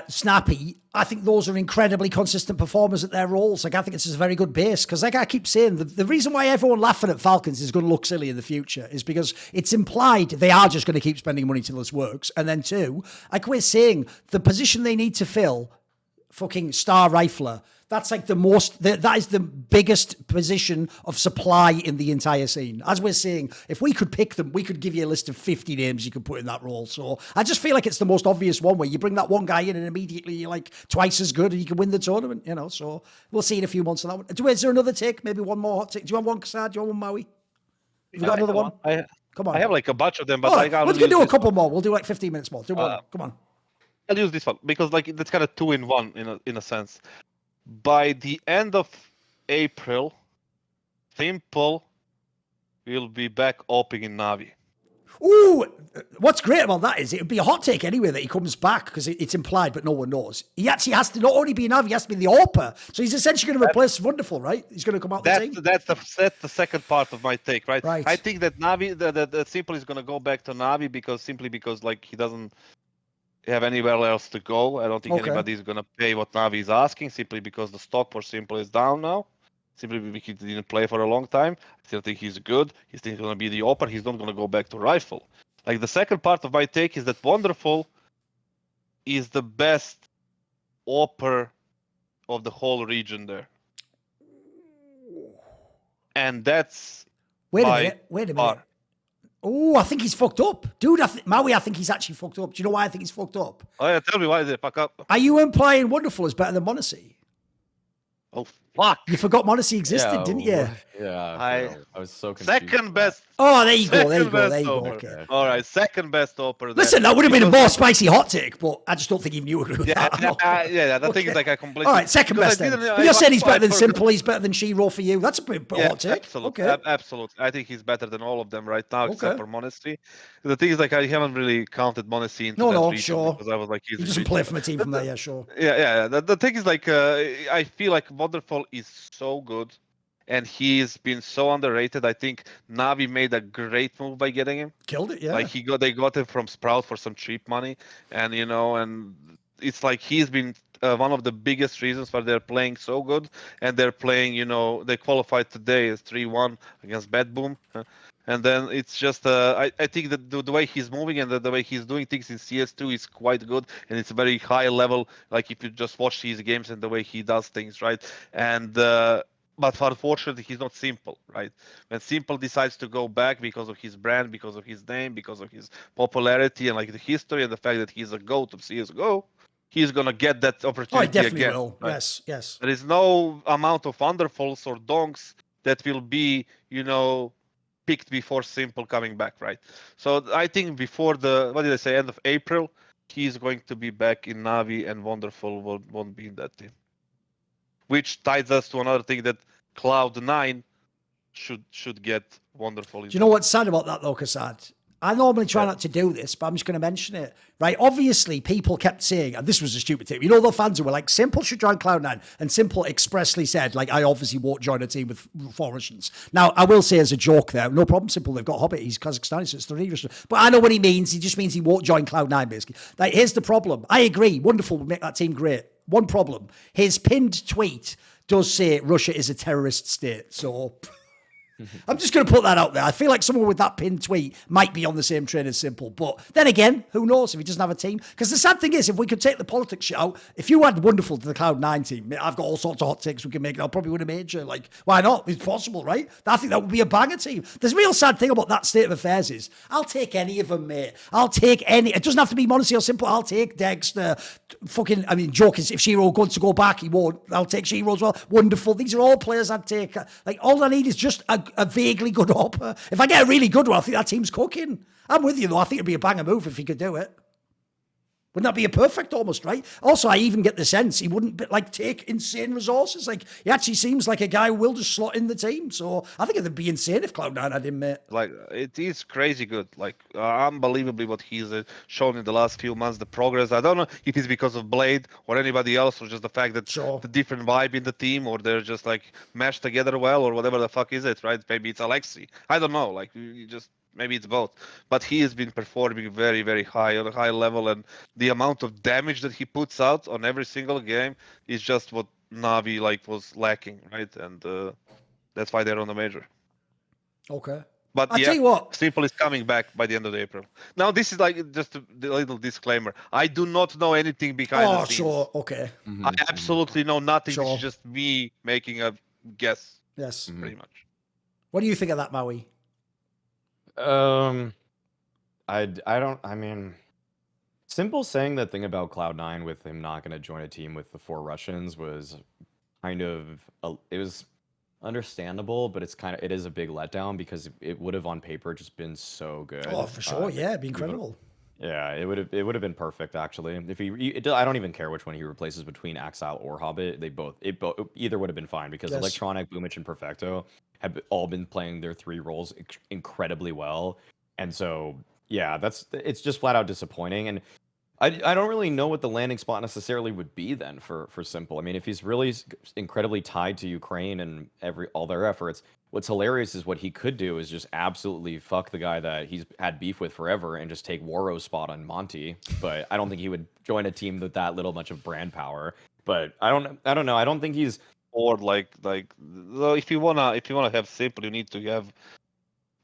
Snappy, I think those are incredibly consistent performers at their roles. Like, I think this is a very good base, because like I keep saying, the reason why everyone laughing at Falcons is going to look silly in the future is because it's implied they are just going to keep spending money till this works. And then 2, like we're saying, the position they need to fill, fucking star rifler, that's like that is the biggest position of supply in the entire scene. As we're saying, if we could pick them, we could give you a list of 50 names you could put in that role. So I just feel like it's the most obvious one, where you bring that one guy in and immediately you're like twice as good and you can win the tournament, So we'll see in a few months on that one. Is there another take? Maybe one more hot take? Do you want one, KASSAD? Do you want one, Maui? You got another one? Come on. I have like a bunch of them, but we can do a couple more. We'll do like 15 minutes more. Do one. Come on. I'll use this one because like that's kind of 2 in 1 in a sense. By the end of April, S1MPLE will be back AWPing in NAVI. Ooh, what's great about that is it would be a hot take anyway that he comes back, because it's implied, but no one knows. He actually has to not only be NAVI, he has to be the AWPer. So he's essentially going to replace Wonderful, right? He's going to come out the team. That's the second part of my take, right? Right. I think that NAVI, that S1MPLE is going to go back to NAVI because like he doesn't have anywhere else to go. I don't think anybody's going to pay what NAVI is asking, simply because the stock for S1MPLE is down now. Simply because he didn't play for a long time. I still think he's good. He's still going to be the AWPer. He's not going to go back to Rifle. Like, the second part of my take is that Wonderful is the best AWPer of the whole region there. And that's Wait a minute. Oh, I think he's fucked up. Dude, Maui, I think he's actually fucked up. Do you know why I think he's fucked up? Oh, yeah, tell me why they fuck up. Are you implying Wonderful is better than Monacy? Oh, fuck. You forgot Monacy existed, didn't you? Yeah, I was so confused. Second best. Oh, there you go. Okay. All right, second best AWPer. Listen, that would have been a more spicy hot take, but I just don't think even you agree with that. The thing is, like, I completely... All right, second best then. But you're saying he's better than S1MPLE, he's better than Shiro for you. That's a bit hot take. Absolutely. Okay. Absolutely. I think he's better than all of them right now, except for Monacy. The thing is, like, I haven't really counted Monacy into that region, sure. because I was like, he doesn't play from a team from there, sure. Yeah. The thing is, like, I feel like Wonderful is so good, and he's been so underrated. I think NAVI made a great move by getting him. Killed it, yeah. Like, they got him from Sprout for some cheap money, and and it's like he's been one of the biggest reasons why they're playing so good, and they're playing, they qualified today as 3-1 against Bad Boom. And then it's just, I think that the way he's moving and the way he's doing things in CS2 is quite good, and it's a very high level, like if you just watch his games and the way he does things, right? And but unfortunately, he's not Simple, right? When Simple decides to go back because of his brand, because of his name, because of his popularity, and like the history and the fact that he's a GOAT of CSGO, he's gonna get that opportunity Oh, he definitely again. will. Right? Yes, yes. There is no amount of Wonderfuls or donks that will be, picked before Simple coming back, right? So I think before end of April, he's going to be back in Navi, and Wonderful won't be in that team. Which ties us to another thing, that Cloud9 should get Wonderful. Do you know what's sad about that though, KASSAD? I normally try not to do this, but I'm just going to mention it. Right? Obviously, people kept saying, and this was a stupid thing. The fans who were like, Simple should join Cloud9, and Simple expressly said, like, I obviously won't join a team with 4 Russians. Now, I will say as a joke there, no problem, Simple, they've got Hobbit, he's Kazakhstani, so it's 3 Russians. But I know what he means. He just means he won't join Cloud9, basically. Like, here's the problem. I agree, Wonderful would make that team great. One problem, his pinned tweet does say Russia is a terrorist state, so I'm just going to put that out there. I feel like someone with that pinned tweet might be on the same train as Simple. But then again, who knows if he doesn't have a team? Because the sad thing is, if we could take the politics shit out, if you had Wonderful to the Cloud9 team, I've got all sorts of hot takes we can make. I'll probably win a major. Like, why not? It's possible, right? I think that would be a banger team. The real sad thing about that state of affairs is, I'll take any of them, mate. I'll take any. It doesn't have to be Monacy or Simple. I'll take Dexter. Joke is, if Shiro wants to go back, he won't. I'll take Shiro as well. Wonderful. These are all players I'd take. Like, all I need is just a vaguely good AWPer. If I get a really good one, I think that team's cooking. I'm with you, though. I think it'd be a banger move if he could do it. Wouldn't that be a perfect almost, right? Also, I even get the sense he wouldn't take insane resources. Like, he actually seems like a guy who will just slot in the team. So I think it'd be insane if Cloud9 had him, mate. Like, it is crazy good. Like, unbelievably what he's shown in the last few months, the progress. I don't know if it's because of Blade or anybody else, or just the fact that the different vibe in the team, or they're just like meshed together well, or whatever the fuck is it, right? Maybe it's Alexi. I don't know. Like, maybe it's both, but he has been performing very, very high, on a high level, and the amount of damage that he puts out on every single game is just what Navi was lacking, right? And that's why they're on the major. Okay. But I'll tell you what. Simple is coming back by the end of April. Now, this is like just a little disclaimer. I do not know anything behind the scenes. Sure. Okay. I absolutely know nothing. Sure. It's just me making a guess. Yes. Pretty much. What do you think of that, Maui? I mean, Simple saying that thing about Cloud9 with him not going to join a team with the 4 Russians was kind of, it was understandable, but it is a big letdown, because it would have on paper just been so good. Oh, for sure. Yeah, it'd be incredible. Yeah, it would have been perfect, actually. If I don't even care which one he replaces between Axile or Hobbit. Either would have been fine, because Electronic, Boomich, and Perfecto have all been playing their 3 roles incredibly well, and so yeah, it's just flat out disappointing. And I don't really know what the landing spot necessarily would be then for Simple. I mean, if he's really incredibly tied to Ukraine and all their efforts, what's hilarious is what he could do is just absolutely fuck the guy that he's had beef with forever and just take Warro's spot on Monty. But I don't think he would join a team with that little much of brand power. But I don't know. I don't think he's, or if you wanna have Simple, you need to have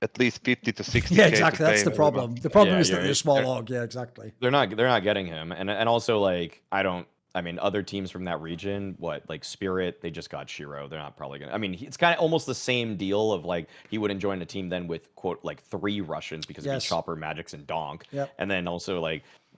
at least 50 to 60. Yeah, exactly. That's the problem. The problem is that they're a small org. Yeah, exactly. They're not getting him, and also other teams from that region, Spirit, they just got Shiro. They're not probably gonna. I mean, it's kind of almost the same deal of he wouldn't join a team then with quote 3 Russians, because it'd be Chopper, Magix, and Donk. Yep. And then also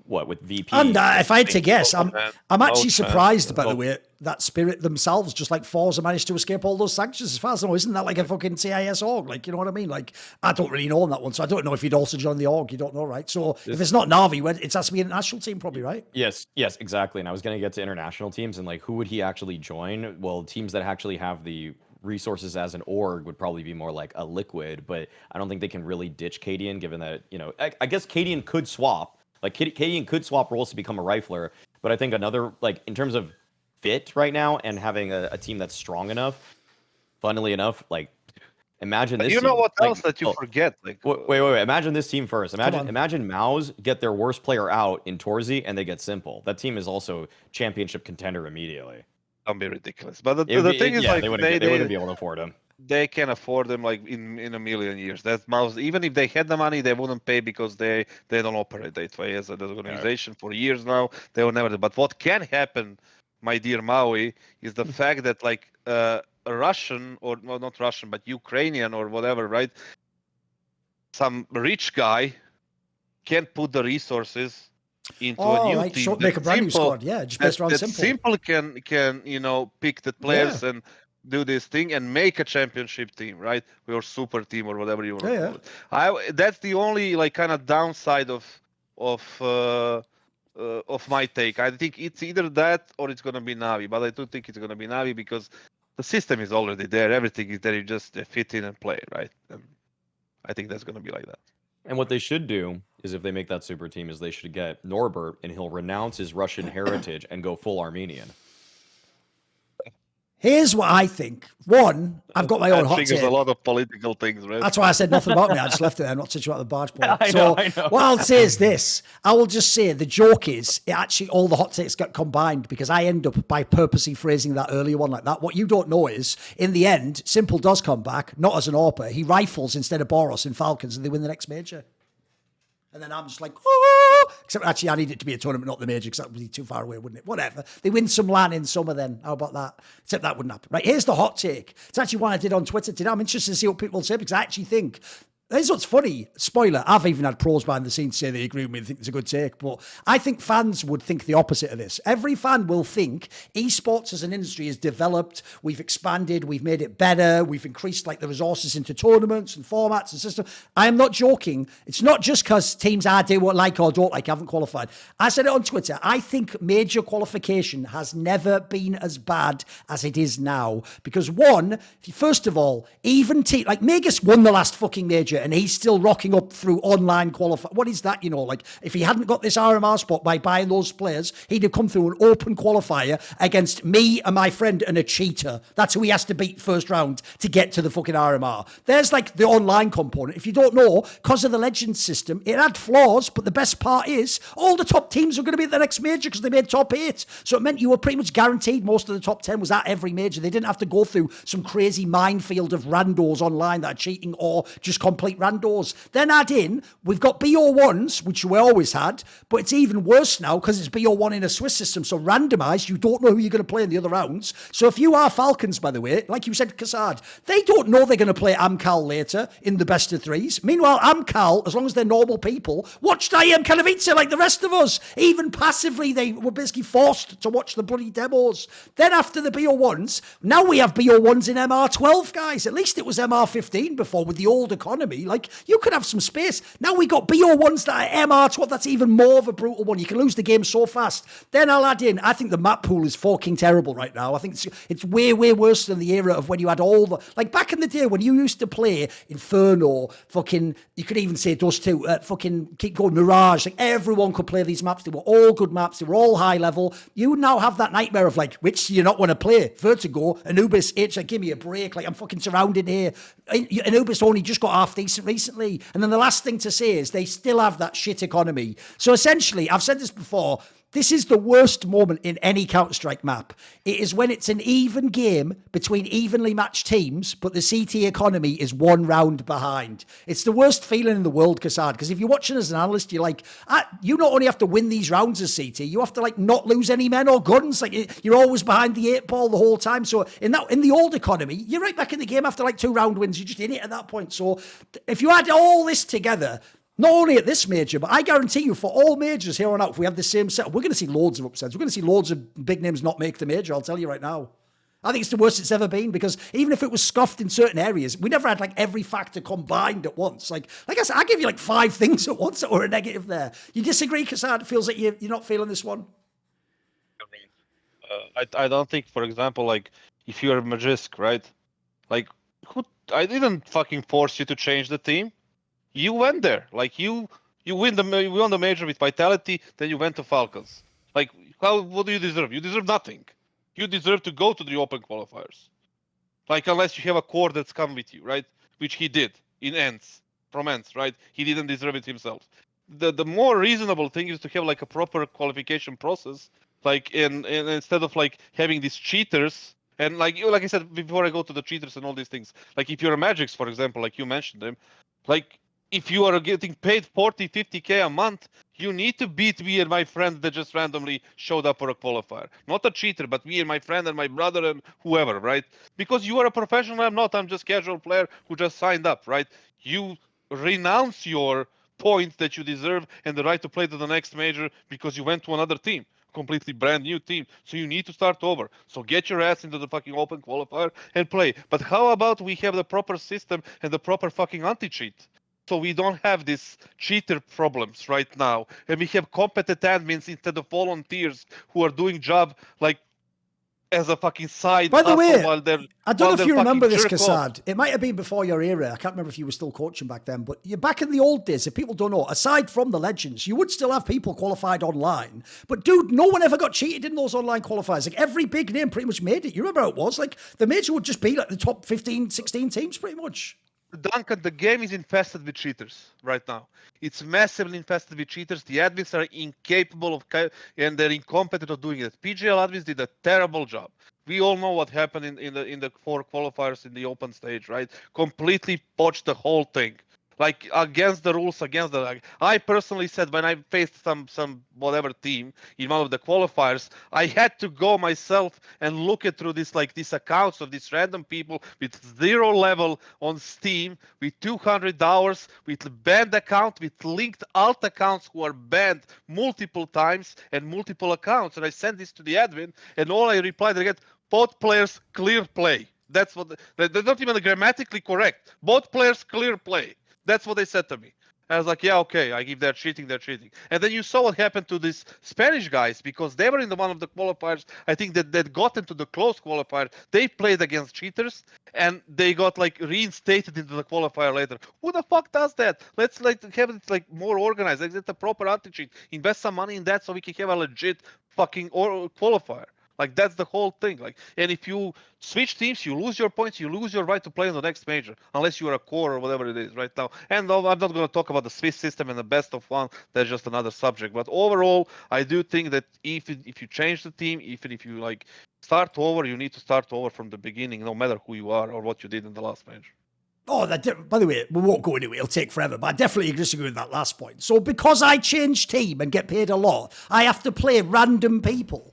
with VP. And if I had to guess, I'm actually surprised, by the way, that Spirit themselves, just like Forza, managed to escape all those sanctions. As far as I know, isn't that like a fucking CIS org? You know what I mean? I don't really know on that one, so I don't know if he'd also join the org. You don't know, right? So if it's not Navi, it has to be an international team, probably, right? Yes, exactly. And I was going to get to international teams and who would he actually join? Well, teams that actually have the resources as an org would probably be more like a Liquid, but I don't think they can really ditch Cadian, given that, I guess Cadian could swap. Cadian could swap roles to become a rifler, but I think another, in terms of fit right now and having a team that's strong enough, funnily enough, Imagine this. You know team. what Like, else that you forget? Like, wait. Imagine this team first. Imagine Maus get their worst player out in Torzi and they get Simple. That team is also championship contender immediately. That'd be ridiculous. But the thing is, like, they wouldn't be able to afford him. They can afford them like in a million years. That's Maus. Even if they had the money, they wouldn't pay because they don't operate that way as an organization for years now. They will never do. But what can happen, my dear Maui, is the fact that like a Russian or well, not Russian but Ukrainian or whatever, right? Some rich guy can put the resources into a new team. Sure, make a brand new squad. Yeah, just based around Simple. Simple can pick the players and do this thing and make a championship team, right? Or super team or whatever you want to call it. That's the only like kind of downside of my take. I think it's either that or it's gonna be NAVI, but I do think it's gonna be NAVI because the system is already there. Everything is there. You just fit in and play, right? And I think that's gonna be like that. And what they should do is, if they make that super team, is they should get Norbert and he'll renounce his Russian heritage and go full Armenian. Here's what I think. One, I've got my own hot take. There's a lot of political things, right? That's why I said nothing about me. I just left it there, not to about the barge point. I know. What I'll say is this. I will just say the joke is actually all the hot takes get combined because I end up by purposely phrasing that earlier one like that. What you don't know is, in the end, Simple does come back, not as an AWPer. He rifles instead of Boros in Falcons and they win the next major. And then I'm just like, oh! Except actually, I need it to be a tournament, not the major, because that would be too far away, wouldn't it? Whatever. They win some LAN in summer then. How about that? Except that wouldn't happen. Right, here's the hot take. It's actually one I did on Twitter today. I'm interested to see what people say, because I actually think... Here's what's funny. Spoiler, I've even had pros behind the scenes say they agree with me and think it's a good take, but I think fans would think the opposite of this. Every fan will think esports as an industry has developed, we've expanded, we've made it better, we've increased like the resources into tournaments and formats and systems. I am not joking. It's not just because teams I do what like or don't like haven't qualified. I said it on Twitter. I think major qualification has never been as bad as it is now. Because one, first of all, even like Megas won the last fucking major and he's still rocking up through online qualify. What is that, like if he hadn't got this RMR spot by buying those players, he'd have come through an open qualifier against me and my friend and a cheater. That's who he has to beat first round to get to the fucking RMR. There's like the online component. If you don't know, because of the Legends system, it had flaws, but the best part is all the top teams were going to be at the next major because they made top 8. So it meant you were pretty much guaranteed most of the top 10 was at every major. They didn't have to go through some crazy minefield of randos online that are cheating or just complete randos. Then add in, we've got BO1s, which we always had, but it's even worse now because it's BO1 in a Swiss system. So randomized, you don't know who you're going to play in the other rounds. So if you are Falcons, by the way, like you said, KASSAD, they don't know they're going to play AMCAL later in the best of 3s. Meanwhile, AMCAL, as long as they're normal people, watched IM Katowice like the rest of us. Even passively, they were basically forced to watch the bloody demos. Then after the BO1s, now we have BO1s in MR12, guys. At least it was MR15 before with the old economy. Like, you could have some space. Now we got BO1s that are MR12. That's even more of a brutal one. You can lose the game so fast. Then I'll add in, I think the map pool is fucking terrible right now. I think it's way, way worse than the era of when you had all the... Like, back in the day when you used to play Inferno, fucking... You could even say Dust 2, fucking keep going, Mirage. Like, everyone could play these maps. They were all good maps. They were all high level. You now have that nightmare of, like, which do you not want to play? Vertigo, Anubis, H, like, give me a break. Like, I'm fucking surrounded here. Anubis only just got half decent recently. And then the last thing to say is they still have that shit economy. So essentially, I've said this before, this is the worst moment in any Counter-Strike map. It is when it's an even game between evenly matched teams, but the CT economy is one round behind. It's the worst feeling in the world, KASSAD, because if you're watching as an analyst, you're like, you not only have to win these rounds as CT, you have to like not lose any men or guns. Like you're always behind the 8 ball the whole time. So in the old economy, you're right back in the game after like 2 round wins. You're just in it at that point. So if you add all this together, not only at this major, but I guarantee you for all majors here on out, if we have the same setup, we're going to see loads of upsets. We're going to see loads of big names not make the major, I'll tell you right now. I think it's the worst it's ever been because even if it was scuffed in certain areas, we never had like every factor combined at once. Like I said, I give you like 5 things at once that were a negative there. You disagree, KASSAD? It feels like you're not feeling this one? I don't think, for example, like if you're Magisk, right? Like I didn't fucking force you to change the team. You went there, like you won the major with Vitality, then you went to Falcons. Like, what do you deserve? You deserve nothing. You deserve to go to the open qualifiers. Like, unless you have a core that's come with you, right? which he did in ends, from ends, right? He didn't deserve it himself. The more reasonable thing is to have like a proper qualification process, like in instead of like having these cheaters. And like I said before, I go to the cheaters and all these things. Like if you're a Magix, for example, like you mentioned them, like if you are getting paid 40, 50K a month, you need to beat me and my friend that just randomly showed up for a qualifier. Not a cheater, but me and my friend and my brother and whoever, right? Because you are a professional, I'm not. I'm just casual player who just signed up, right? You renounce your points that you deserve and the right to play to the next major because you went to another team. Completely brand new team, so you need to start over. So get your ass into the fucking open qualifier and play. But how about we have the proper system and the proper fucking anti-cheat, so we don't have these cheater problems right now, and we have competent admins instead of volunteers who are doing job like as a fucking side. By the way, while they're, I don't know if you remember this, jerk off. KASSAD. It might have been before your era. I can't remember if you were still coaching back then, but you're back in the old days. If people don't know, aside from the legends, you would still have people qualified online. But dude, no one ever got cheated in those online qualifiers. Like every big name pretty much made it. You remember how it was? Like the major would just be like the top 15, 16 teams pretty much. Duncan, the game is infested with cheaters right now. It's massively infested with cheaters. The admins are incapable of and they're incompetent of doing it. PGL admins did a terrible job. We all know what happened in the 4 qualifiers in the open stage, right? Completely botched the whole thing. Like against the rules, against the. Like, I personally said when I faced some whatever team in one of the qualifiers, I had to go myself and look at through these accounts of these random people with 0 level on Steam, with 200 hours, with banned account, with linked alt accounts who are banned multiple times and multiple accounts. And I sent this to the admin, and all I replied, I get both players clear play. That's what they're not even grammatically correct. Both players clear play. That's what they said to me. I was like, yeah, okay. If they're cheating, they're cheating. And then you saw what happened to these Spanish guys because they were in one of the qualifiers. I think that got into the close qualifier. They played against cheaters and they got like reinstated into the qualifier later. Who the fuck does that? Let's like have it like more organized. Like, it's a proper anti-cheat. Invest some money in that so we can have a legit fucking qualifier. Like that's the whole thing. Like, and if you switch teams, you lose your points, you lose your right to play in the next major, unless you're a core or whatever it is right now. And I'm not going to talk about the Swiss system and the best of one. That's just another subject. But overall, I do think that if you change the team, even if you like start over, you need to start over from the beginning, no matter who you are or what you did in the last major. Oh, by the way, we won't go into it. It'll take forever, but I definitely disagree with that last point. So because I change team and get paid a lot, I have to play random people.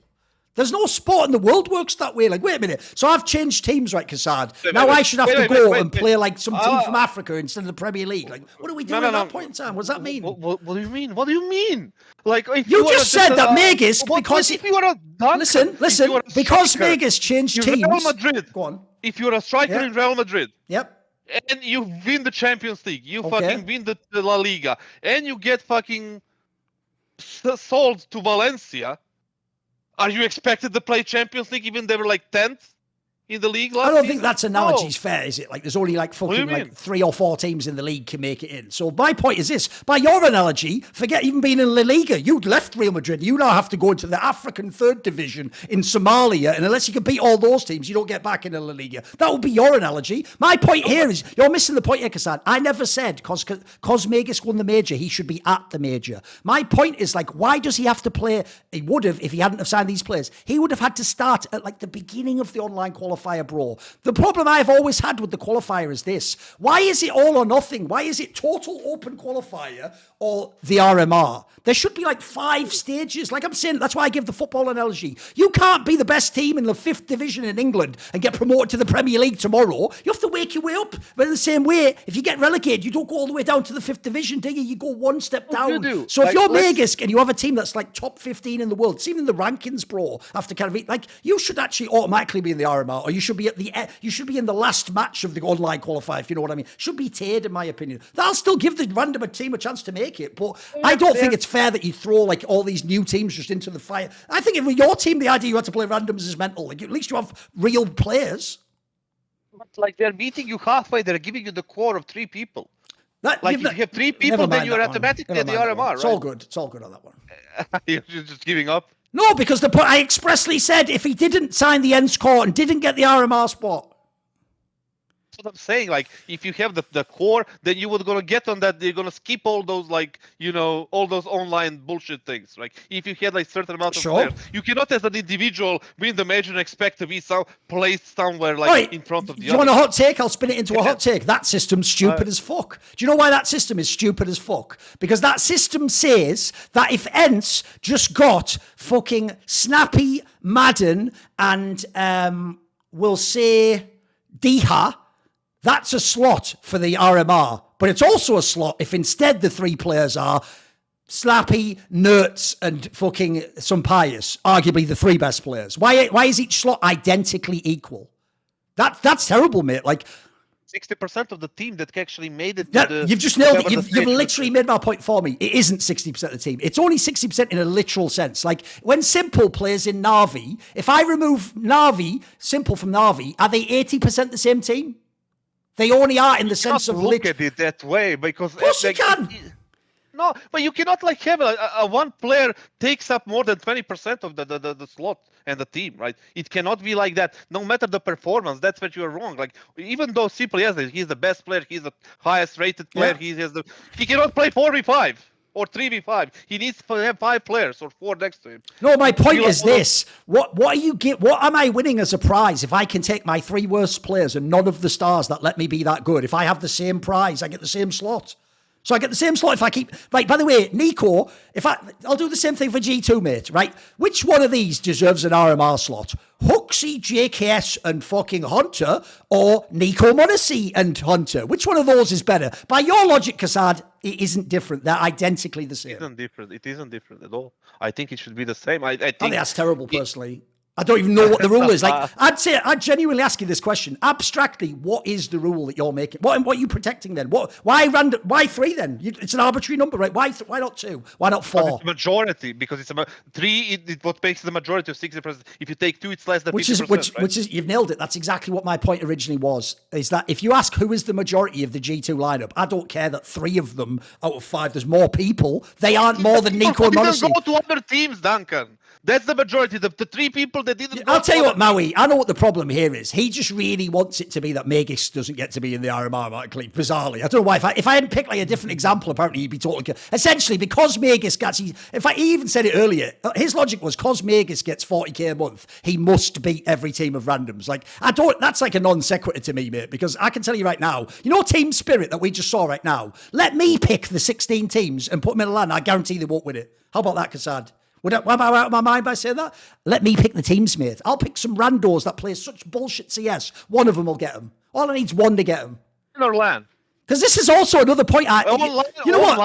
There's no sport in the world works that way. Like, wait a minute. So I've changed teams, right, KASSAD? Now I should have to go and play like some team from Africa instead of the Premier League. Like, what are we doing at that point in time? What does that mean? What do you mean? What do you mean? Like, if you just said that Magisk, because if you are a Duncan, listen, because Magisk changed teams. Real Madrid. Go on. If you're a striker in Real Madrid. Yep. And you win the Champions League, you fucking win the La Liga, and you get fucking sold to Valencia. Are you expected to play Champions League even they were like 10th in the league last I don't season? think that's analogy's fair, is it? Like there's only like fucking like 3 or 4 teams in the league can make it in. So my point is this, by your analogy, forget even being in La Liga. You'd left Real Madrid. You now have to go into the African 3rd division in Somalia, and unless you can beat all those teams, you don't get back into La Liga. That would be your analogy. My point here is, you're missing the point here, KASSAD. I never said, because Magisk won the major, he should be at the major. My point is like, why does he have to play? He would have, if he hadn't have signed these players, he would have had to start at like the beginning of the online qualifier, bro. The problem I've always had with the qualifier is this. Why is it all or nothing? Why is it total open qualifier or the RMR? There should be like 5 stages. Like I'm saying, that's why I give the football analogy. You can't be the best team in the 5th division in England and get promoted to the Premier League tomorrow. You have to wake your way up. But in the same way, if you get relegated, you don't go all the way down to the 5th division, do you? You go one step down. You do. So if you're Magisk and you have a team that's like top 15 in the world, it's even in the rankings, bro, after kind of like, you should actually automatically be in the RMR, or you should be in the last match of the online qualifier, if you know what I mean. Should be tiered, in my opinion. That'll still give the random team a chance to make it, but I don't think it's fair that you throw like all these new teams just into the fire. I think if with your team, the idea you had to play randoms is mental. Like at least you have real players. Like they're meeting you halfway. They're giving you the core of 3 people. Like if you have 3 people, then you're automatically at the RMR, right? It's all good. It's all good on that one. You're just giving up? No, because I expressly said if he didn't sign the end score and didn't get the RMR spot. what I'm saying. Like, if you have the core, then you would gonna get on that. You're gonna skip all those, like, all those online bullshit things. Like, if you had like certain amount of players, you cannot as an individual win the major and expect to be placed somewhere like in front of the other. Do you want a hot take? I'll spin it into a hot take. That system's stupid as fuck. Do you know why that system is stupid as fuck? Because that system says that if Ents just got fucking Snappy, Madden, and we'll say Diha, that's a slot for the RMR. But it's also a slot if instead the 3 players are Slappy, Nerds, and fucking Sumpius, arguably the 3 best players. Why is each slot identically equal? That's terrible, mate. Like 60% of the team that actually made it. You've just nailed it. You've literally made my point for me. It isn't 60% of the team. It's only 60% in a literal sense. Like when Simple plays in NAVI, if I remove Simple from NAVI, are they 80% the same team? They only are in the sense of look at it that way, because of course you can. No, but you cannot like have a one player takes up more than 20% of the slot and the team, right? It cannot be like that. No matter the performance, that's what you're wrong. Like, even though Simple, yes, he's the best player, he's the highest rated player, he cannot play 4v5 or 3v5. He needs to have 5 players or 4 next to him. No, my point is this. What am I winning as a prize if I can take my 3 worst players and none of the stars that let me be that good? If I have the same prize, I get the same slot. So I get the same slot if I keep... Right, by the way, Nico, I'll do the same thing for G2, mate, right? Which one of these deserves an RMR slot? Huxley, JKS, and fucking Hunter, or Nico Monacy and Hunter? Which one of those is better? By your logic, KASSAD, it isn't different. They're identically the same. It isn't different. It isn't different at all. I think it should be the same. I think that's terrible, personally. I don't even know what the rule is. Like, I'd genuinely ask you this question. Abstractly, what is the rule that you're making? What are you protecting then? Why 3 then? It's an arbitrary number, right? Why not 2? Why not 4? It's a majority, because it's 3. What makes the majority of 60%. If you take 2, it's less than 50%. Which is you've nailed it. That's exactly what my point originally was. Is that if you ask who is the majority of the G2 lineup, I don't care that 3 of them out of 5, there's more people. They aren't more than Nico and Monacy. Go to other teams, Duncan. That's the majority. The 3 people that didn't. I'll tell you what, Maui. I know what the problem here is. He just really wants it to be that Magis doesn't get to be in the RMR, actually, bizarrely. I don't know why. If I hadn't picked like a different example, apparently he'd be totally... Essentially, because Magis gets... In fact, he even said it earlier. His logic was, because Magis gets 40k a month, he must beat every team of randoms. Like, that's like a non sequitur to me, mate, because I can tell you right now, Team Spirit that we just saw right now, let me pick the 16 teams and put them in a LAN. I guarantee they won't win it. How about that, KASSAD? Am I out of my mind by saying that? Let me pick the teams, mate. I'll pick some randos that play such bullshit CS. One of them will get them. All I need's 1 to get them. Or LAN. Because this is also another point. You know what?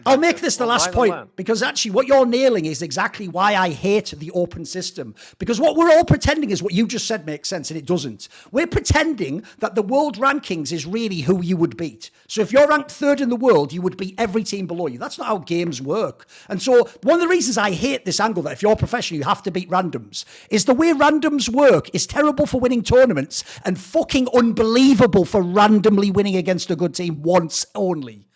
I'll make this the last point, because actually what you're nailing is exactly why I hate the open system. Because what we're all pretending is what you just said makes sense, and it doesn't. We're pretending that the world rankings is really who you would beat. So if you're ranked 3rd in the world, you would beat every team below you. That's not how games work. And so one of the reasons I hate this angle that if you're professional, you have to beat randoms, is the way randoms work is terrible for winning tournaments and fucking unbelievable for randomly winning against a good team once only.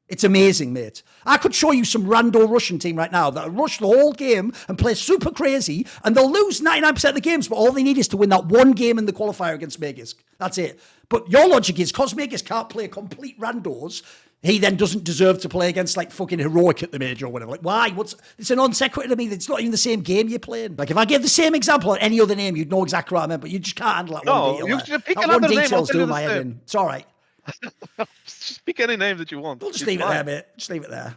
It's amazing, mate. I could show you some rando Russian team right now that'll rush the whole game and play super crazy, and they'll lose 99% of the games, but all they need is to win that 1 game in the qualifier against Magisk. That's it. But your logic is, because Magisk can't play complete randos, he then doesn't deserve to play against like fucking Heroic at the major or whatever. Like, why? It's a non sequitur to me. It's not even the same game you're playing. Like, if I gave the same example on any other name, you'd know exactly what I meant, but you just can't handle that one detail. You should pick that another one name. detail's doing my head in. It's all right. Just pick any name that you want. We'll just leave it there, mate. Just leave it there.